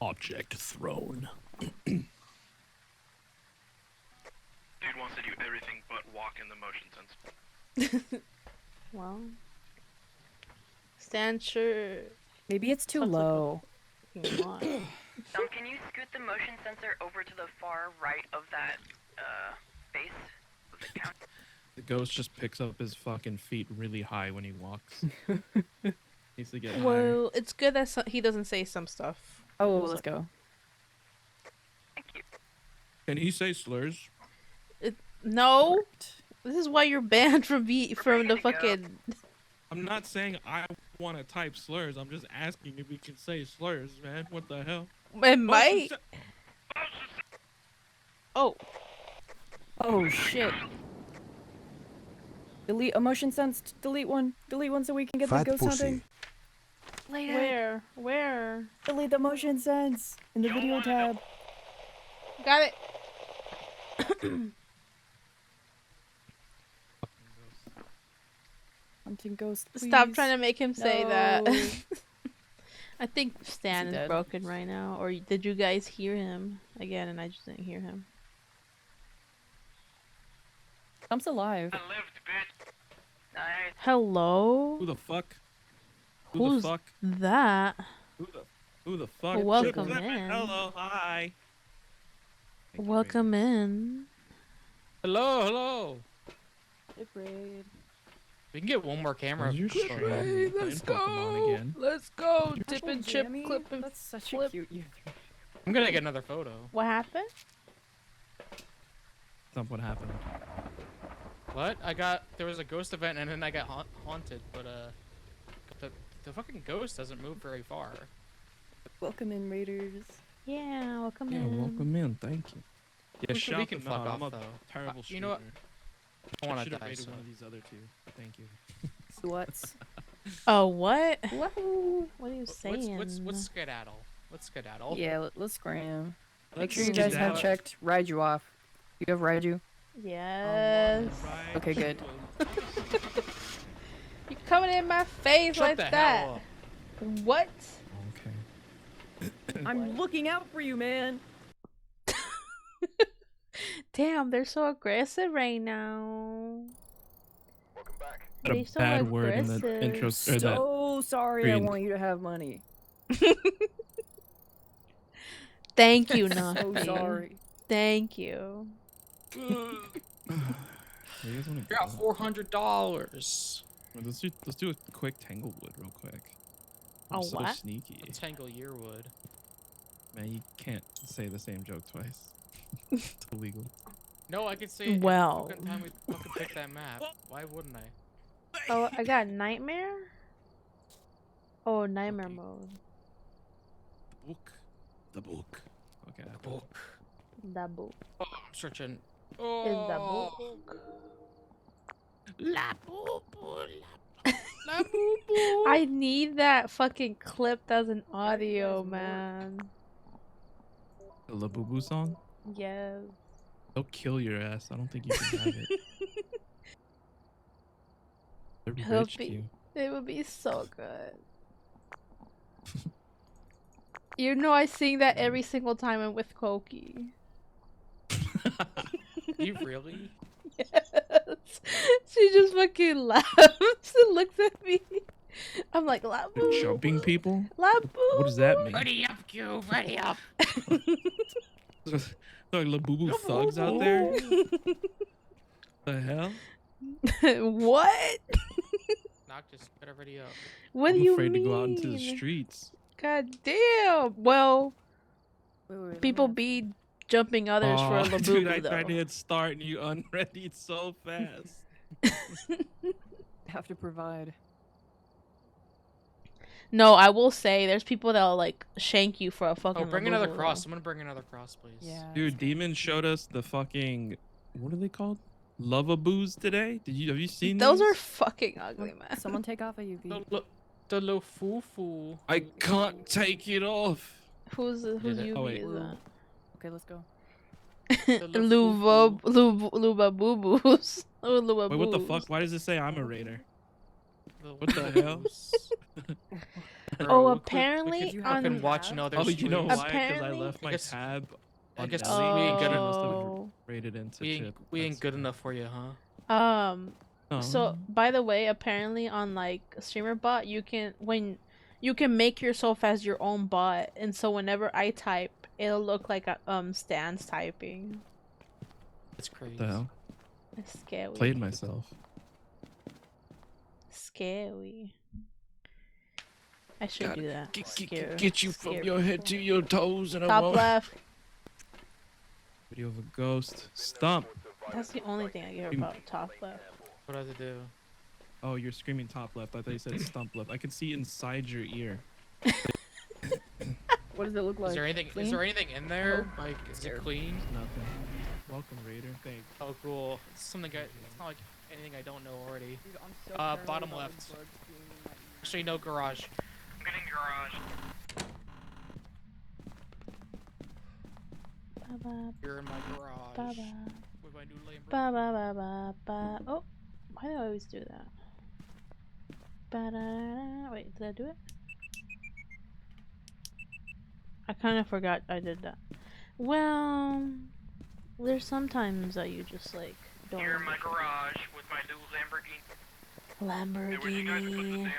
Object thrown. Dude wants to do everything but walk in the motion sense. Well, stand sure. Maybe it's too Sounds like a low. fucking lot. Can you scoot the motion sensor over to the far right of that base of the count? The ghost just picks up his fucking feet really high when he walks. Needs to get higher. Well, it's good that he doesn't say some stuff. Oh, It was let's go. Thank you. Can he say slurs? No, this is why you're banned from ready the to go. fucking. I'm not saying I want to type slurs. I'm just asking if we can say slurs, man. What the hell? It might. Oh, Oh shit. Delete a motion sense. Delete one. Delete one so we can get the Fat ghost hunting. pussy. Later. where? Delete the motion sense in the video tab. Got it. Hunting ghost. Stop please. trying to make him say that. No. I think Stan Is is he dead? broken right now. Or did you guys hear him again and I just didn't hear him? I'm still alive. I lived, bitch. Nice. Hello? Who the fuck? Who's the fuck? that? Who the fuck? Welcome Chip in. Hello, hi. Thank you, Welcome in. Hello, hello. Chip raid. We can get one more camera. Where's your for- stream? Playing Pokemon again. Let's go. You're Dip so and chip, jammy. clip and That's such flip. a cute you. I'm gonna get another photo. What happened? That's what happened. What? There was a ghost event and then I got haunted, but the fucking ghost doesn't move very far. Welcome in, raiders. Yeah, welcome Yeah, in. welcome in. Thank you. Yeah, We shout can them fuck out. off I'm a though. terrible You know what? streamer. I I wanna should have die. rated So. one of these other two. Thank you. Sluts. Oh, what? Whoa. What are you saying? What's skedaddle? What's skedaddle? Yeah, let's scram. Make Let's sure you get guys have out. checked Ride You Off. You have Ride You? Yes. Right. Okay, good. You're coming in my face Shut like the that. hell up. What? Okay. I'm looking out for you, man. Damn, they're so aggressive right now. Welcome back. Got They're a so bad word in the aggressive. intro. Or that. So sorry, I screen. want you to have money. Thank you, So Nafi. sorry. Thank you. You guys wanna You're go? $400. Let's do a quick Tanglewood real quick. I'm A so what? sneaky. A tangle yearwood. Man, you can't say the same joke twice. It's illegal. No, I could say it Well. every fucking time we fucking pick that map. Why wouldn't I? Oh, I got nightmare. Oh, nightmare Okay. mode. Book. The book. Okay. The book. The book Oh, I'm searching. is the Oh. book. La boo boo, La boo boo. I need that fucking clip as an audio, man. The La Boo Boo song? Yes. They'll kill your ass. I don't think you can have it. They're It'll rich, be- Q. It would be so good. You know I sing that every single time I'm with Koki. You really? Yes. She just fucking laughs and looks at me. I'm like, They're Labu. jumping people? Labu. What does that mean? Ready up, Q. Ready up. There's like La Boo Boo thugs out there? The hell? What? Knock, just get ready up. What I'm do you afraid mean? to go out into the streets. God damn. Well, Wait, let me people ask be something. jumping others for a Aw, Labubu dude, I though. tried to hit start and you unreadied so fast. Have to provide. No, I will say there's people that'll like shank you for a fucking. Oh, bring another Labubu, cross. though. Someone bring another cross, please. Yeah. Dude, Demon showed us the fucking, what are they called? Love-a-boos today? Have you seen Those are these? fucking ugly, man. Someone take off a UV. The lo foo foo. I can't take it off. Whose Did it? UV Oh, wait. is that? Okay, let's go. Luba boo boos. Oh, Luba Wait, what the boos. fuck? Why does it say I'm a raider? What the hell? Oh, We apparently could on fucking watch another Oh, you know streams. why? Because I Apparently- left my guess- tab I on guess delete. we ain't good and enough. must have Oh. rated into We chip. ain't That's good why. enough for you, huh? Oh. So by the way, apparently on like streamer bot, you can make yourself as your own bot, and so whenever I type, it'll look like a Stan's typing. It's crazy. What the hell? It's scary. Played myself. Scary. I should do that. Scare- Get you from scare your head people. to your toes and I Top won't. left. Video of a ghost. Stump. That's the only thing I care You- about. Top left. What do I have to do? Oh, you're screaming top left. I thought you said stump left. I can see inside your ear. What does it look like? Is there anything? Clean? Is there anything in there? Like, is it Scared. clean? Nothing. Welcome, Raider. Thanks. Oh, cool. It's something it's not like anything I don't know already. Dude, I'm so Bottom paranoid about left. these bugs being in my ear. Actually, no garage. I'm getting garage. Ba ba You're in my garage. ba ba With my new Lamborghini. ba ba ba ba ba. Oh, why do I always do that? Ba da da. Wait, did I do it? I kind of forgot I did that. Well, there's sometimes that you just like don't. Here in my remember. garage with my new Lamborghini. Hey, where'd you guys put the Lamborghini.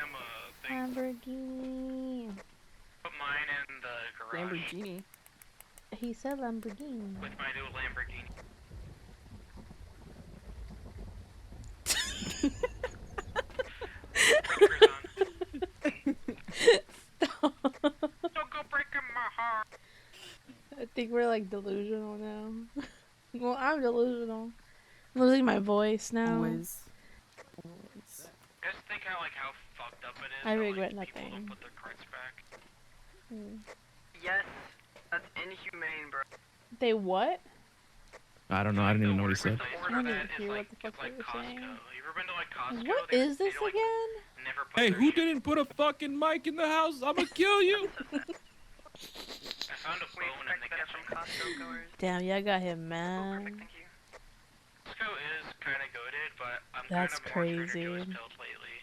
damn thing? Lamborghini. Put mine in the garage. Lamborghini. He said Lamborghini. With my new Lamborghini. Speakers on. Stop. Don't go breaking my heart. I think we're like delusional now. Well, I'm delusional. I'm losing my voice now. Always. Just think how fucked up it is. I how, regret like, people nothing. don't put their cards back. Hmm. Yes, that's inhumane, bro. They what? I don't know. I didn't even know what he The said. worst I place didn't for that is hear what like, the fuck it's like you were Costco. saying. You ever been to like Costco? What They- is they this don't, like, again? Never put Hey, their who shit- didn't put a fucking mic in the house? I'ma kill you. I found a We phone in the expect better from kitchen. Costco goers. Damn, y'all got him, Oh, man. perfect, thank you. Costco is kind of goaded, but I'm That's kind of more Trader crazy. Joe's built lately.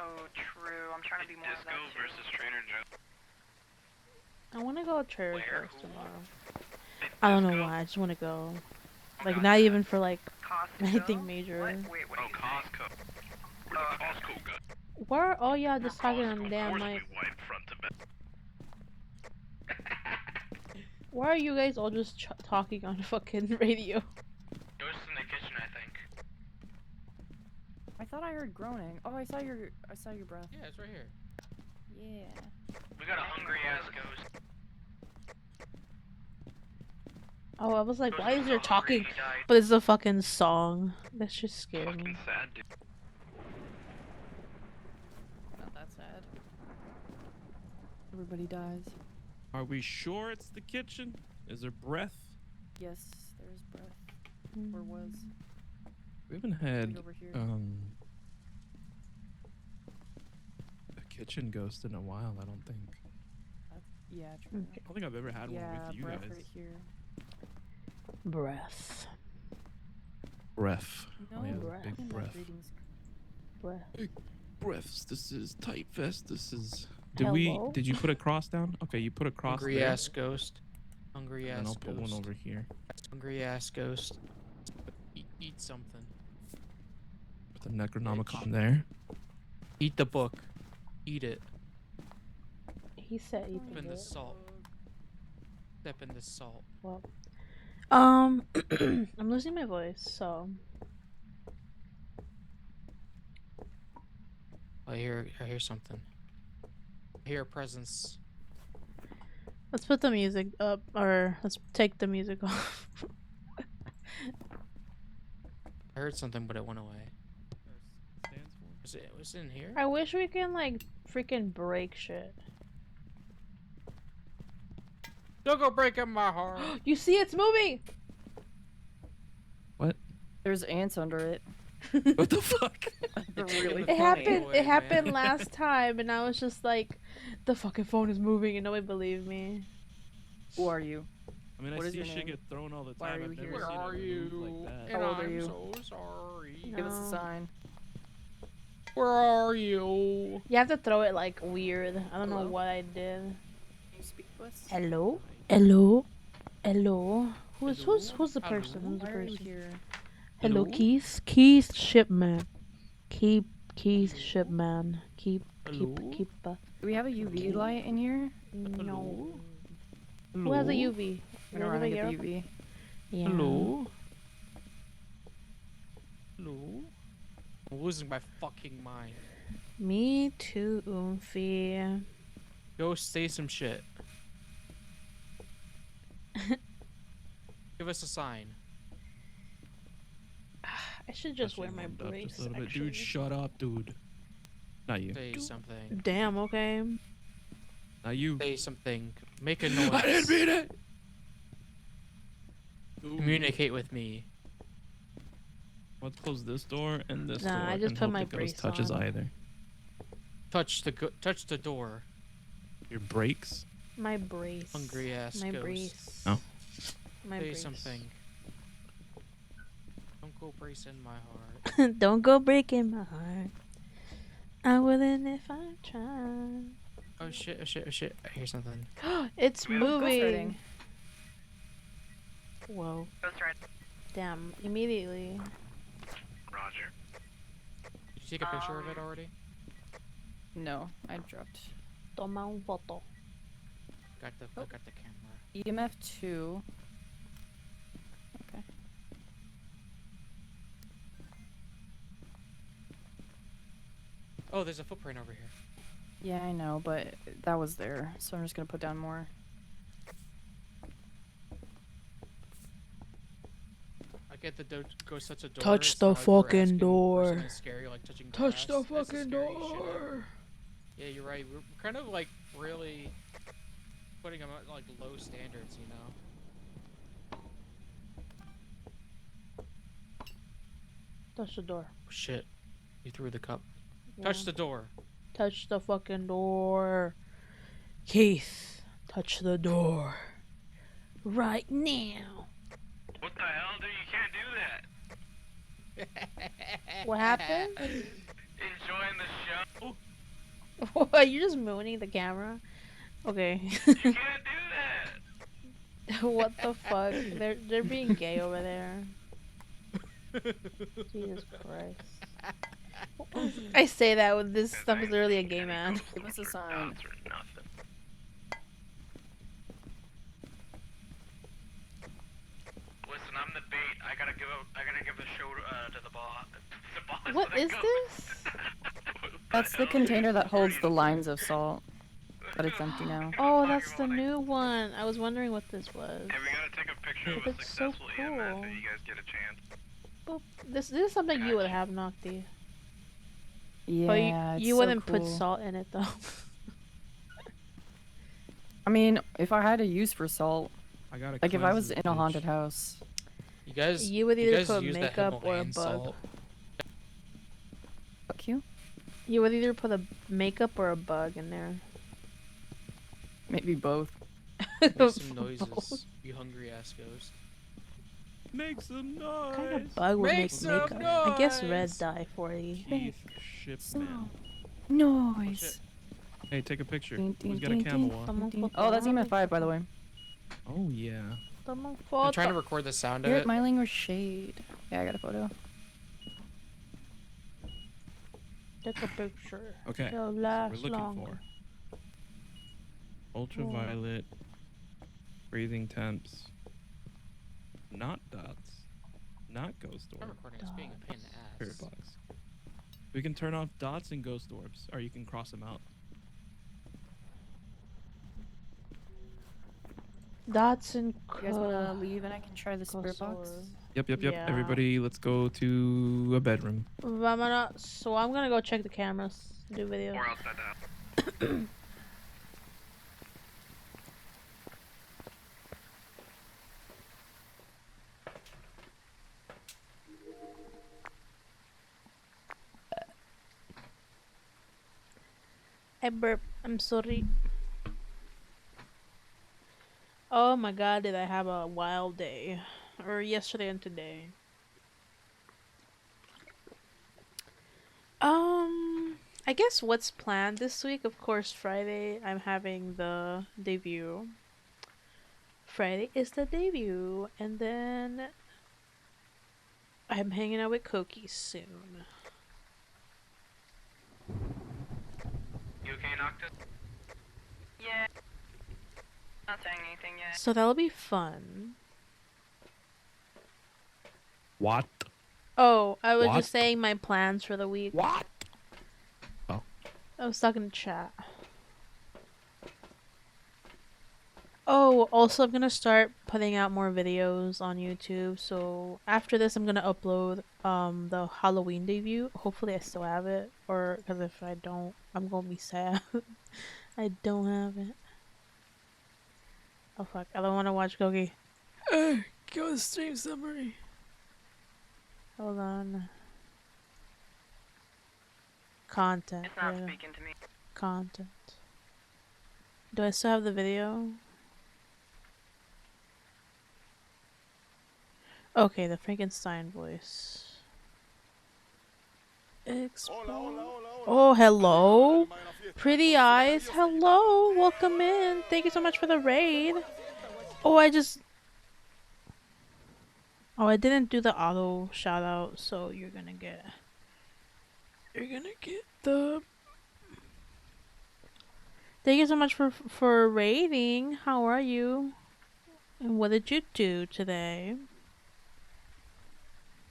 Oh, true. I'm trying to be more of Disco that too. versus Trader Joe. I want to go to Trader Where? Joe's tomorrow. Hey, I don't know Disco? why. I just want to go. Oh, Like, God, not yeah. even for like Costco? anything major. What? Wait, what Oh, are you saying? Costco. Where the Costco guy? Why are all y'all just talking on the Costco damn forced mic? me white front to back. Why are you guys all just talking on fucking radio? It was in the kitchen, I think. I thought I heard groaning. Oh, I saw your breath. Yeah, it's right here. Yeah. We got a hungry ass ghost. Oh, I was like, Ghost why was is so there hungry, talking? he died. But it's a fucking song. That just scared me. Fucking sad, dude. Not that sad. Everybody dies. Are we sure it's the kitchen? Is there breath? Yes, there's breath. Or was. We haven't had over here. a kitchen ghost in a while, I don't think. Yeah, true. I don't think I've ever had one with you breath guys. right here. Breath. Breath. No, Oh, yeah, breath. big in that breath. reading Breath. Big breaths. This is tight vest. This is. Hello? Did you put a cross down? Okay, you put a cross Hungry there. ass ghost. Hungry ass And I'll ghost. put one over here. Hungry ass ghost. Eat something. Put the Necronomicon there. Eat the book. Eat it. He said eat Step the in the book. salt. Step in the salt. Well, I'm losing my voice, so I hear something. I hear a presence. let's put the music up, or let's take the music off. I heard something, but it went away. Was it in here? I wish we can like freaking break shit. Don't go breaking my heart. You see, it's moving. What? There's ants under it. What the fuck? They're really It funny. happened. away, It happened man. last time, and I was just like, the fucking phone is moving, and nobody believed me. Who are you? I mean, What I is see your shit name? get thrown all the Why time. are I've you never here? Where seen are it you? move like that. And How old are I'm you? so sorry. Give us a No. sign. Where are you? You have to throw it like weird. I don't know Hello? what I did. Can you speak to us? Hello. Hello. Hello. Who's Hello? the person? Hello? Who's the Why are you person? here? Hello, Hello? Keith. Keith Shipman. Keith Shipman. Keep. Hello? Do Do we have a UV light in here? No. Who has a UV? I'm gonna run and get the UV. Yeah. Hello? Hello? I'm losing my fucking mind. Me too, Oomphy. Go say some shit. Give us a sign. I should just wear my Warmed up brace. just a little bit. actually. Dude, shut up, dude. Not you. Say something. Damn. Okay. Not you. Say something. Make a noise. I didn't mean it. Communicate with me. Let's close this door and this Nah, door. I just and put hope my the ghost brace touches on. either. Touch the door. Your brakes. My brace. Hungry ass My ghost. brace. Oh. My Say brace. something. Don't go bracing my heart. Don't go breaking my heart. I wouldn't if I tried. Oh shit, oh shit, oh shit. I hear something. It's We have ghost moving. writing. Whoa. Ghost right. Damn. Immediately. Roger. Did you take a picture of it already? No, I dropped. Toma un foto. I got the camera. EMF 2. Okay. Oh, there's a footprint over here. Yeah, I know, but that was there, so I'm just gonna put down more. I get the ghost touch a door. Touch it's the not like we're fucking asking for door. something scary like touching Touch the glass. That's fucking scary shit. door. Yeah, you're right. We're kind of like really putting them at like low standards, you know. Touch the door. Oh, shit. You threw the cup. Yeah. Touch the door. Touch the fucking door. Keith, touch the door. Right now. What the hell, dude? You can't do that. What happened? Enjoying the show. What? You're just mooning the camera? Okay. You can't do that. What the fuck? They're being gay over there. Jesus Christ. I say that when this stuff is literally a gay man. Give us a sign. Dots or nothing. Listen, I'm the bait. I gotta give the show to the boss. The boss. What the is ghost. this? That's the container that holds the lines of salt. But it's empty now. Oh, that's the new one. I was wondering what this was. Hey, we gotta take a picture of a That's so successful cool. EMS if you guys get a chance. Boop. This is something you would have, Nocti. Yeah, But it's you so wouldn't cool. put salt in it though. I mean, if I had a use for salt, I gotta like if I cleanse was this in a haunted bitch. house. You guys, You would you either guys put use that makeup or a Himalayan bug. salt. Fuck you. You would either put a makeup or a bug in there. Maybe both. Make some noises, you hungry ass ghost. Make some What kind noise. of bug would Make make some makeup? I guess red noise. dye 40. Keith Shipman. Noise. Hey, take a picture. Ding, Who's ding, got a ding, camel ding. on? Toma foto, Oh, that's toma EMF5, by the way. Oh yeah. Toma I'm trying to foto. record the sound of Here it. at Myling or Shade. Yeah, I got a photo. Take a picture. Okay. It'll We're last looking longer. for ultraviolet, breathing temps, not dots, not ghost I'm orb, recording as being a pain in the spirit ass. box. We can turn off dots and ghost orbs, or you can cross them out. Dots and You guys wanna leave and I can try the spirit box? Yep. Yeah. Everybody, let's go to a bedroom. Vámonos. So I'm gonna go check the cameras, do videos. Or outside the house. I burp. I'm sorry. Oh my god, did I have a wild day. Or yesterday and today. I guess what's planned this week, of course, Friday, I'm having the debut. Friday is the debut, and then I'm hanging out with Cookies soon. You okay, Noctis? Yeah. Not saying anything yet. So that'll be fun. What? Oh, I was What? just saying my plans for the week. What? Oh. I was talking to chat. Oh, also I'm gonna start putting out more videos on YouTube. So after this, I'm gonna upload the Halloween debut. Hopefully, I still have it, or because if I don't, I'm gonna be sad. I don't have it. Oh fuck! I don't want to watch Gogi. Go stream summary. Hold on. Content. It's not yeah. speaking to me. Content. Do I still have the video? Okay, the Frankenstein voice. Oh, hello. Pretty eyes. Hello. Welcome in. Thank you so much for the raid. Oh, I didn't do the auto shout out, so you're gonna get the. Thank you so much for raiding. How are you? And what did you do today?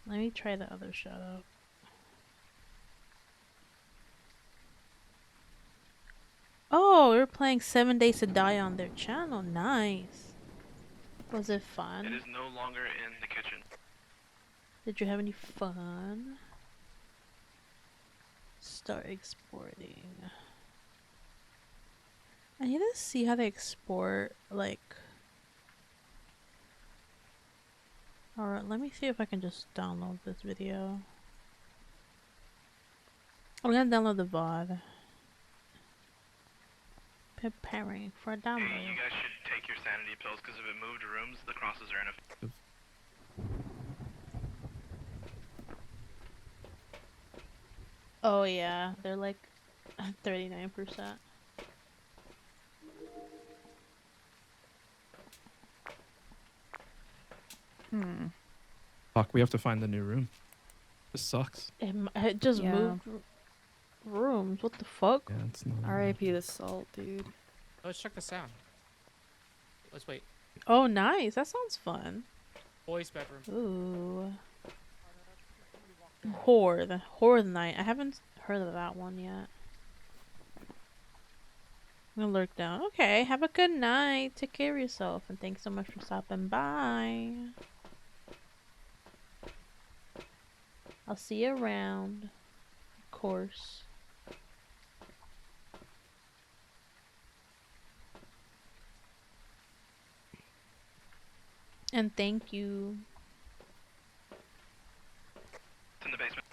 Let me try the other shout out. Oh, we're playing 7 Days to Die on their channel. Nice. Was it fun? It is no longer in the kitchen. Did you have any fun? Start exporting. I need to see how they export, like... Alright, let me see if I can just download this video. I'm gonna download the VOD. Preparing for download. Hey, you guys should take your sanity pills because if it moved rooms, the crosses are ineffective. Oh yeah, they're like 39%. Fuck, we have to find the new room. This sucks. It just Yeah. moved rooms. What the fuck? Yeah, it's not. R.I.P. the salt, dude. Let's check the sound. Let's wait. Oh, nice. That sounds fun. Boys' bedroom. Ooh. Horde night. I haven't heard of that one yet. I'm gonna lurk down. Okay, have a good night. Take care of yourself, and thanks so much for stopping by. I'll see you around. Of course. And thank you. It's in the basement.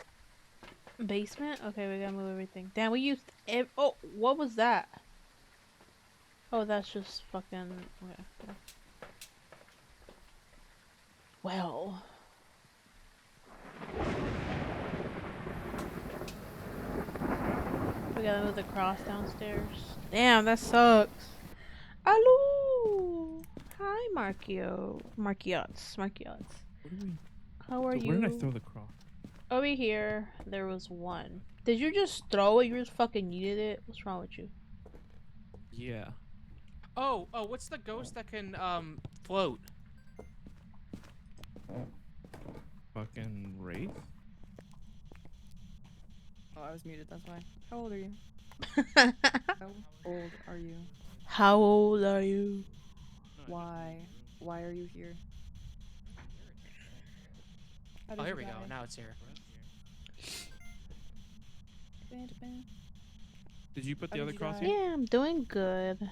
Basement? Okay, we gotta move everything. Damn, we used oh, what was that? Oh, that's just fucking okay. Well. We gotta move the cross downstairs. Damn, that sucks. Hello. Hi, Markiots. What do we? How are So where did I you? throw the cross? Over here, there was one. Did you just throw it? You just fucking needed it? What's wrong with you? Yeah. Oh, what's the ghost that can float? Fucking wraith. Oh, I was muted, that's why. How old are you? How old are you? How old are you? Why? Why are you here? How Oh, did here you we go. die? Now it's here. Did you put How the did other you cross die? here? Yeah, I'm doing good.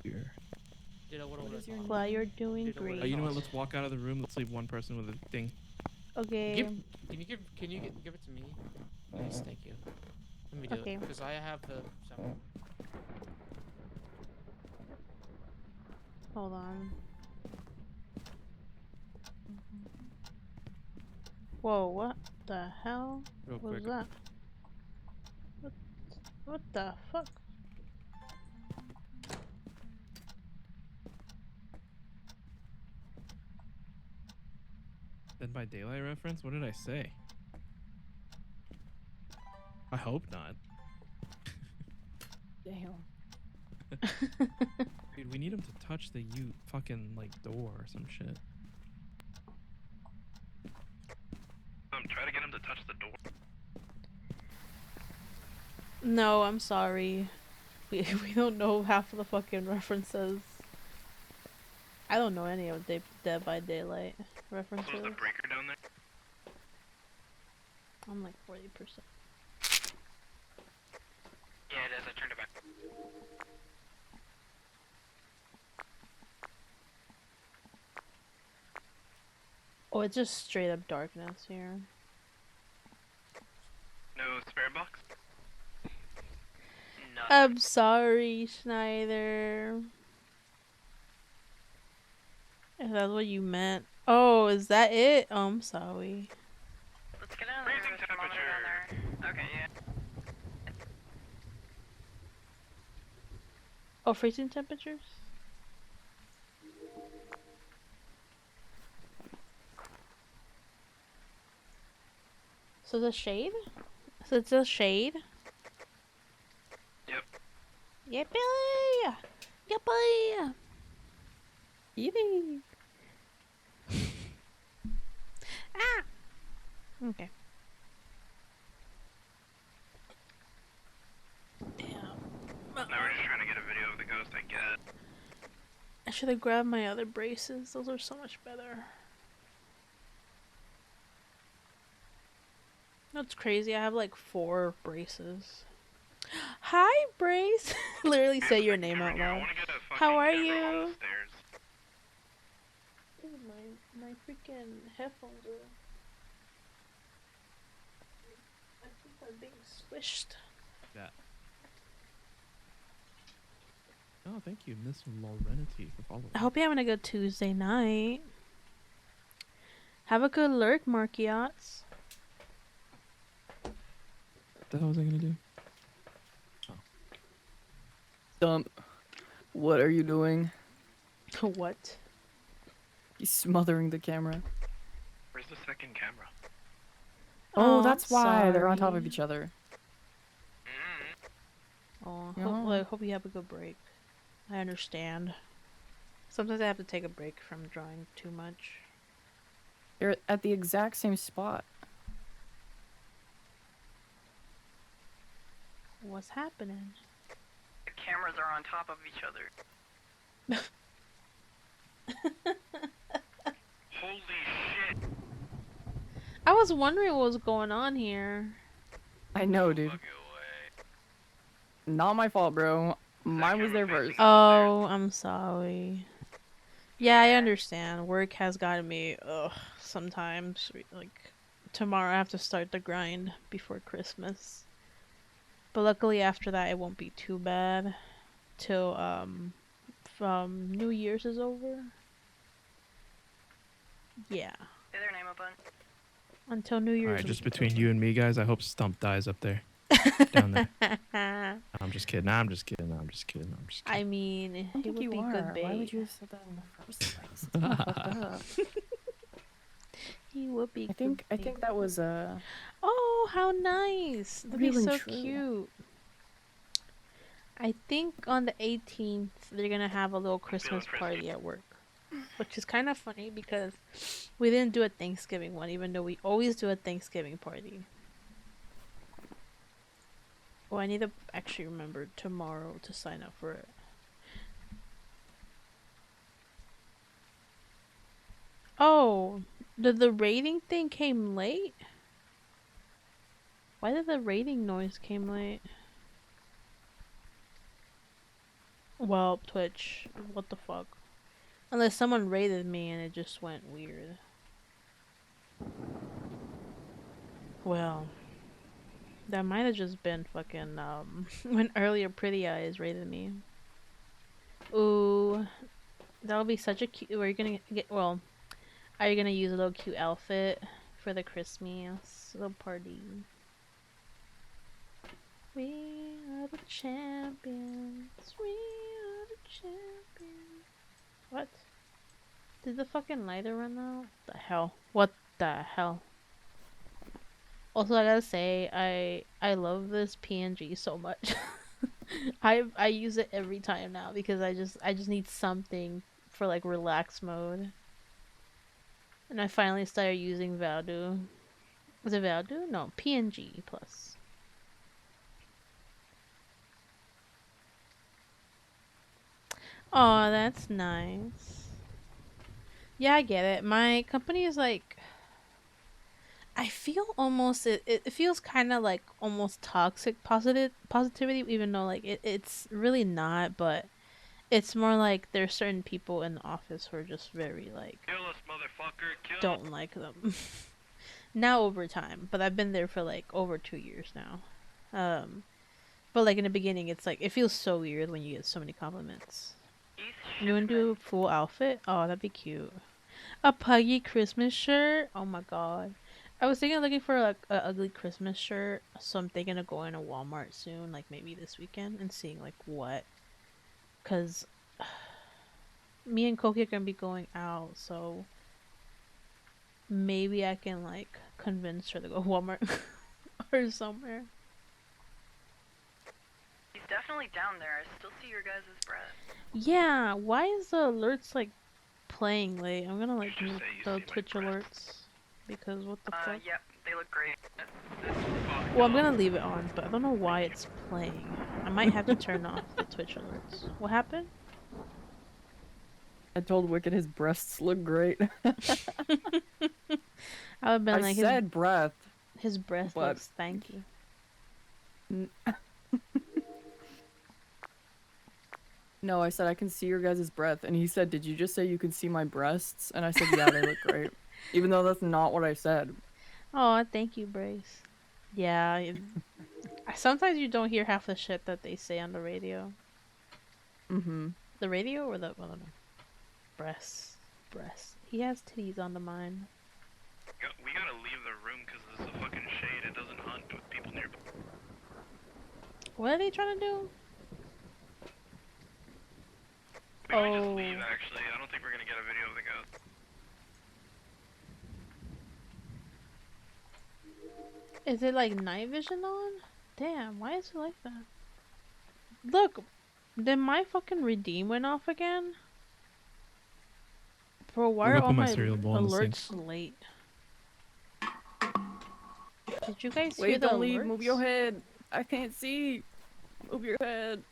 Here. What is your Glad name? you're doing great. Oh, you know what? Let's walk out of the room. Let's leave one person with a thing. Okay. Can you give it to me? Please, thank you. Let me do Okay. it because I have the. Hold on. Whoa, what the hell? Real What was quick. that? What the fuck? Dead by Daylight reference? What did I say? I hope not. Damn. Dude, we need him to touch the fucking like door or some shit. Try to get him to touch the door. No, I'm sorry. We don't know half of the fucking references. I don't know any of Dead by Daylight references. Was the breaker down there? I'm like 40%. Yeah, it is. I turned it back. Oh, it's just straight up darkness here. No spare box? None. I'm sorry, Schneider. If that's what you meant. Oh, is that it? Oh, I'm sorry. Let's get another Freezing thermometer down there. Okay, yeah. Oh, freezing temperatures? So the shade? So it's a shade? Yep. Yippee! Yippee! Yippee! Ah! Okay. Damn. Now we're just trying to get a video of the ghost, I guess. I should have grabbed my other braces. Those are so much better. That's crazy. I have like 4 braces. Hi, Brace! Literally say your name out loud. How are you? Dude, my freaking headphones are... I think they're being squished. Yeah. Oh, thank you, Miss Laurenity, for following. I hope you're having a good Tuesday night. Have a good lurk, Markiots. What the hell was I gonna do? Dump. What are you doing? What? He's smothering the camera. Where's the second camera? Oh, that's why they're on top sorry. of each other. Oh, Yeah. I hope you have a good break. I understand. Sometimes I have to take a break from drawing too much. They're at the exact same spot. What's happening? cameras are on top of each other. Holy shit. I was wondering what was going on here. I know, dude. Fuck away. Not my fault, bro. Mine was there camera first. facing Oh, I'm sorry. Yeah, I understand. Work has gotten me, sometimes. Like, tomorrow I have to start the grind before Christmas. But luckily after that it won't be too bad. Till, from New Year's is over. Yeah. Say their name a bunch. Until New Year's. Alright, just between you and me, guys, I hope Stump dies up there. Down there. I'm just kidding. I'm just kidding. I'm just kidding. I'm just kidding. I mean, I he don't think would you be are. good bait. Why would you have said that in the first place? It's kinda fucked up. He would be I think good that was Oh, how nice! That'd be Real and so true. cute. I think on the 18th they're gonna have a little Christmas party at work, which is kind of funny because we didn't do a Thanksgiving one, even though we always do a Thanksgiving party. Oh, I need to actually remember tomorrow to sign up for it. Oh, the rating thing came late? Why did the rating noise came late? Well, Twitch, what the fuck? Unless someone rated me and it just went weird. Well, that might have just been fucking, when earlier Pretty Eyes rated me. Ooh, that'll be such a cute, are you gonna get, well, are you gonna use a little cute outfit for the Christmas little party? We are the champions, we are the champions. What? Did the fucking lighter run out? The hell? What the hell? Also, I gotta say, I love this PNG so much. I use it every time now because I just need something for like relax mode. And I finally started using Valdo. Was it Valdo? No, PNG plus. Oh, that's nice. Yeah, I get it. My company is like, I feel almost it feels kind of like almost toxic positivity, even though like it's really not, but it's more like there's certain people in the office who are just very like Kill us, motherfucker. Kill don't like them. Now over time, but I've been there for like over 2 years now. But like in the beginning, it's like it feels so weird when you get so many compliments. You wanna do a full outfit? Oh, that'd be cute. A puggy Christmas shirt? Oh my god. I was thinking of looking for like a ugly Christmas shirt, so I'm thinking of going to Walmart soon, like maybe this weekend, and seeing like what. Cause me and Koki are gonna be going out, so maybe I can like convince her to go Walmart or somewhere. He's definitely down there. I still see your guys' breath. Yeah, why is the alerts like playing late? I'm gonna like Just mute say you the see my Twitch breath. alerts because what the fuck? Yep, they look great. Well, I'm gonna leave it on, but I don't know why it's playing. I might have to turn off the Twitch alerts. What happened? I told Wicked his breasts look great. I would have been I like said breath. his breast but- looks stanky. No, I said I can see your guys' breath, and he said, "Did you just say you can see my breasts?" And I said, "Yeah, they look great," even though that's not what I said. Oh, thank you, Brace. Yeah, sometimes you don't hear half the shit that they say on the radio. The radio or the I don't know. Breasts. He has titties on the mind. We gotta leave the room because there's a fucking shade. It doesn't hunt with people nearby. What are they trying to do? We might just leave, actually. I don't think we're gonna get a video of the ghost. Is it like night vision on? Damn, why is it like that? Look, did my fucking redeem went off again? Bro, why I'm are gonna all put my my cereal bowl in the sink. alerts late? Did you guys hear Wait, the don't leave. alerts? Move your head. I can't see. Move your head.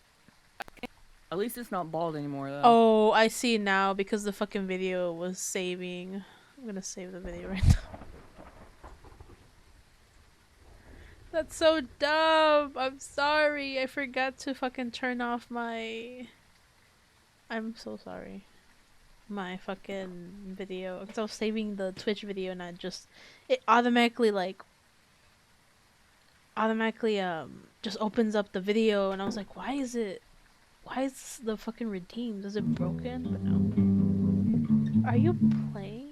At least it's not bald anymore, though. Oh, I see now because the fucking video was saving. I'm gonna save the video right now. That's so dumb. I'm sorry. I forgot to fucking turn off my. I'm so sorry. My fucking video. Because I was saving the Twitch video and I just. It automatically, like. Automatically, just opens up the video and I was like, why is it. Why is the fucking redeemed? Is it broken? But no. Are you playing?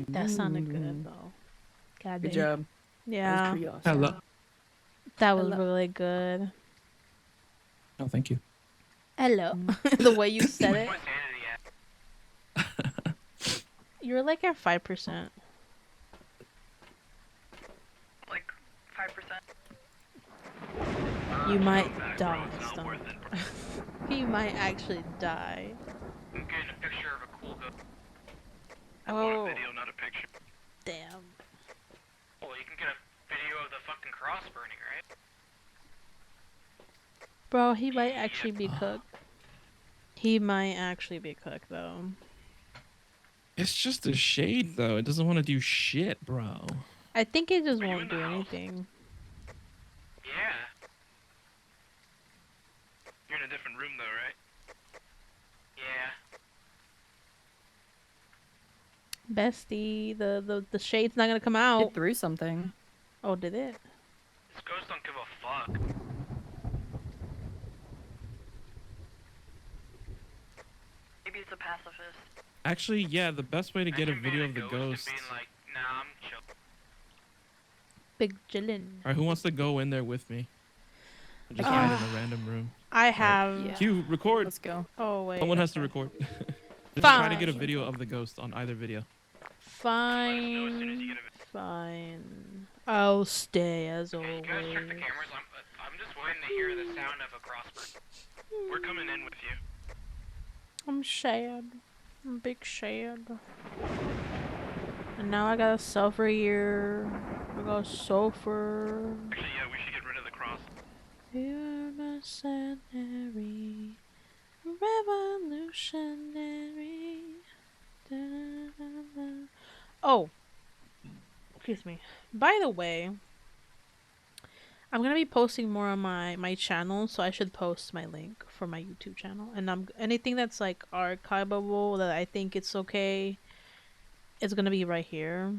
That sounded good though. God Good damn. job. That was Yeah, pretty awesome. Hello. that was Hello. really good. Oh, thank you. Hello. The way you said it. What's sanity at? You're like at 5%. Like 5%. You might die. Stomach. You might actually die. I'm getting a picture of a cool ghost. Oh, Video, not a picture. damn. Well, you can get a video of the fucking cross burning, right? Bro, he might actually be cooked. He might actually be cooked though. It's just a shade, though. It doesn't want to do shit, bro. I think it just Are you won't in the do house? anything. Yeah. You're in a different room though, right? Yeah. Bestie, the shade's not gonna come out. It threw something. Oh, did it? This ghost don't give a fuck. Maybe it's a pacifist. Actually, yeah, the best way to get a Imagine being video of the ghost. and being like, nah, I'm chill. Big Jillin. All right, who wants to go in there with me? Just hide in a random room. I have. Yeah. Q, record. Let's go. Oh wait. Someone has to okay. record. Just try to Fine. get a video of the ghost on either video. Fine. Fine. I'll stay as Okay, you guys check the always. cameras. I'm just waiting to hear the sound of a crossburn. We're coming in with you. I'm sad. I'm big sad. And now I gotta suffer here. I gotta suffer. Actually, yeah, we should get rid of the cross. You're mercenary, revolutionary. Da-da-da-da. Oh, excuse me. By the way, I'm gonna be posting more on my channel, so I should post my link for my YouTube channel. And anything that's like archivable that I think it's okay, it's gonna be right here.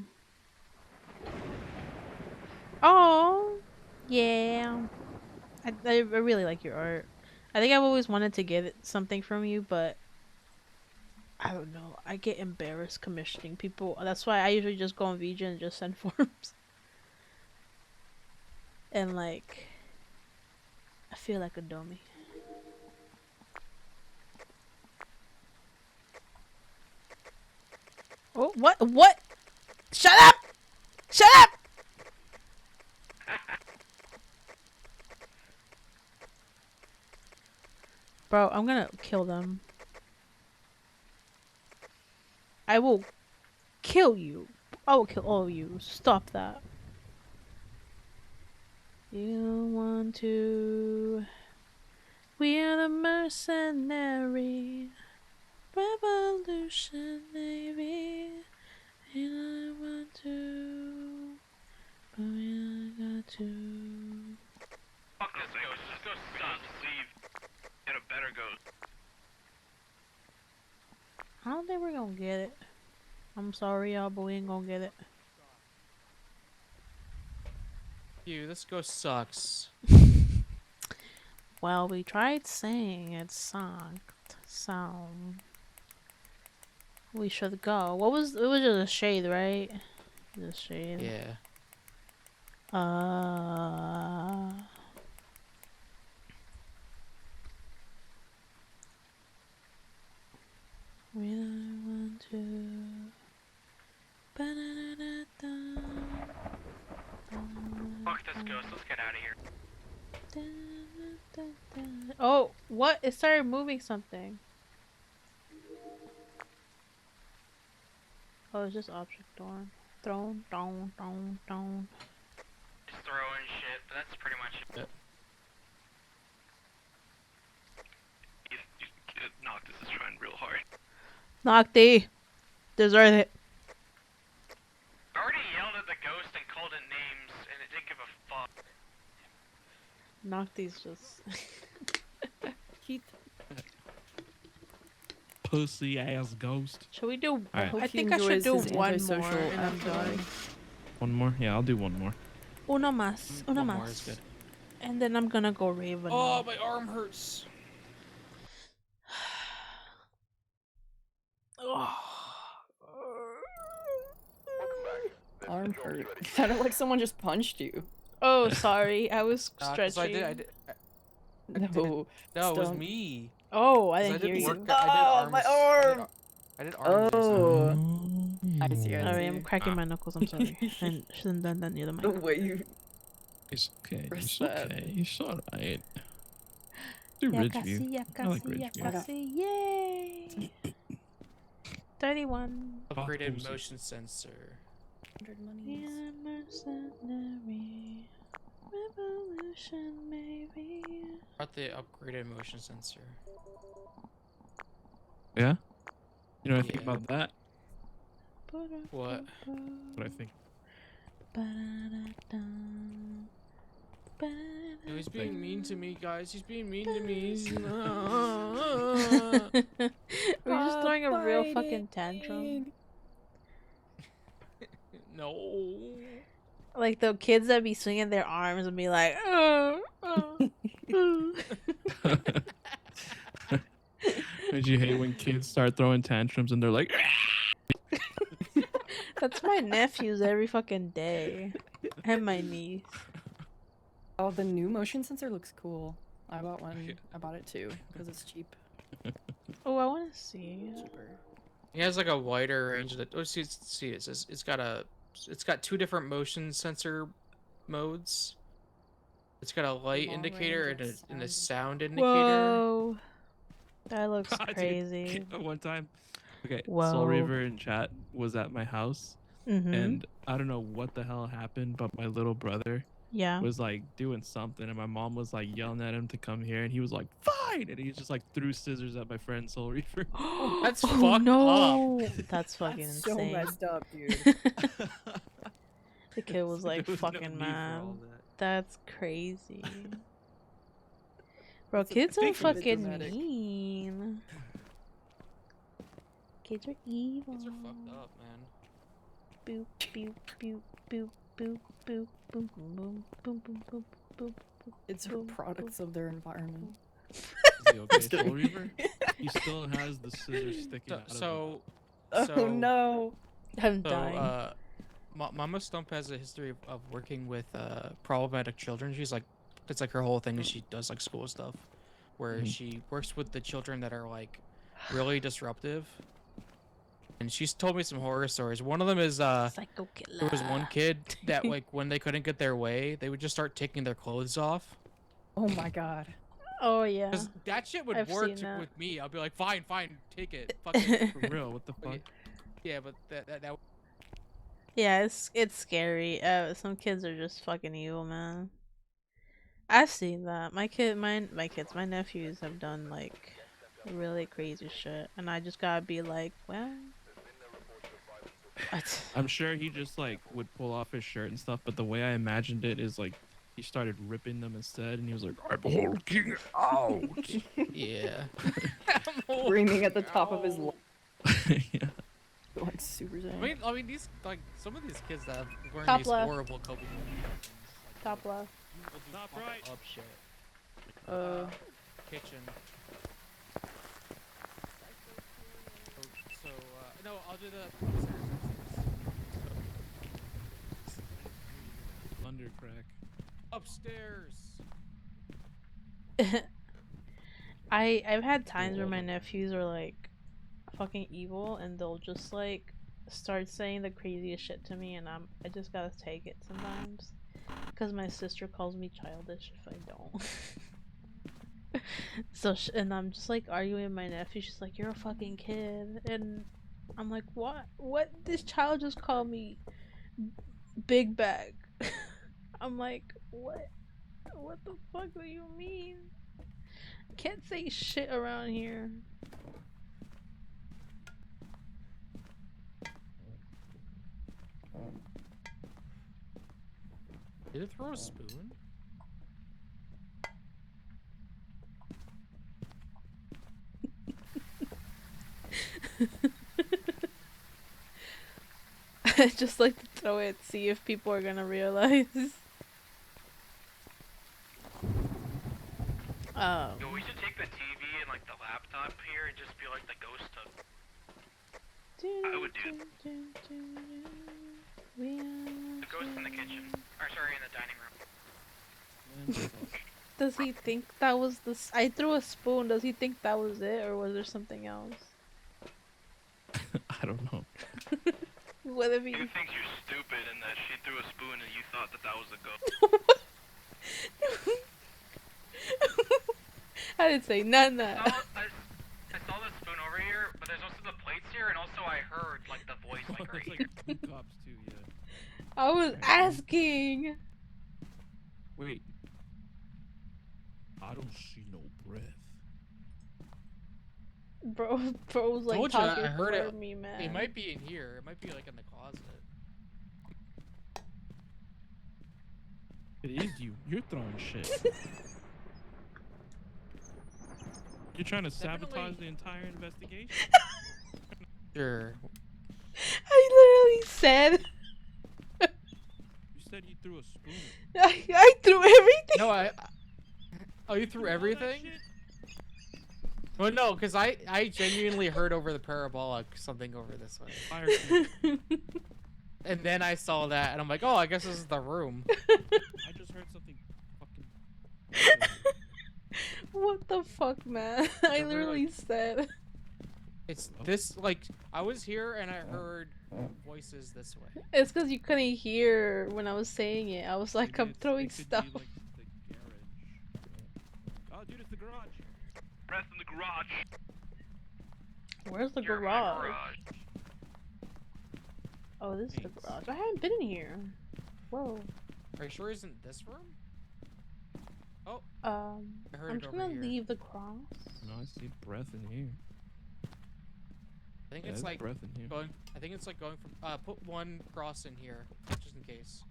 Oh, yeah. I really like your art. I think I've always wanted to get something from you, but I don't know. I get embarrassed commissioning people. That's why I usually just go on VJ and just send forms. And like, I feel like a dummy. Oh, what? What? Shut up! Shut up! Bro, I'm gonna kill them. I will kill you. I will kill all of you. Stop that. You want to... We are the mercenary revolution, navy. And I want to... But we got to... Fuck this ghost. This ghost sucks. Leave. Get a better ghost. I don't think we're gonna get it. I'm sorry, y'all, but we ain't gonna get it. You, this ghost sucks. Well, we tried saying it sucked, so we should go. It was just a shade, right? Just shade. Yeah. When I want to. Ba-da-da-da-da. Fuck this ghost. Let's get out of here. Oh, what? It started moving something. Oh, it's just object thrown. Just throwing shit, but that's pretty much it. Nocty. Deserve it. I already yelled at the ghost and called it names, and it didn't give a fuck. Nocty's just... Keith, Pussy ass ghost. Should we do... Alright. hope I he think I should enjoys do his one more antisocial and I'm done. activity. One more? Yeah, I'll do one more. Uno más. Uno One more is más. good. And then I'm gonna go Raven. Oh, my arm hurts. Arm hurt. It sounded like someone just punched you. Oh, sorry. I was 'Cause stretching. I did. No. No, it was Stump. me. Oh, I 'Cause didn't hear you. I did arms. my arm! I did arms. Oh. I see. Sorry, I'm cracking my knuckles. I'm sorry. I shouldn't done that near the The mic. way you. It's okay. Press It's that. okay. It's alright. Do Ridgeview. I like Ridgeview. Yay! 31. Upgraded Pussy. motion sensor. 100 monies. Mercenary revolution, maybe. About the upgraded motion sensor. Yeah? You know what I think Yeah. about that? What? What I think. No, he's being mean to me, guys. He's being mean to me. We're just throwing a real fucking tantrum. No. Like the kids that be swinging their arms and be like, Don't you hate when kids start throwing tantrums and they're like, That's my nephews every fucking day. And my niece. Oh, the new motion sensor looks cool. I bought one. I bought it too because it's cheap. Oh, I want to see. He has like a wider range of the. Oh, see, it's got two different motion sensor modes. It's got a light Long indicator range and and a sound indicator. Whoa. That looks Dude, crazy. one time, okay, Whoa. Soul Reaver in chat was at my house, Mm-hmm. and I don't know what the hell happened, but my little brother Yeah. was like doing something, and my mom was like yelling at him to come here, and he was like, "Fine!" And he just like threw scissors at my friend Soul Reaver. That's Oh, fucked no. up. That's fucking That's so insane. messed up, dude. The kid was like There was no fucking need for mad. all that. That's crazy. Bro, It's a kids are bit fucking dramatic. mean. Kids are evil. Kids are fucked up, man. Boop, boop, boop, boop, boop, boop, boop, boom, boom, boom, boom, boop. It's Boom, products of their environment. Is he okay, Just kidding. Soul Reaver? He still has the scissors sticking out of him. So, Oh no. I'm so dying. Mama Stump has a history of working with problematic children. She's like, it's like her whole thing is she does like school stuff, where Mhm. she works with the children that are like really disruptive. And she's told me some horror stories. One of them is Psycho killer. there was one kid that like when they couldn't get their way, they would just start taking their clothes off. Oh my god. Oh yeah. Cause that shit would I've work seen that. with me. I'll be like, fine, take it. Fucking For real, what the But fuck? yeah, but that Yeah, it's scary. Some kids are just fucking evil, man. I've seen that. My nephews have done like really crazy shit, and I just gotta be like, well, what? I'm sure he just like would pull off his shirt and stuff, but the way I imagined it is like he started ripping them instead, and he was like, "I'm hulking out." yeah. Screaming at the top of his lungs. Yeah. Like Super Saiyan. I mean, these like some of these kids that have learned Top these left. horrible coping mechanisms. Top left. Will do Top fucking right. up shit. Kitchen. So no, I'll do the. Thunder crack. Upstairs. I've had times where my nephews are like fucking evil, and they'll just like start saying the craziest shit to me, and I just gotta take it sometimes, because my sister calls me childish if I don't. So and I'm just like arguing with my nephew. She's like, "You're a fucking kid," and I'm like, "What? What? This child just called me big bag." I'm like, "What? What the fuck do you mean? Can't say shit around here." Did it throw a spoon? I just like to throw it, see if people are gonna realize. Yo, we should take the TV and like the laptop here and just be like the ghost of. I would do the ghost in the kitchen. Or sorry, in the dining room. Does he think that was the? I threw a spoon. Does he think that was it, or was there something else? I don't know. What if he? He thinks you're stupid and that she threw a spoon and you thought that that was a ghost. I didn't say none of I that. saw the spoon over here, but there's also the plates here, and also I heard like the voice like right There's here. like two cops too, yeah. I was asking. Wait. I don't see no breath. Bro's like Told ya, talking I heard for it. me, man. It might be in here. It might be like in the closet. It is you. You're throwing shit. You're trying to sabotage the entire investigation? Sure. I literally said. You said you threw a spoon. I threw everything. No, Oh, you threw All that everything? shit? Well, no, because I genuinely heard over the parabolic something over this way. Fire team. And then I saw that, and I'm like, oh, I guess this is the room. I just heard something fucking. What the fuck, man? I literally said. It's this, like, I was here and I heard voices this way. It's because you couldn't hear when I was saying it. I was like, Maybe I'm throwing it could stuff. Be like the garage. Oh, dude, it's the garage. Breath in the garage. Where's the You're in my garage? Oh, this is the garage. I haven't been in here. Whoa. Are you sure isn't this room? Oh, I heard I'm it just over gonna here. leave the cross. No, I see breath in here. I think Yeah, it's there's like breath in here. going. I think it's like going from. Put one cross in here, just in case.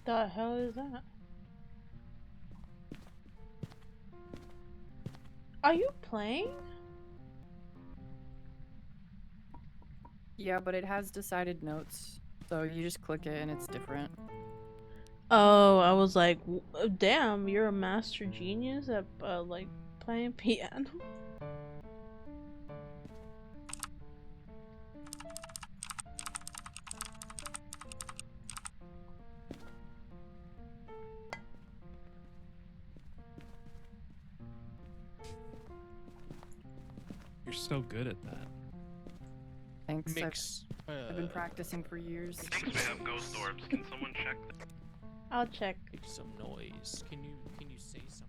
The hell is that? Are you playing? Yeah, but it has decided notes, so you just click it and it's different. Oh, I was like, damn, you're a master genius at like playing piano. You're so good at that. Thanks. Mix. I've been practicing for years. Thinks we have ghost orbs. Can someone check that? I'll check. Make some noise. Can you say something?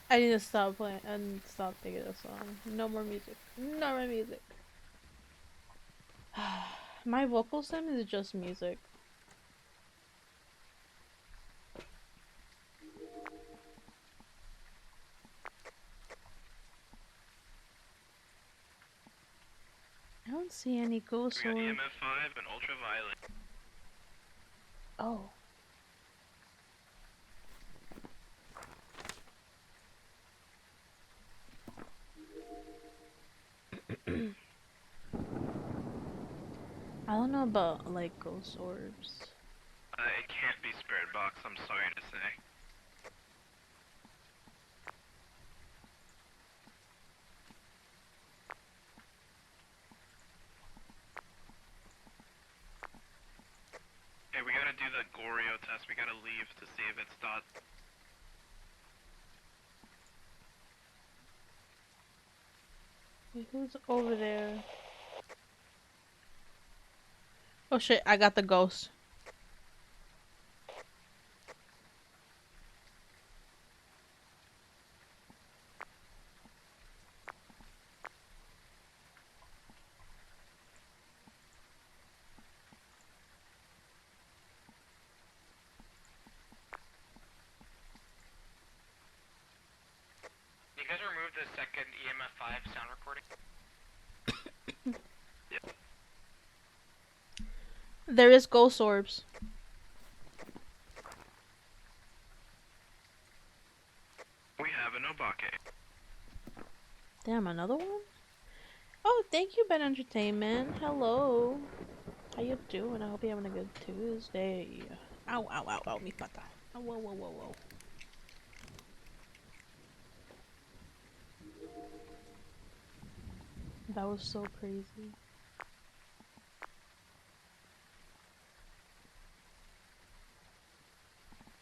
I need to stop playing and stop thinking of song. No more music. No more music. My vocal sim is just music. I don't see any ghost We got orbs. EMF5 and ultraviolet. Oh. I don't know about like ghost orbs. It can't be Spirit Box, I'm sorry to say. Okay, we gotta do the Goryo test. We gotta leave to see if it's dot. Wait, who's over there? Oh shit, I got the ghost. an EMF 5 sound recording? There is ghost orbs. We have an Obake. Damn, another one? Oh, thank you, Ben Entertainment. Hello. How you doing? I hope you're having a good Tuesday. Ow, ow, ow, ow, mi pata. Oh, whoa, whoa, whoa, whoa. That was so crazy.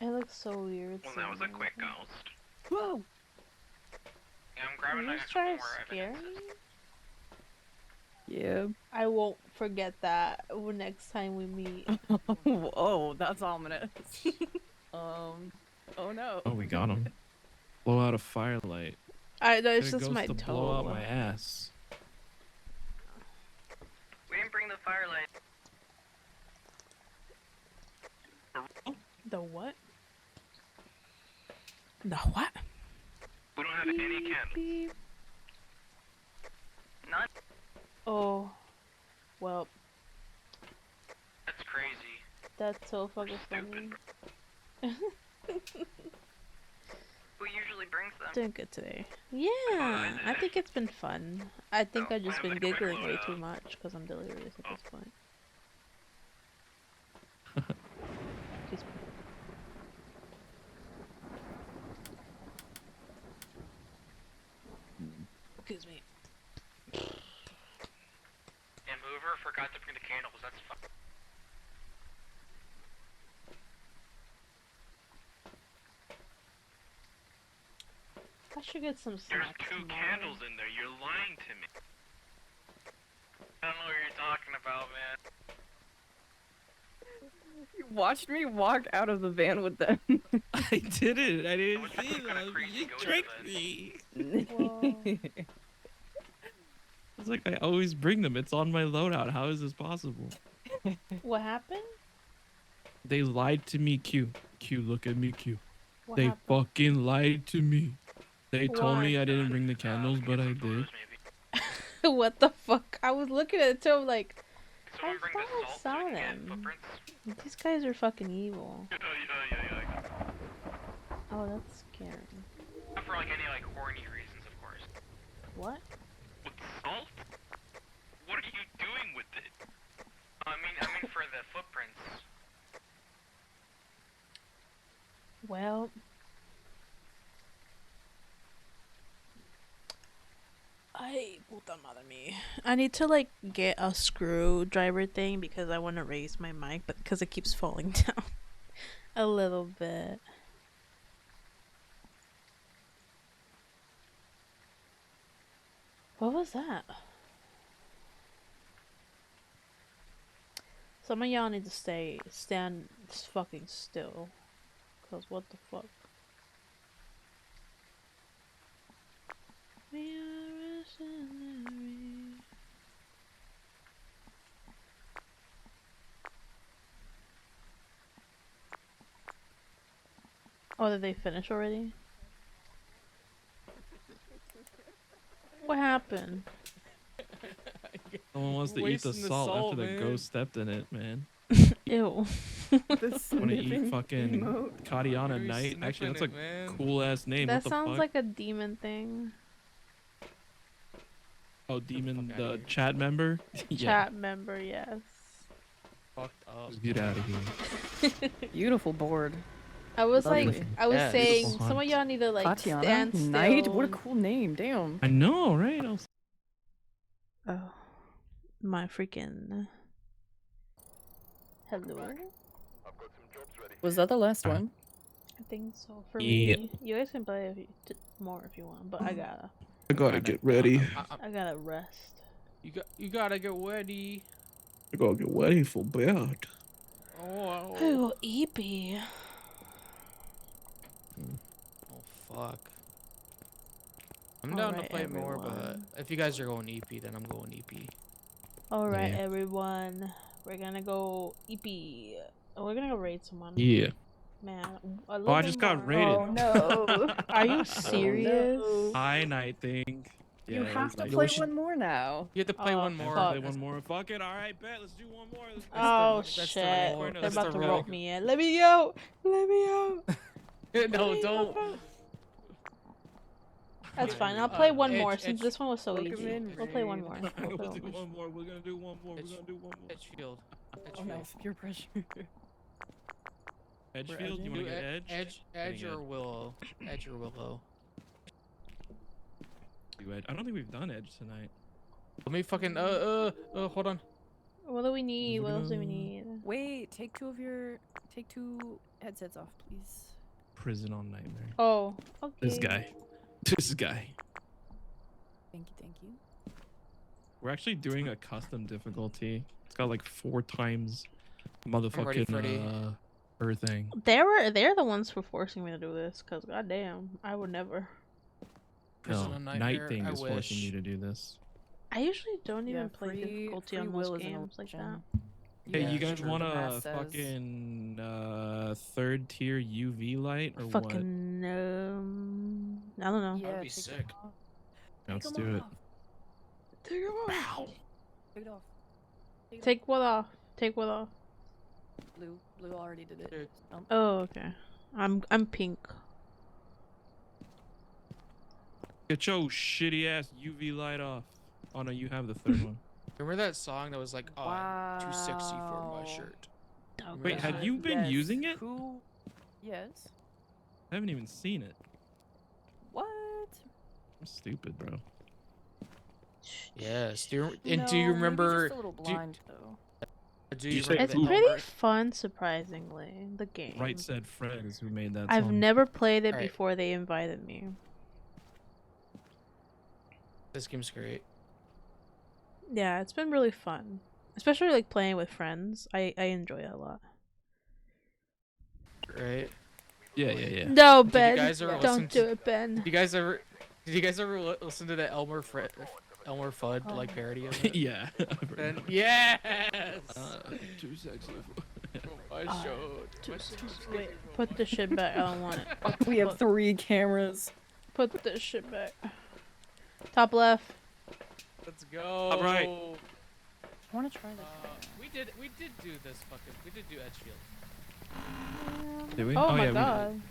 It looks so weird. Well, that was a quick ghost. Whoa! Yeah, I'm grabbing Are like you a couple trying to more scare evidences. me? Yeah. I won't forget that next time we meet. Oh, that's ominous. Oh no. Oh, we got him. Blow out a firelight. I know it's Get a just ghost my to toe. blow out my ass. We didn't bring the firelight. The what? The what? We don't have any candles. Beep. None. Oh, well, That's crazy. that's so fucking funny. Who usually brings them? Doing good today. Yeah, I think it's been fun. I think I've just been giggling way too much because I'm delirious at this point. Excuse me. Excuse me. And Mover forgot to bring the candles. That's fun. I should get some There's snacks 2 tomorrow. candles in there. You're lying to me. I don't know what you're talking about, man. You watched me walk out of the van with them. I didn't. I didn't was see some kinda them. crazy You ghost tricked event. me. Whoa. It's like I always bring them. It's on my loadout. How is this possible? What happened? They lied to me, Q. Q, look at me, Q. What They happened? fucking lied to me. They told me Why? I didn't bring the candles, Get but I some did. photos, maybe. What the fuck? I was looking at it too, I'm like, Can someone bring the thought I salt so saw we can get them. footprints? these guys are fucking evil. Yeah. Oh, that's scary. Not for like any like horny reasons, of course. What? With salt? What are you doing with it? I mean for the footprints. Well, puta madre me. I need to like get a screwdriver thing because I want to raise my mic, but because it keeps falling down a little bit. What was that? Some of y'all need to stand fucking still. Cause what the fuck? We are a scenery. Oh, did they finish already? What happened? Someone wants to eat the Wasting the salt salt, after the man. ghost stepped in it, man. Ew. The Want to sniffing eat fucking emote. Kadiana You're Night? Actually, that's a sniffing it, man. cool ass name. That what the sounds fuck? like a demon thing. Oh, demon, Fuck outta the here. chat member? Yeah. Chat member, yes. Fucked up. Just get out of here. Beautiful board. I was Lovely. like, I was Yes. saying, Beautiful some of hunt. y'all need to like Tatiana stand still. Knight? What a cool name. Damn. I know, right? Oh, my freaking. Hello? Was that the last one? I think so. For Yeah. me, you guys can play more if you want, but I gotta get ready. gotta rest. You gotta get ready. I gotta get ready for bed. Oh, Oh, EP. fuck. I'm down to Alright, play more, but everyone. if you guys are going EP, then I'm going EP. Alright, Yeah. everyone. We're gonna go EP. Oh, we're gonna go raid someone. Yeah. Man, a Oh, little I bit just got more. raided. Oh no. Are you serious? No. High night thing. You Yeah, it have was to like- play we should- one more now. You have to play Oh, one I more. have to play fuck. one more. Fuck it. All right, bet. Let's do one more. Oh that's the shit! roll. They're That's about the to roll. rope me in. Let me out! Let me out! No, don't. That's fine. I'll play one Edge- more since Edge- this one was so Welcome easy. in, We'll play one Raid. more. We'll We'll play do one more. one more. We're gonna do one more. We're Edge- gonna do one more. Edgefield. Oh Edgefield. nice, peer pressure. Edgefield, you edging? wanna Do get edge? Edge Getting or Willow. Edge or Willow. Do edge. I don't think we've done edge tonight. Let me fucking hold on. What do we need? We're What else do we gonna- need? Wait, take two headsets off, please. Prison on nightmare. Oh, okay. This guy. This guy. Thank you. We're actually doing a custom difficulty. It's got like 4 times ready, motherfucking Freddy. thing. They're the ones for forcing me to do this. Cause goddamn, I would never. Prison No, on night Nightmare, thing I is forcing wish. you to do this. I usually don't Yeah, even play free- difficulty free on will most is an games like that. option. Hey, Yeah, you guys sure. want a Math says- fucking 3rd tier UV light or what? Fucking I don't know. Yeah, That'd be take sick. them off. Let's Take do them it. off. Take it off. Take it off. Take what off? Take what off? Blue already did it. Dude. Stump. Oh, okay. I'm pink. Get your shitty ass UV light off. Oh no, you have the 3rd one. Remember that song that was like, "Oh, I'm too sexy for my Wow. shirt." Oh, Wait, God. have you been Yes. using it? Who? Yes. I haven't even seen it. What? I'm stupid, bro. Yes. Do you No, do you maybe remember? just a little do you- blind though. Do You you say remember It's the Ooh. pretty Elmer- fun, surprisingly. The game. Right said Fred is who made that I've song. never played it Alright. before they invited me. This game's great. Yeah, it's been really fun, especially like playing with friends. I enjoy it a lot. Right? Yeah. No, Did you Ben, guys ever listen don't do to- it, Ben. Did you guys ever listen to the Elmer Fudd Oh. like parody of it? Yeah. Ben, yes. Too sexy. I Ah, showed. Wait, put the shit back. I don't want it. We have 3 cameras. Put this shit back. Top left. Let's go. All right. I want to try that. We did do this fucking. We did do Edgefield. Did we? Oh, my yeah, we god.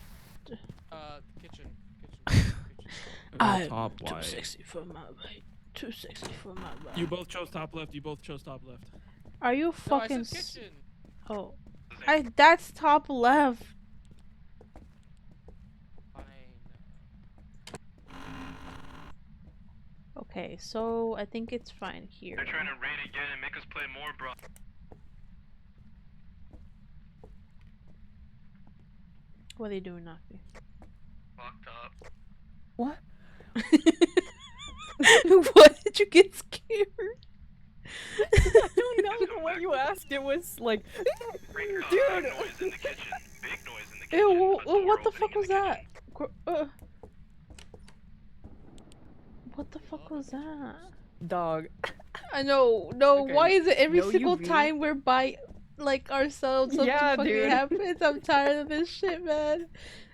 Kitchen. did. I'm Top too wide. sexy for my bite. Too sexy for my bite. You both chose top left. You both chose top left. Are you No, I fucking? said kitchen. Oh, that's top left. Fine. Okay, so I think it's fine here. They're trying to raid again and make us play more, bro. What are they doing, Naki? Fucked up. What? What did you get scared? I don't know. The way you asked it was like, Dude! dude. Noise in the kitchen. Big noise in the kitchen. Ew, A door what the opening fuck in was the that? kitchen. What the fuck was that? Dog. I know. No, Okay, why is it every no single UV. time we're by like ourselves something Yeah, fucking dude. happens? I'm tired of this shit, man. It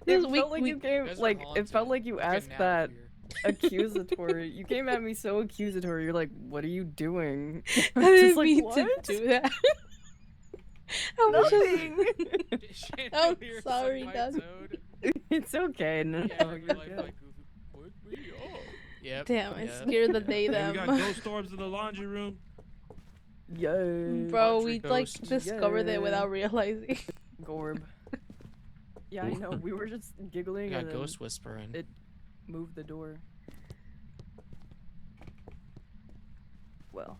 This felt like you You came guys are like it felt haunted. like you We're asked getting out of that here. accusatory. You came at me so accusatory. You're like, "What are you doing?" I I'm didn't just like, mean "What?" to do that. I was Nothing. Shit, I'm you're sorry, some Dad. white toad. It's okay. No, Yeah, no, you're you're like, good. wake me up. Yep. Damn, I yep. scared the day Hey, we them. got ghost orbs in the laundry room. Yay. Bro, Laundry we like ghost. discovered it Yay. without realizing. Gorb. Yeah, I know. We were just giggling We got and then ghost whispering. it moved the door. Well,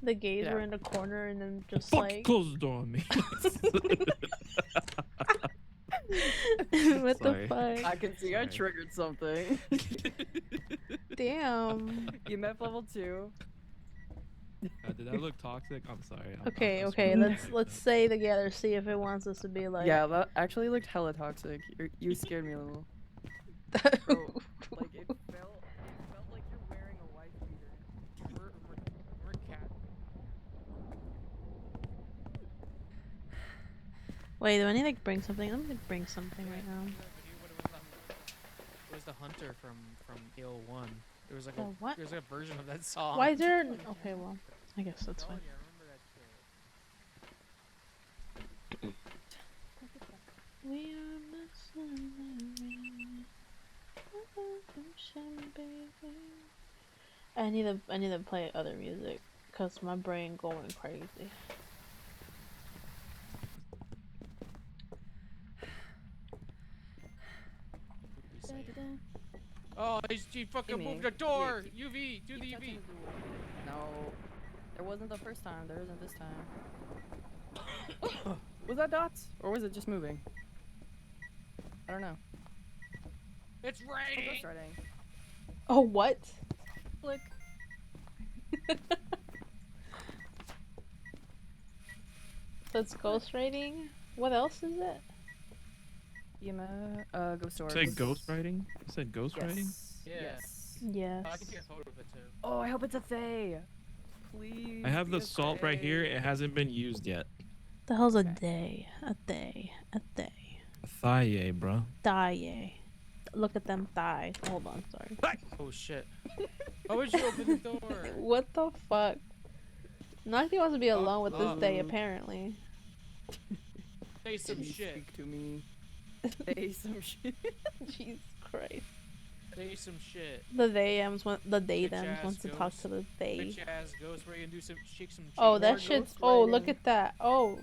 The gays Yeah. were in the corner and then just Fuck, like, close the door on me. what Sorry. the fuck? I can see I Sorry. triggered something. Damn. EMF level 2. Did that look toxic? I'm sorry. Okay, I'm okay. sorry. Let's say together, see if it wants us to be like. Yeah, that actually looked hella toxic. You scared me a little. Bro, like it felt like you're wearing a wife beater. We're cat. Wait, do I need to like, bring something? Let me like, bring something right now. It was the hunter from AO1. There was like The a what? there's like a version of that song. Why is there? Okay, well, I guess that's fine. I remember that shit. We are missing baby. I need to play other music because my brain going crazy. Oh, he fucking moved the door! UV! Do the UV! No. There wasn't the first time. There isn't this time. Was that dots? Or was it just moving? I don't know. It's raining! Starting. Oh, what? Click. So it's ghost writing? What else is it? Ghost orbs. Say ghost writing? You said ghost writing? Yeah. Yes. Yes. I can take a photo of it too. Oh, I hope it's a Thay. Please. I have be the a salt right here. Thay. It hasn't been used yet. The hell's a day? A day. A day. Thigh, bro. Thigh. Look at them thighs. Hold on, sorry. Oh shit. Why would you open the door? What the fuck? Naki wants to be alone with this day, apparently. Say some Can you shit. Speak to me. Say some shit. Jesus Christ. Say some shit. The they-ums want the Bitch they-thems ass wants to talk ghost. to the they. Bitch ass ghost where you can do some shake some Oh, cheeks. that More shit's. ghost Oh, look writing. at that. Oh.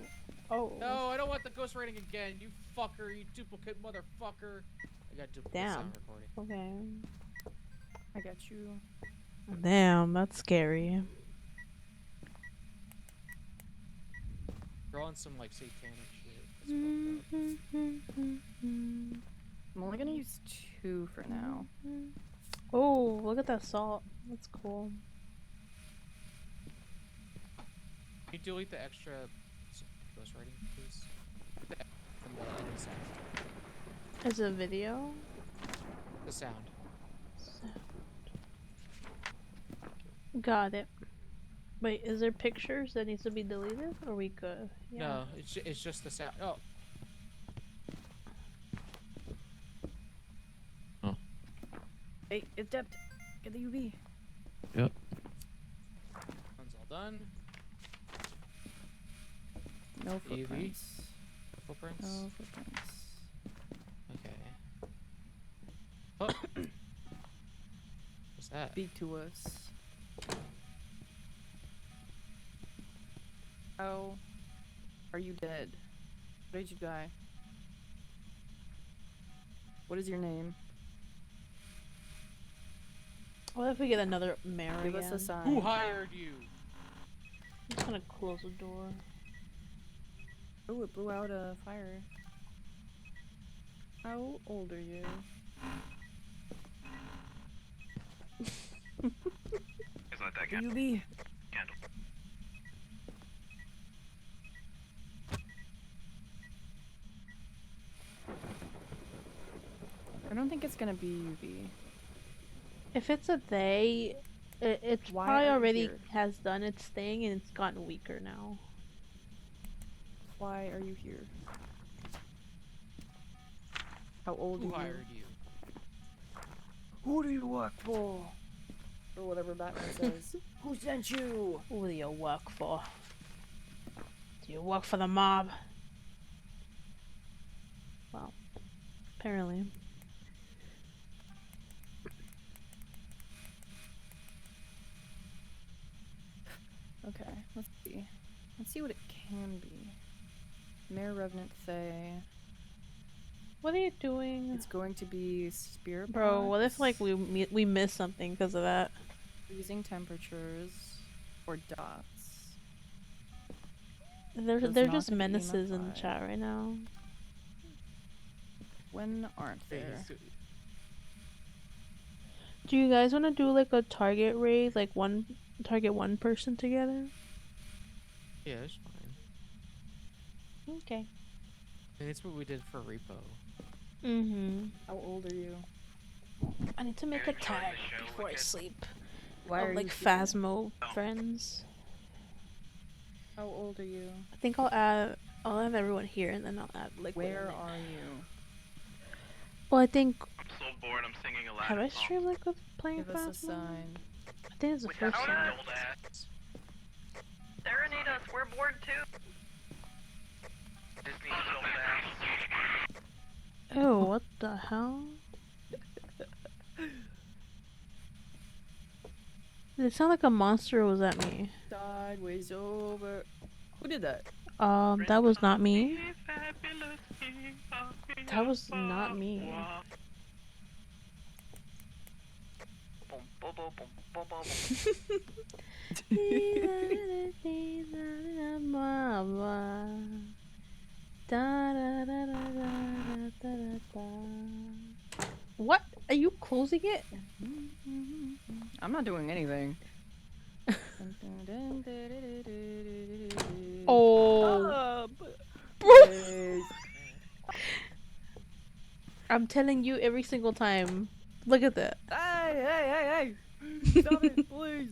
Oh. No, I don't want the ghost writing again. You fucker, you duplicate motherfucker. I got duplicate Damn. sound recording. Okay. I got you. Damn, that's scary. Drawing some like satanic shit. That's fucked up. I'm only gonna use 2 for now. Oh, look at that salt. That's cool. Can you delete the extra ghost writing, please? From the other sound. Is it a video? The sound. Got it. Wait, is there pictures that needs to be deleted? Or are we good? Yeah. No, it's just the sound. Oh. Hey, it's depth. Get the UV. Yep. One's all done. No UV. footprints. Footprints. No footprints. Okay. Oh. What's that? Speak to us. How are you dead? Why did you die? What is your name? What if we get another Mary? Give us a sign. Who hired you? I'm just gonna close the door. Oh, it blew out a fire. How old are you? Let that The UV. candle. I don't think it's gonna be UV. If it's a they, it's Why probably are you already here? has done its thing and it's gotten weaker now. Why are you here? How old Who are you? hired you? Who do you work for? Or whatever Batman says. Who sent you? Who do you work for? Do you work for the mob? Well, apparently. Okay, let's see. Let's see what it can be. Mare Revenant Thay. What are you doing? It's going to be Spirit Bro, what if Box, like we miss something because of that? freezing temperatures, or dots. They're There's they're not just gonna be menaces in the enough chat right now. When aren't Hey, there? Do you guys want to do like a target raid, like target one person together? Yeah, it's fine. Okay. And it's what we did for Repo. Mm-hmm. How old are you? I need to make a Enjoying the tag show, before I Wicked? sleep. Why Of, are like you Phasmo friends. How old are you? I think I'll add I'll have everyone here and then I'll add liquid. Where in it. are you? Well, I think. I'm so bored. I'm singing a Have I Latin song. streamed liquid playing Give us a Phasmo? sign. I think it's the first Without time. an old ass. Serenade us, we're bored too. Disney's old ass. Oh, what the hell? Did it sound like a monster or was that me? Sideways over. Who did that? That was not me. That was not me. What? Are you closing it? I'm not doing anything. Oh. Please. I'm telling you every single time. Look at that. Hey! Stop it, please.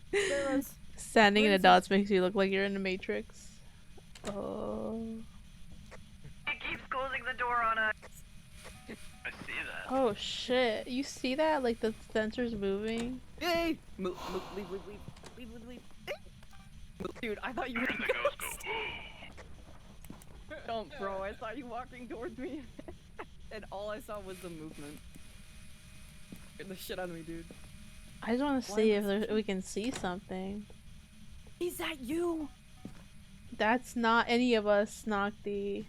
Spare us. Standing in the Please. dots makes you look like you're in the Matrix. Oh. It keeps closing the door on us. I see that. Oh shit. You see that? Like the sensor's moving? Hey! Move, leave. Dude, I thought you were Heard the ghost go. Don't, bro. I saw you walking towards me. And all I saw was the movement. Get the shit out of me, dude. I just want to Why see am I if we can see something. Is that you? That's not any of us, Nocti.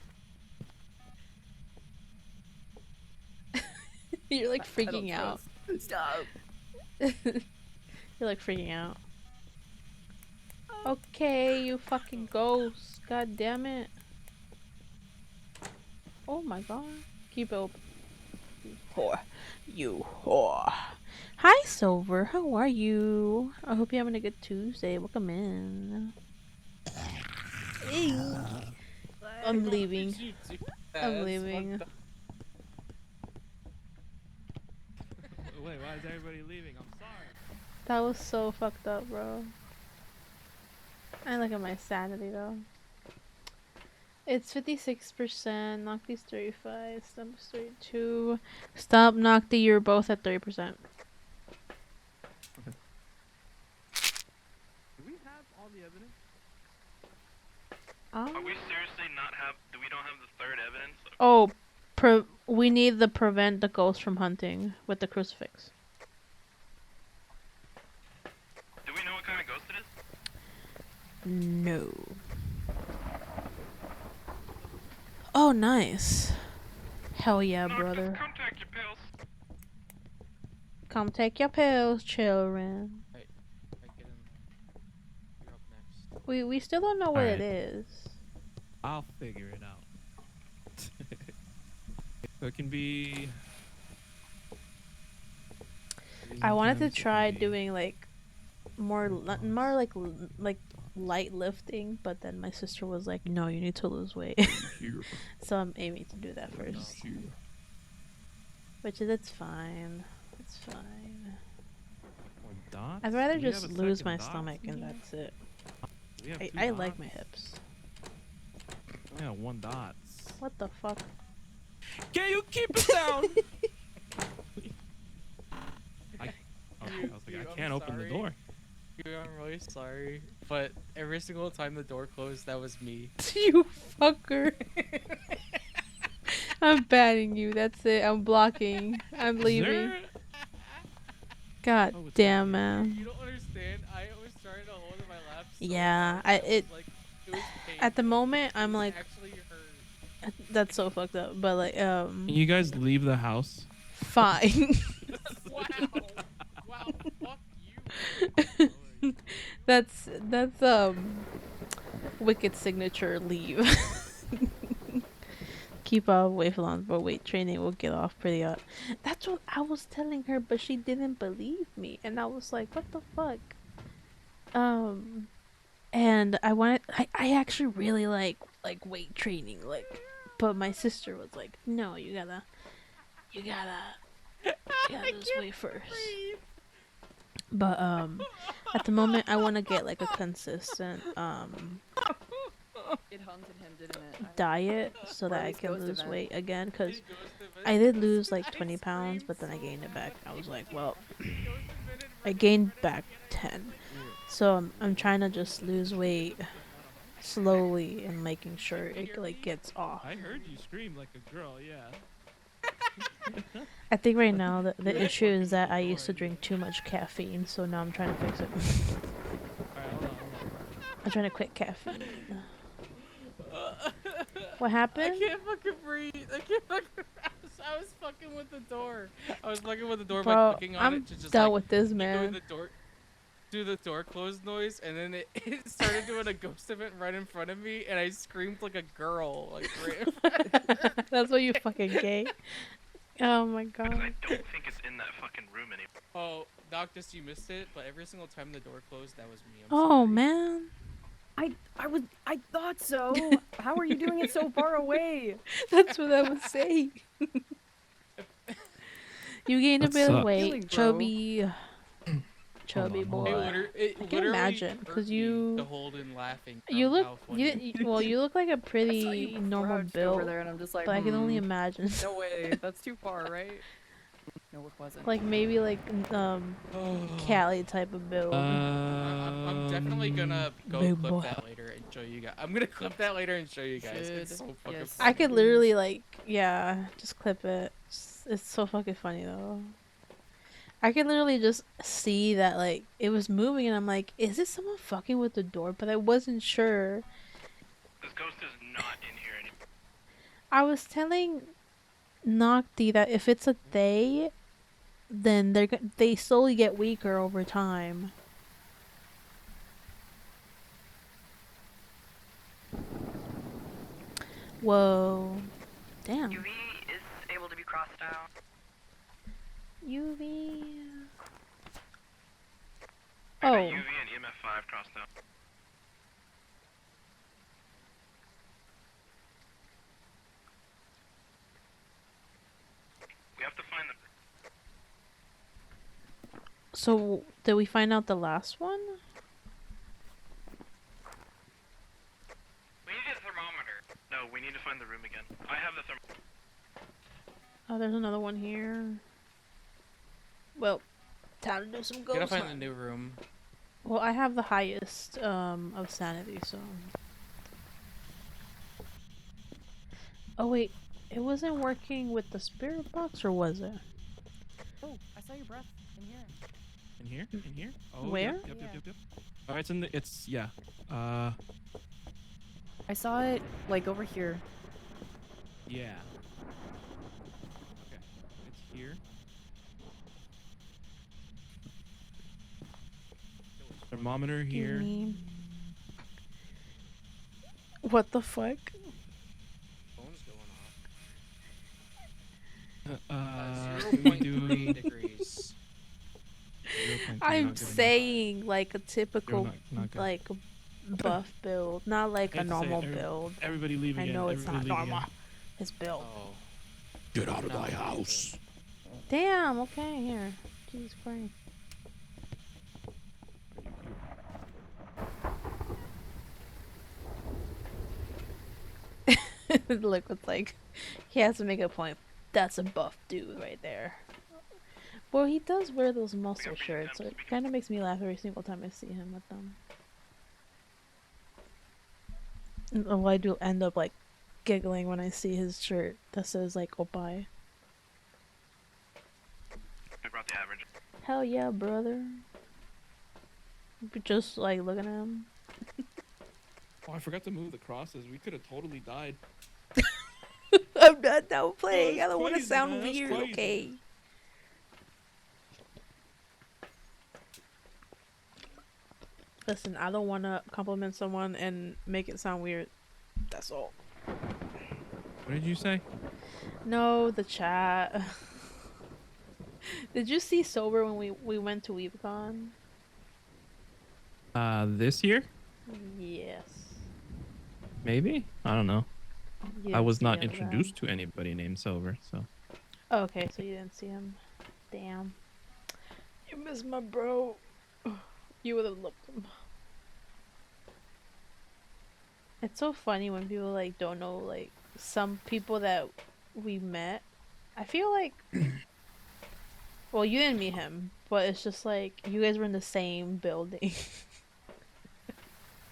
You're like I don't freaking out. trust. Stop. You're like freaking out. Okay, you fucking ghost. God damn it. Oh my god. Keep it open. You whore. You whore. Hi, Silver. How are you? I hope you're having a good Tuesday. Welcome in. I'm leaving. I'm leaving. Wait, why is everybody leaving? I'm sorry. That was so fucked up, bro. I look at my sanity though. It's 56%, Nocti's 35, Stump's 32. Stop, Nocti, you're both at 30%. Do we have all the evidence? Are we seriously not have? Do we don't have the third evidence? Oh, we need to prevent the ghost from hunting with the crucifix. Do we know what kind of ghost it is? No. Oh, nice. Hell yeah, brother. Come take your pills. Come take your pills, children. I get in there. You're up next. We still don't know what it Alright. is. I'll figure it out. So it can be. I wanted to sometimes it can try be- doing like more like light lifting, but then my sister was like, "No, you need to lose weight." Here, So I'm aiming to do that not first, here. which is it's fine. It's fine. Or dots? I'd rather Do we have just a lose second my dot? stomach and that's it. Do we have two I like dots? my hips. Yeah, one dot. What the fuck? Can you keep it down? I was like, Dude, I I'm can't open the sorry. door. Dude, I'm really sorry, but every single time the door closed, that was me. You fucker. I'm banning you. That's it. I'm blocking. I'm leaving. God Oh, it's damn, not man. You don't understand. I was trying to hold in my lap. So Yeah, hard I- that was, it- like, it was At the painful. moment, I'm It like, actually hurt. that's so fucked up. But like, Can you guys leave the house? fine. Wow. Wow. Fuck you. that's Wicked signature leave. Keep up wavelength, but weight training will get off pretty up. That's what I was telling her, but she didn't believe me, and I was like, "What the fuck?" And I actually really like weight training, like, but my sister was like, "No, you gotta lose weight first." But at the moment, I want to get like a consistent It haunted him, didn't it? diet so Or that at I least can ghost lose event. weight again, because He goes to bed. I did lose like 20 pounds, but then I gained it back. I was like, well, I gained back 10. So I'm trying to just lose weight slowly and making sure it like gets off. I heard you scream like a girl, yeah. I think right now the issue is that I used to drink too much caffeine, so now I'm trying to fix it. Alright, hold on. I'm trying to quit caffeine. What I happened? can't fucking breathe. I can't fucking. I was fucking with the door. I was fucking with the door by Bro, clicking on I'm it to just done like with this, keep doing man. the door, do the door close noise, and then it started doing a ghost event right in front of me, and I screamed like a girl, like right. That's what you fucking gay. Oh my Because god. I don't think it's in that fucking room anymore. Oh, Doctus, you missed it, but every single time the door closed, that was me. I'm Oh sorry. man. I thought so. How are you doing it so far away? That's what I was saying. You gained a That bit of sucks. weight, Feeling, bro. chubby, chubby hold It, on. boy. it I can literally imagine, hurt 'cause me you- to hold in laughing. You from look, how funny you look like a I saw pretty you normal crouched build, over there, and I'm just like, but I can only imagine. No way, that's too far, right? No, it wasn't. Like maybe like Cali type of build. I'm definitely gonna go Big clip boy. that later and show you guys. I'm gonna clip that later and show you guys. It's Should. so fucking Yes. funny. I could literally like, yeah, just clip it. It's so fucking funny though. I could literally just see that like it was moving, and I'm like, is it someone fucking with the door? But I wasn't sure. This ghost is not in here anymore. I was telling Nocti that if it's a they, then they slowly get weaker over time. Whoa. Damn. UV is able to be crossed out. UV. I got Oh. UV and EMF5 crossed out. We have to find the. So, did we find out the last one? We need a thermometer. No, we need to find the room again. I have the thermometer. Oh, there's another one here. Well, time to do some Gotta ghost find the hunt. new room. Well, I have the highest of sanity, so. Oh wait, it wasn't working with the spirit box, or was it? Oh, I saw your breath in here. In here? In here? Oh, Where? Yep. Alright, it's in the, it's, yeah. I saw it like over here. Yeah. Okay, it's here. Thermometer here. What the fuck? Phone's going Can we do 0.3 degrees. 0.3, I'm not good enough. saying like a typical not good. like buff build, not like I a have to say, normal build. Everybody leave I again. know it's not everybody leave normal. again. It's build. Oh. Get out of No, my it's house. Damn. Okay, here. Jesus Christ. Look, it's like he has to make a point. That's a buff dude right there. Well, he does wear those muscle shirts, so it kind of makes me laugh every single time I see him with them. Oh, I do end up like giggling when I see his shirt that says like "Opai." We brought the average. Hell yeah, brother. But just like looking at him. Oh, I forgot to move the crosses. We could have totally died. I'm not downplaying. that's I don't want to crazy, sound man, that's weird, crazy. okay? Listen, I don't want to compliment someone and make it sound weird. That's all. What did you say? No, the chat. Did you see Sober when we went to WeebCon? This year? Yes. Maybe? I don't know. You I didn't was see not him then. introduced to anybody named Silver, so. Oh, okay, so you didn't see him. Damn. You missed my bro. You would have loved him. It's so funny when people like don't know like some people that we met. I feel like well, you didn't meet him, but it's just like you guys were in the same building.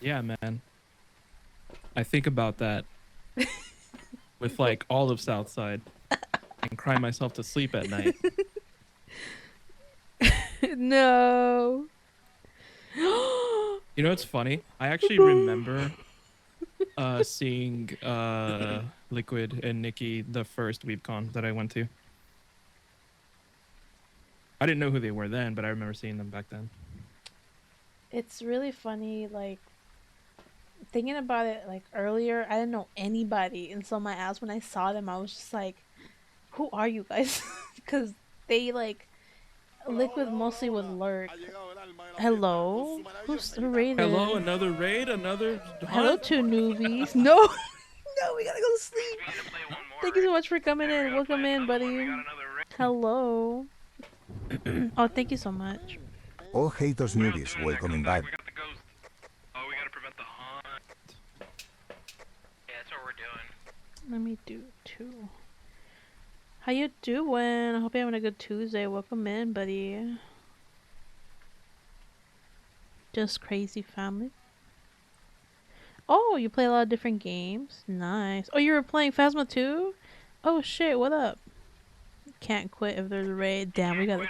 Yeah, man. I think about that with like all of Southside and cry myself to sleep at night. No. You know what's funny? I actually remember seeing Liquid and Nikki the first WeebCon that I went to. I didn't know who they were then, but I remember seeing them back then. It's really funny, like thinking about it. Like earlier, I didn't know anybody, and so my ass when I saw them, I was just like, "Who are you guys?" Because they like Liquid mostly would lurk. Hello, who raided? Hello, another raid, another Hello, hunt? 2 newbies. No, no, we gotta go to sleep. Thank you so much for coming in. Welcome in, buddy. Hello. Oh, thank you so much. All haters newbies welcoming back. We got the ghost. Oh, we gotta prevent the hunt. Yeah, that's what we're doing. Let me do 2. How you doing? I hope you're having a good Tuesday. Welcome in, buddy. Just crazy family. Oh, you play a lot of different games. Nice. Oh, you were playing Phasma too? Oh shit, what up? Can't quit if there's a raid. Damn, we gotta.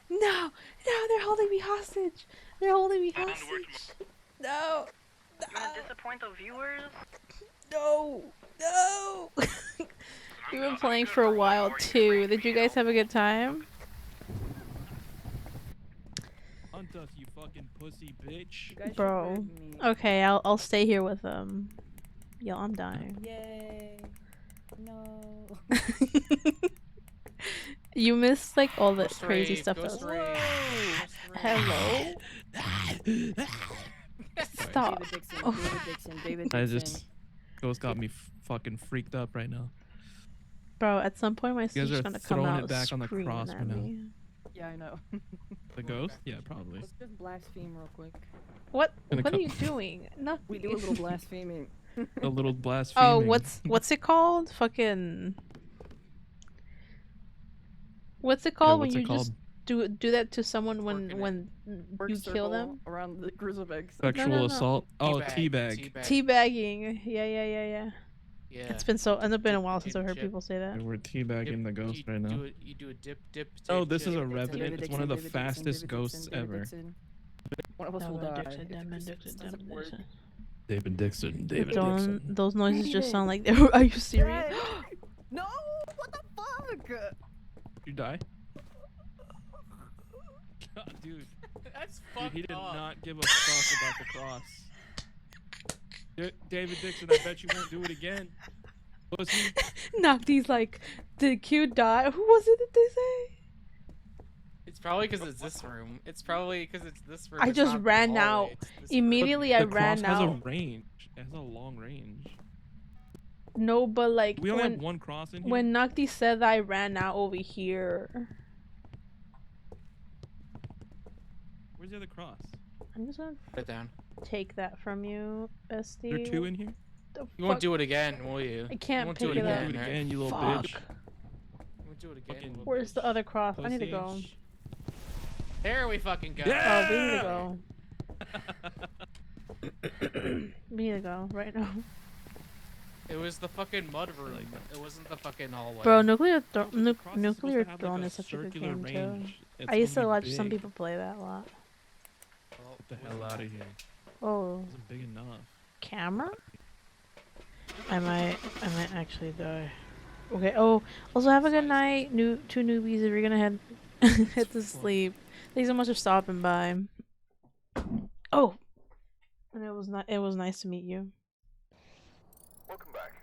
No, no, they're holding me hostage. They're holding me hostage. No, You're gonna disappoint the viewers? no, no. We've been playing for a while too. Did you guys have a good time? Hunt us, you fucking pussy bitch. You guys should Bro. raid me. Okay, I'll stay here with them. Yo, I'm dying. Yay. No. You missed like all the Ghost crazy raid, stuff. ghost That raid, was... ghost raid. Hello. Stop. David Dixon. Oh. David Dixon. David I Dixon. just Ghost got me fucking freaked up right now. Bro, at some point my You guys sister's are gonna come throwing out it back on the screaming cross at right now. me. Yeah, I know. The ghost? Yeah, probably. Let's just blaspheme real quick. What? Gonna What are come- you doing? Nothing. We do a little blaspheming. A little blaspheming. Oh, what's it called? Fucking. What's it called when what's you it just do that to someone when Work you kill circle them? around the crucifix. Sexual no. assault? Oh, Teabag. teabag. Teabagging. Yeah. Yeah. It's been a Dip, while since dip, I've heard chip. people say that. We're teabagging the ghost right now. You do a dip. Oh, dip, this is chip. a revenant. It's one of the David fastest Dixon, ghosts David ever. Dixon. One of us will die. if this doesn't work. David Dixon. David Dixon. Those noises just Read sound it. like they are you serious? No! What the fuck? You die? God, dude. That's Dude, fucked he did up. not give a fuck about the cross. David Dixon, I bet you won't do it again. Pussy. Nocty's like, did Q die? Who was it that they say? It's probably because it's this room. It's probably because it's this room. I It's just not the ran hallway, out. it's this Immediately The I cross ran has a out. range. It has a long range. No, but like We only have when one cross in here. when Nocty said that I ran out over here. Where's the other cross? I'm just gonna Put it down. take that from you, SD. There are two in here? The You won't fuck? do it again, will you? I can't you won't pick do it it up. again. Do it right? again, you little Fuck. bitch. You won't do it again. Fucking- little Where's the bitch. other cross? I need to Pussy. go. There we fucking go. Yeah! Oh, we need to go. We need to go right now. It was the fucking mud room. It wasn't the fucking hallway. Bro, The cross is supposed Nuclear to have, Throne like, is such a good circular game too. range. It's I used to supposed watch some big. people play that a lot. Get the hell out of here. Oh, It wasn't big enough. camera? I might actually die. Okay. Oh, also have a good night, two newbies. If you're gonna head to sleep. Thanks so much for stopping by. Oh, and it was nice to meet you. Welcome back.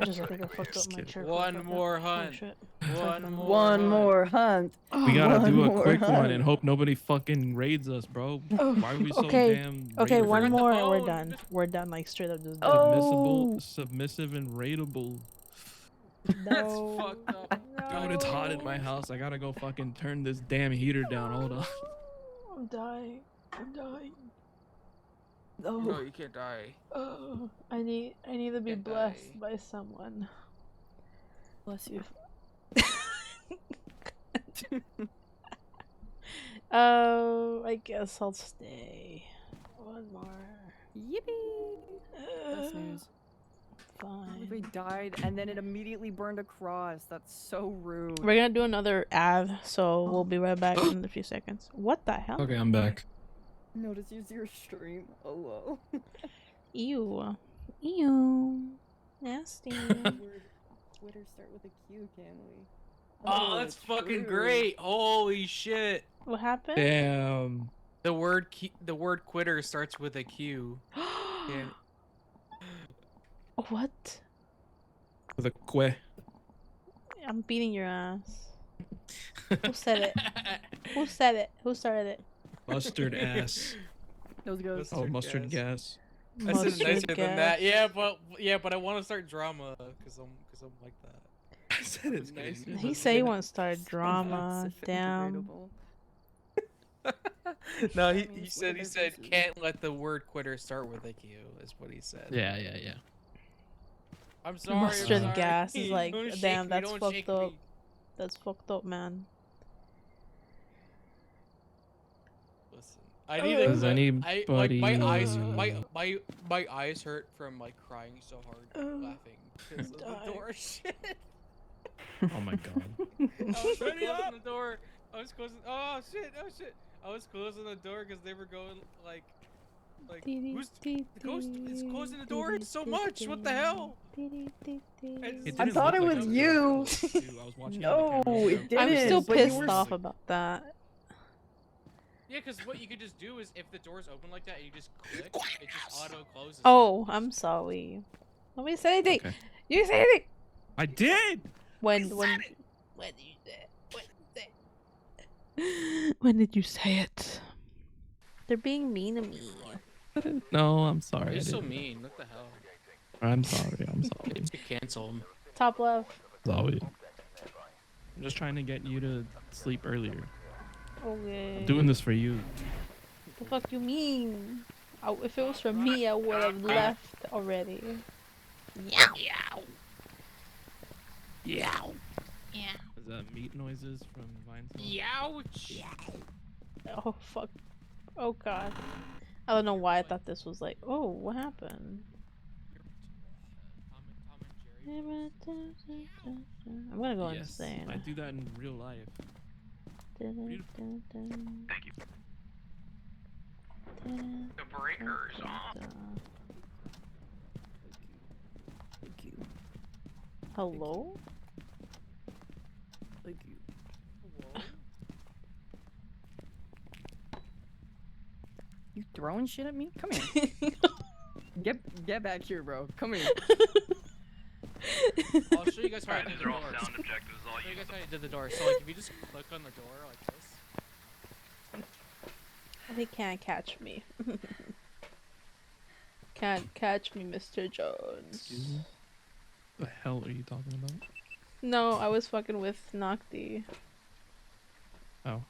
Just I think I fucked up my chair. One more Oh, hunt. shit. One more. One hunt. more hunt. We gotta One do a more quick one hunt. and hope nobody fucking raids us, bro. Oh, Why are we so okay. damn Okay, raidable? one more and we're phone. done. We're done. Like straight up just Oh. Submissive and raidable. That's No. fucked up. God, it's hot in my house. I gotta go fucking turn this damn heater down. Hold on. I'm dying. I'm dying. Oh, No, you can't die. oh, I need to be Can't blessed die. by someone. Bless you. I guess I'll stay. One more. Yippee! That's news. Fine. They died and then it immediately burned across. That's so rude. We're gonna do another ad, so we'll be right back in a few seconds. What the hell? Okay, I'm back. Notice use your stream. Oh, whoa. Ew. Ew. Nasty. Word Twitter start with a Q, can we? Oh, that's fucking true. great! Holy shit! What happened? Damn. The word quitter starts with a Q. And What? The que. I'm beating your ass. Who said it? Who said it? Who started it? Mustard ass. Those goes. Oh, mustard gas. I said Mustard nicer than gas. that. Yeah, but I want to start drama because I'm like that. I said it's nicer. He said he wants to start drama. Specific Damn. degradable. No, That he means said whatever said versus- can't let the word quitter start with a Q. Is what he said. Yeah. I'm sorry. Mustard I'm sorry. gas is like, Don't shake damn, me, that's don't fucked shake up. me. That's fucked up, man. Listen, I need to. Does anybody? My eyes hurt from like crying so hard, laughing because of the door shit. Oh my god. I was closing the door. I was closing. Oh shit! I was closing the door because they were going like who's the ghost is closing the door so much. What the hell? I thought it was you. No, it didn't. I'm still but you pissed were off about that. Yeah, because what you could just do is if the door's open like that, you just click, it just auto closes. Oh, I'm sorry. Nobody said anything. Okay. You didn't say anything. I did. When did you say? When did you say it? They're being mean to me. No, I'm sorry. I You're so didn't. mean. What the hell? I'm sorry. I'm sorry. Kids could cancel him. Top left. Sorry. I'm just trying to get you to sleep earlier. Okay. I'm doing this for you. The fuck you mean? If it was for me, I would have left already. Meow. Yow. Yeah. Is that meat noises from Vine? Youch. Oh fuck. Oh god. I don't know why I thought this was like. Oh, what happened? I'm gonna go Yes, insane. I do that in real life. Thank you. The breaker's on. Thank you. Hello? Thank you. You throwing shit at me? Come here. Get back here, bro. Come here. I'll show you guys how I did These the are all door. sound objectives. All I'll show you use guys them. how I did the door. So like if you just click on the door like this. They can't catch me. Can't catch me, Mr. Jones. Excuse me? The hell are you talking about? No, I was fucking with Nocti. Oh.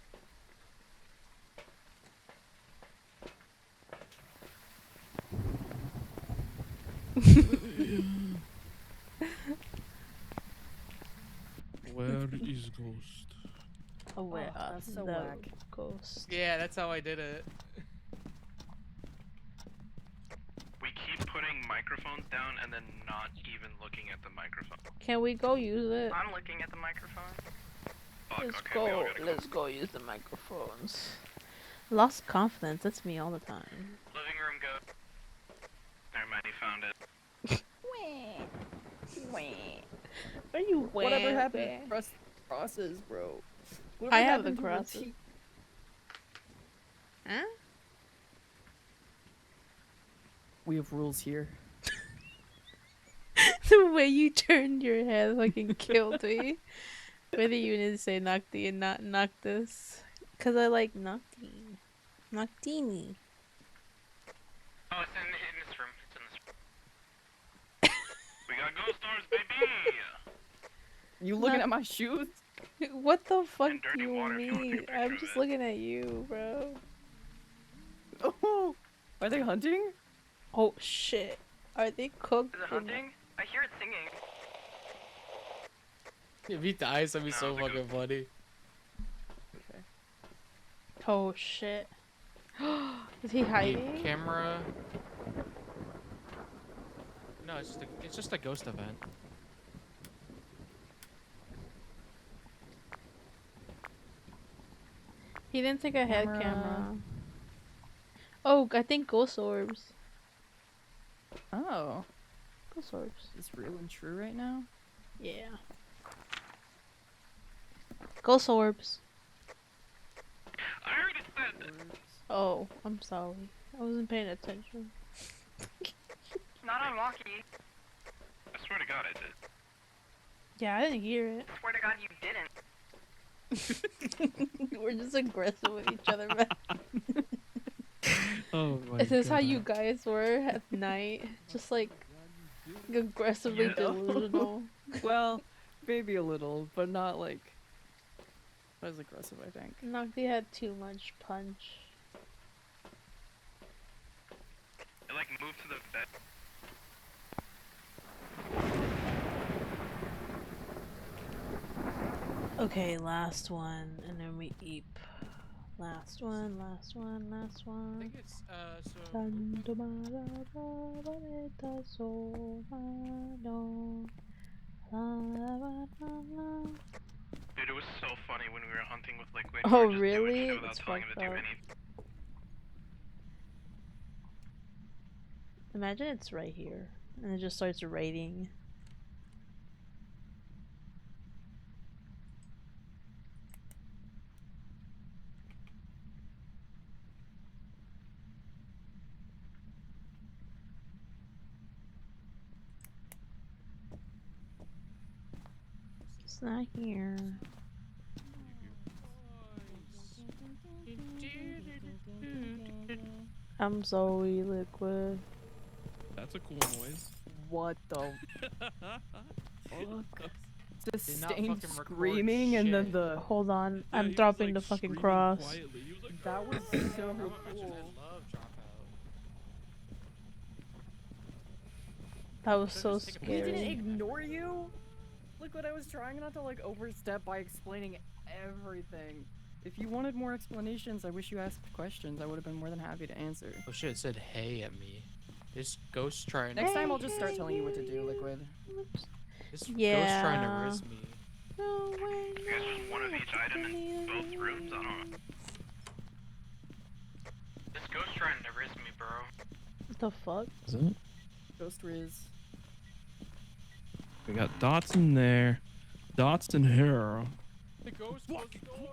Where is Ghost? Oh, where Oh, that's so the whack. ghost? Yeah, that's how I did it. We keep putting microphones down and then not even looking at the microphone. Can we go use it? I'm looking at the microphone. Fuck, Let's okay, we all go. gotta go. Let's go use the microphones. Lost confidence. That's me all the time. Living room go. Never mind, he found it. Are you Whatever where, happened where? to crosses, bro? I Whatever have the happened to crosses. cheat- Huh? We have rules here. The way you turned your head fucking killed me. Whether you need to say Nocti and not Noctis. Cause I like Nocti. Noctini. Oh, it's in this room. It's in this room. We got ghost stars, baby! You looking No. at my shoes? What the fuck And do dirty you water if you wanna take a mean? picture I'm of just it. looking at you, bro. Oh, Are they hunting? Oh shit. Are they cooked? Is it hunting? I hear it singing. If he dies, that'd be so fucking funny. Okay. Oh shit. Is he hiding? Camera. No, it's just a ghost event. He didn't take a head Camera. camera. Oh, I think ghost orbs. Oh. Ghost orbs. Is this real and true right now? Yeah. Ghost orbs. I already said. Oh, I'm sorry. I wasn't paying attention. Not on walkie. I swear to God, I did. Yeah, I didn't hear it. Swear to God, you didn't. We're just aggressive with each other, man. Oh my Is this how God. you guys were at night? Just like aggressively delusional. Well, maybe a little, but not like as aggressive, I think. Nocti had too much punch. I like moved to the bed. Okay, last one, and then we eep. Last one, last one, last I one. think it's so. Dude, it was so funny when we were hunting with Liquid. Oh, We were just really? doing shit without That's telling him fucked to do up. anything. Imagine it's right here, and it just starts raiding. It's not here. I'm Zoe Liquid. That's a cool noise. What the fuck? Did not Sustained fucking record screaming and then shit. the Hold on, Yeah, I'm he was, dropping like, the fucking screaming cross. quietly. He was like, that was so I cool. love Dropout. That was Should've so just taken a He picture. didn't scary. ignore you? Look what I was trying not to like overstep by explaining everything. If you wanted more explanations, I wish you asked questions. I would have been more than happy to answer. Oh shit, it said hey at me. This ghost trying Next time I'll just start telling you what to do, Liquid. This ghost trying Yeah. to risk me. No way. You guys just one of each item in both rooms? I don't know. This ghost trying to risk me, bro. What the fuck? Is it? Ghost Riz. We got dots in there. Dots in here. The ghost closed the door.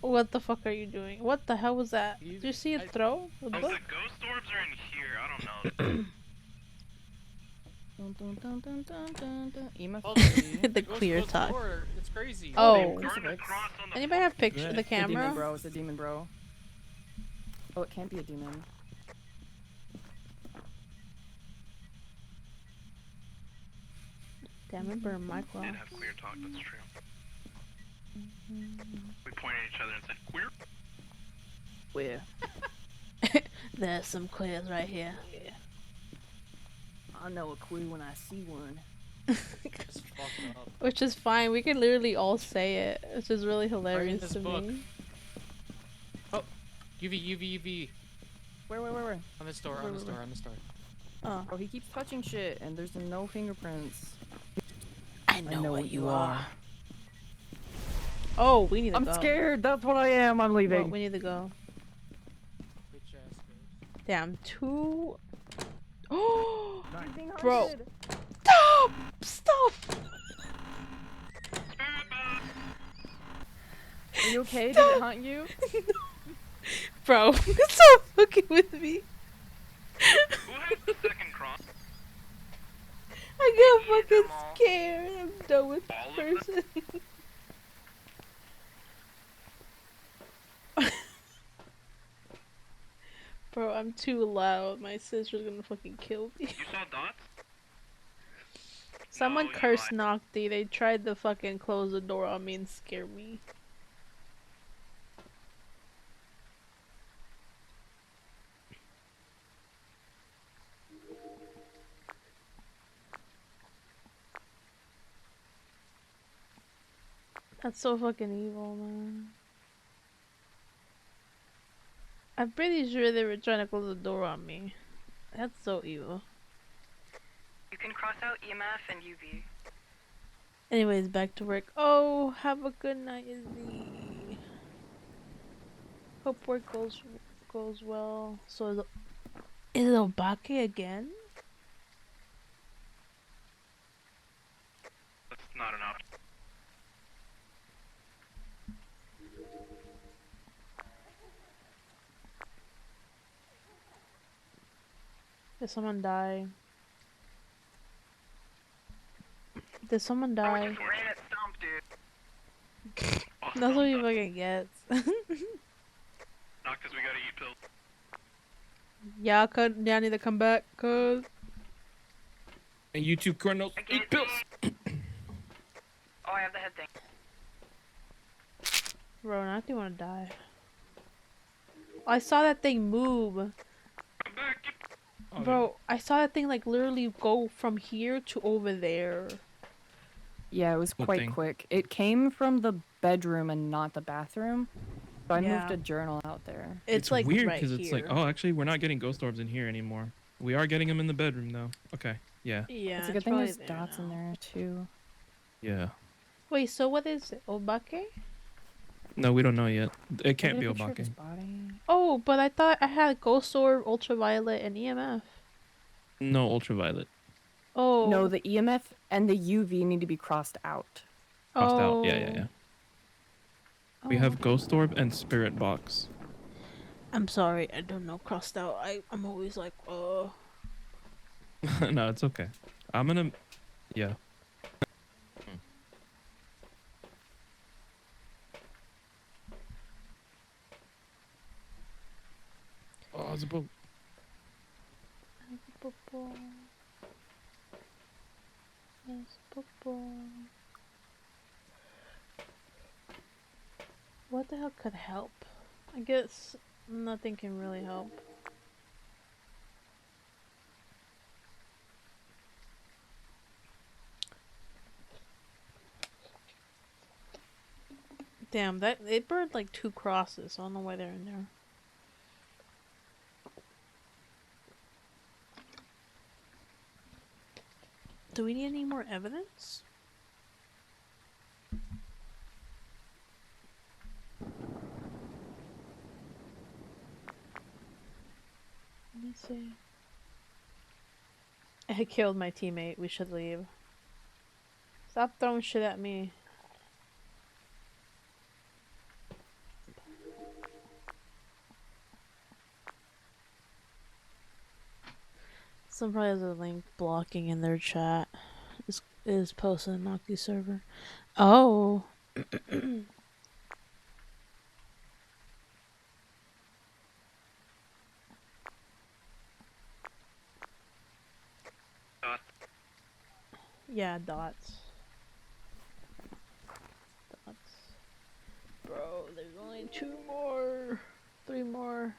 What the fuck are you doing? What the hell was that? Did you see it throw? The Oh, the book? ghost orbs are in here. I don't know. Dun, dun, dun, dun, dun, dun, dun. Ema Oh, The ghost clear closed the talk. door. It's crazy. Oh. Turn across on the Anybody have picture Good. the It's a demon, camera? bro. It's a demon, bro. Oh, it can't be a demon. Damn it, burned my We claw. did have queer talk, that's true. We pointed at each other and said, queer? Where? There's some queers right here. I know a queer when I see one. It's fucked up. Which is fine. We can literally all say it. Which is really Right in hilarious this to book. me. UV. Where? On this door, on this door, on this door. Oh. Oh, he keeps touching shit, and there's no fingerprints. I know what you are. Oh, we need to I'm go. scared. That's what I am. I'm Well, leaving. we need to go. Bitch ass ghost. Damn, two. Oh, You're being bro. hunted. Stop! Stop! Are you okay? Did it hunt you? Bro, stop fucking with me. Who has the second cross? I got fucking scared. I'm done with All this of them? person. Bro, I'm too loud. My sister's gonna fucking kill me. You saw dots? Someone you cursed lied. Nocti. They tried to fucking close the door on me and scare me. That's so fucking evil, man. I'm pretty sure they were trying to close the door on me. That's so evil. You can cross out EMF and UV. Anyways, back to work. Oh, have a good night, Izzy. Hope work goes well. So is it Obake again? That's not an option. Did someone die? Did someone I die? just ran at Stomp, dude. That's what he fucking gets. Not because we gotta eat pills. Y'all need to come back, cuz. And YouTube kernels, I eat get pills. Oh, I have the head thing. Bro, I think wanna die. I saw that thing move. Come back. Oh, Bro, I saw that thing like literally go from here to over there. Yeah, it was What quite thing? quick. It came from the bedroom and not the bathroom. So I moved Yeah. a journal out there. It's like weird right because it's like, here. oh, actually, we're not getting ghost orbs in here anymore. We are getting them in the bedroom though. Okay, yeah, Yeah, It's a good thing probably there's there dots in now. there too. yeah. Wait, so what is it? Obake? No, we don't know yet. It I can't get be a picture of his Obake. body. Oh, but I thought I had Ghost Orb, Ultraviolet, and EMF. No ultraviolet. Oh. No, the EMF and the UV need to be crossed out. Crossed out. Yeah, yeah, yeah. We Oh, have okay. ghost orb and spirit box. I'm sorry, I don't know crossed out. I'm always like, No, it's okay. I'm gonna, yeah. Oh, it's a boat. What the hell could help? I guess nothing can really help. Damn, that it burned like 2 crosses. I don't know why they're in there. Do we need any more evidence? Let me see. I killed my teammate. We should leave. Stop throwing shit at me. Somebody has a link blocking in their chat. Is posted on Nocti server. Oh. Yeah, dots. Dots. Bro, there's only 2 more. 3 more.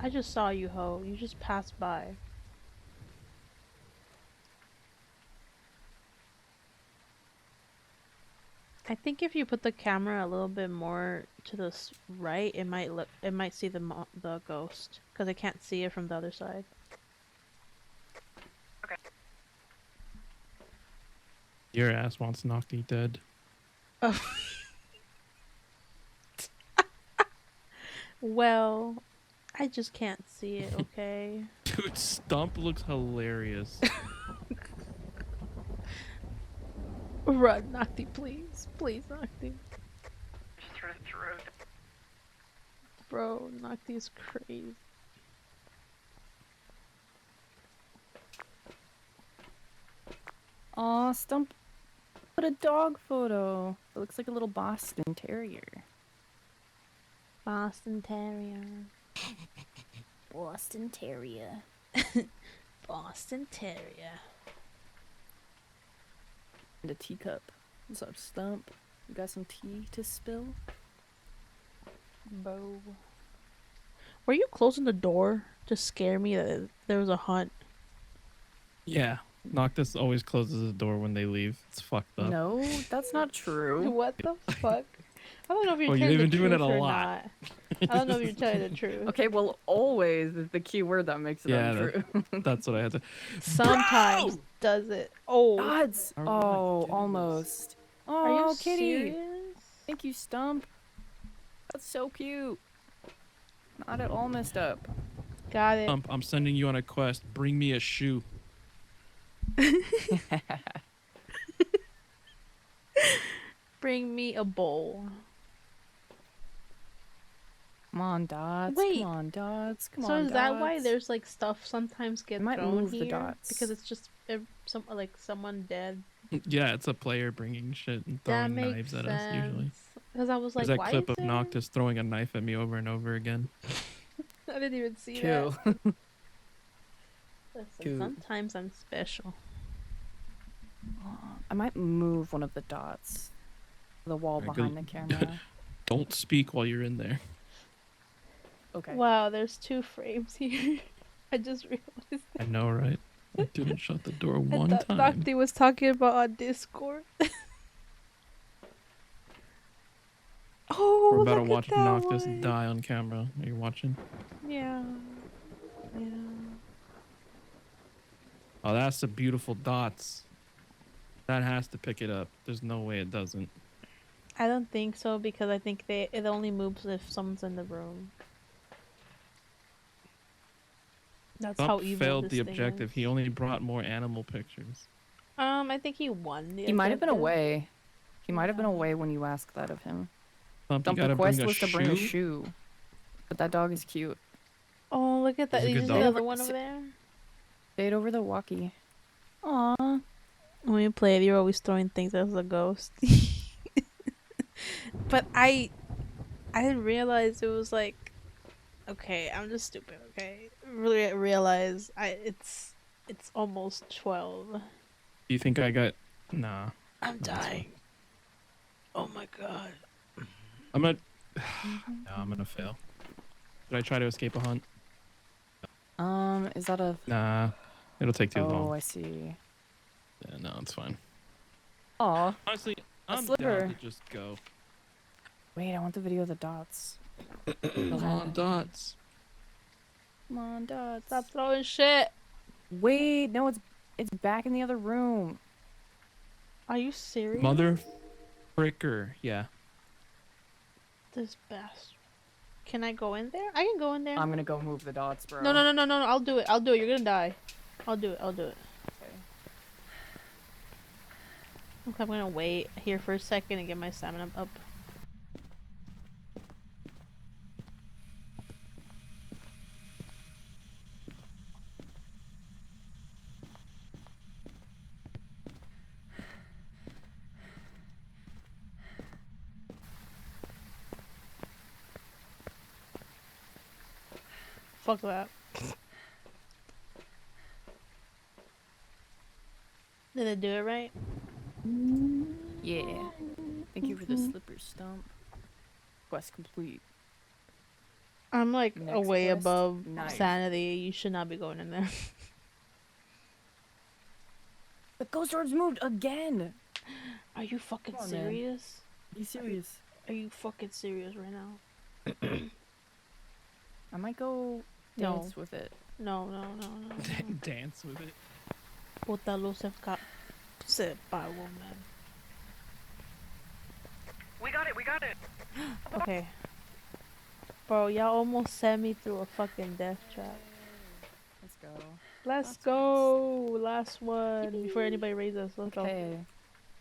I just saw you, ho. You just passed by. I think if you put the camera a little bit more to the right, it might see the ghost because I can't see it from the other side. Okay. Your ass wants Nocti dead. Oh. Well, I just can't see it, okay? Dude, Stump looks hilarious. Run, Nocti, please. Please, Nocti. Just trying to throw. Bro, Nocti's crazy. Aw, Stump put a dog photo. It looks like a little Boston Terrier. Boston Terrier. Boston Terrier. Boston Terrier. And a teacup. What's up, Stump? You got some tea to spill? Bo. Were you closing the door to scare me that there was a hunt? Yeah. Noctis always closes the door when they leave. It's fucked up. No, that's not true. What the fuck? I don't know if you're Oh, telling you've the been doing truth it a or lot. not. I don't know if you're telling the truth. Okay, well, always is the key word that makes it Yeah, untrue. That's what I had to. Sometimes Bro! does it. Oh. Gods! How are we gonna Oh, do this? almost. Are you Oh, kitty! serious? Thank you, Stump. That's so cute. Not at all messed up. Got it. I'm sending you on a quest. Bring me a shoe. Bring me a bowl. Come on, Dots. Wait. Come on, Dots. Come So on, is that why Dots. there's like stuff sometimes get I might thrown move the here? dots. Because it's just someone dead. Yeah, it's a player bringing shit and That throwing makes knives at sense. us usually. Because I was like, There's that why clip is of there... Noctis throwing a knife at me over and over again. I didn't even see Chill. that. Listen, Cute. sometimes I'm special. I might move one of the dots. The wall Alright, behind good. the camera. Don't speak while you're in there. Okay. Wow, there's 2 frames here. I just realized. I know, right? I didn't shut the door one I thought time. Nocti was talking about on Discord. Oh, We're about to look watch at that Noctis one. die on camera. Are you watching? Yeah. Yeah. Oh, that's the beautiful dots. That has to pick it up. There's no way it doesn't. I don't think so because I think it only moves if someone's in the room. That's how Stump evil failed this the thing objective. is. He only brought more animal pictures. I think he won the He might have been objective. away. He might have been Yeah. away when you asked that of him. Stump, you Stump, gotta the quest bring a was to bring a shoe? shoe. But that dog is cute. Oh, look at that. He's a Did you good see dog. the other one over there? Stayed over the walkie. Aww. When we played, you're always throwing things as a ghost. But I didn't realize it was like, okay, I'm just stupid. Okay, really realize it's almost 12. Do you think I got? Nah. I'm No, it's fine. dying. Oh my god. I'm gonna. No, I'm gonna fail. Should I try to escape a hunt? Is that a... Nah. It'll take too Oh, long. I see. Yeah, no, it's fine. Aw. Honestly, A I'm sliver. down to just go. Wait, I want the video of the dots. Come on, dots. Come on, Dots. Stop throwing shit. Wait, no, it's back in the other room. Are you serious? Mother fricker. Yeah. This bastard. Can I go in there? I can go in there. I'm gonna go move the dots, bro. No. I'll do it. You're gonna die. I'll do it. Okay. Okay, I'm gonna wait here for a second and get my stamina up. Fuck that. Did I do it right? Yeah. Thank you for the slipper, Stump. Quest complete. I'm like Next way quest, above knife. sanity. You should not be going in there. The ghost orbs moved again! Are you fucking Come on, man. serious? Are you serious? Are you fucking serious right now? I might go No. dance with it. No. Dance with it. Puta luz se apagó, man. We got it. Okay. Bro, y'all almost sent me through a fucking death trap. Let's go. Let's go! Last one before anybody raises us. Let's go. Okay.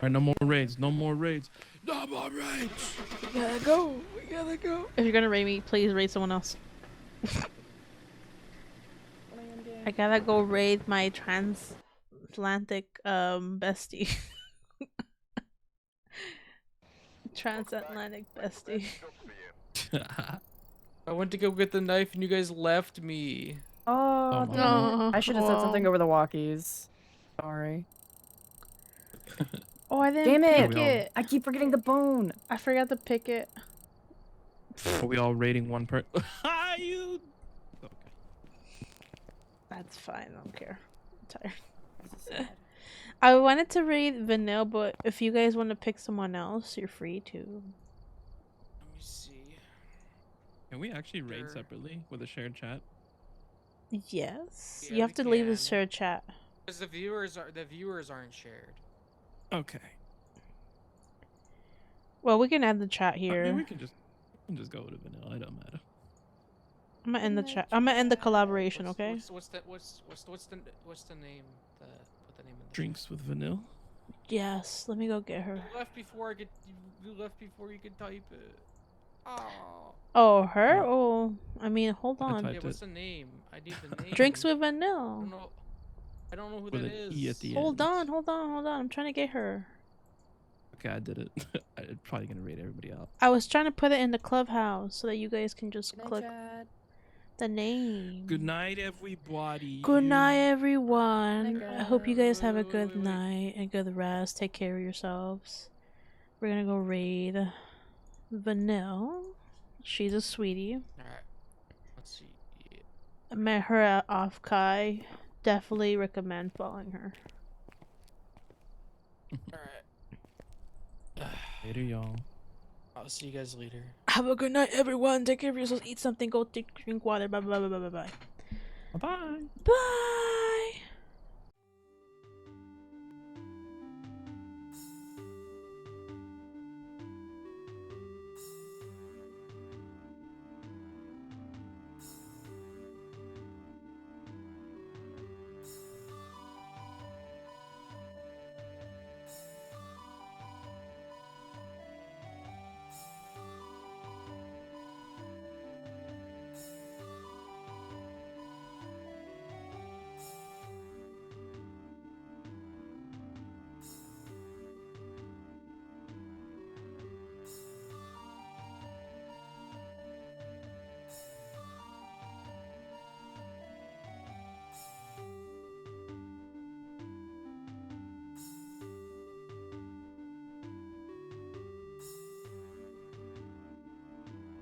Alright, no more raids. No more raids. No more raids. We gotta go. We gotta go. If you're gonna raid me, please raid someone else. I gotta go raid my transatlantic bestie. Transatlantic bestie. I went to go get the knife and you guys left me. Oh, my damn it. I should have said something well. over the walkies. Sorry. Oh, I didn't Damn pick it! it. I keep forgetting the bone. I forgot to pick it. Are we all rating one per? You. Okay. That's fine. I don't care. I'm tired. I wanted to read Vanilla, but if you guys want to pick someone else, you're free to. Let me see. Can we actually raid Sure. separately with a shared chat? Yes. Yeah, You have we to leave the can. shared chat. Because the viewers aren't shared. Okay. Well, we can add the chat I here. mean, we can just go to vanilla. It don't matter. I'm gonna end the chat. I'm gonna end the collaboration, okay? What's the name? What the name in the Drinks with vanilla. Yes. Let me go get her. You left before you left before you could type it. Oh. Oh, her? Oh, I mean, hold I on. typed Yeah, it. what's the name? I need the name. Drinks with I vanilla. don't know. I don't know who With that an is. E at the Hold end. on, hold on, hold on. I'm trying to get her. Okay, I did it. I'm probably gonna raid everybody out. I was trying to put it in the clubhouse so that you guys can just Good night, click Chad. the name. Good night, everybody. Good night, everyone. Night, I hope you guys have a Wait, good wait. night and good rest. Take care of yourselves. We're gonna go raid Vanille. She's a sweetie. Alright. Let's see. I met her at Off Kai. Definitely recommend following her. Alright. Later, y'all. I'll see you guys later. Have a good night, everyone. Take care of yourselves. Eat something. Go drink water. Bye bye bye bye bye bye. Bye bye. Bye.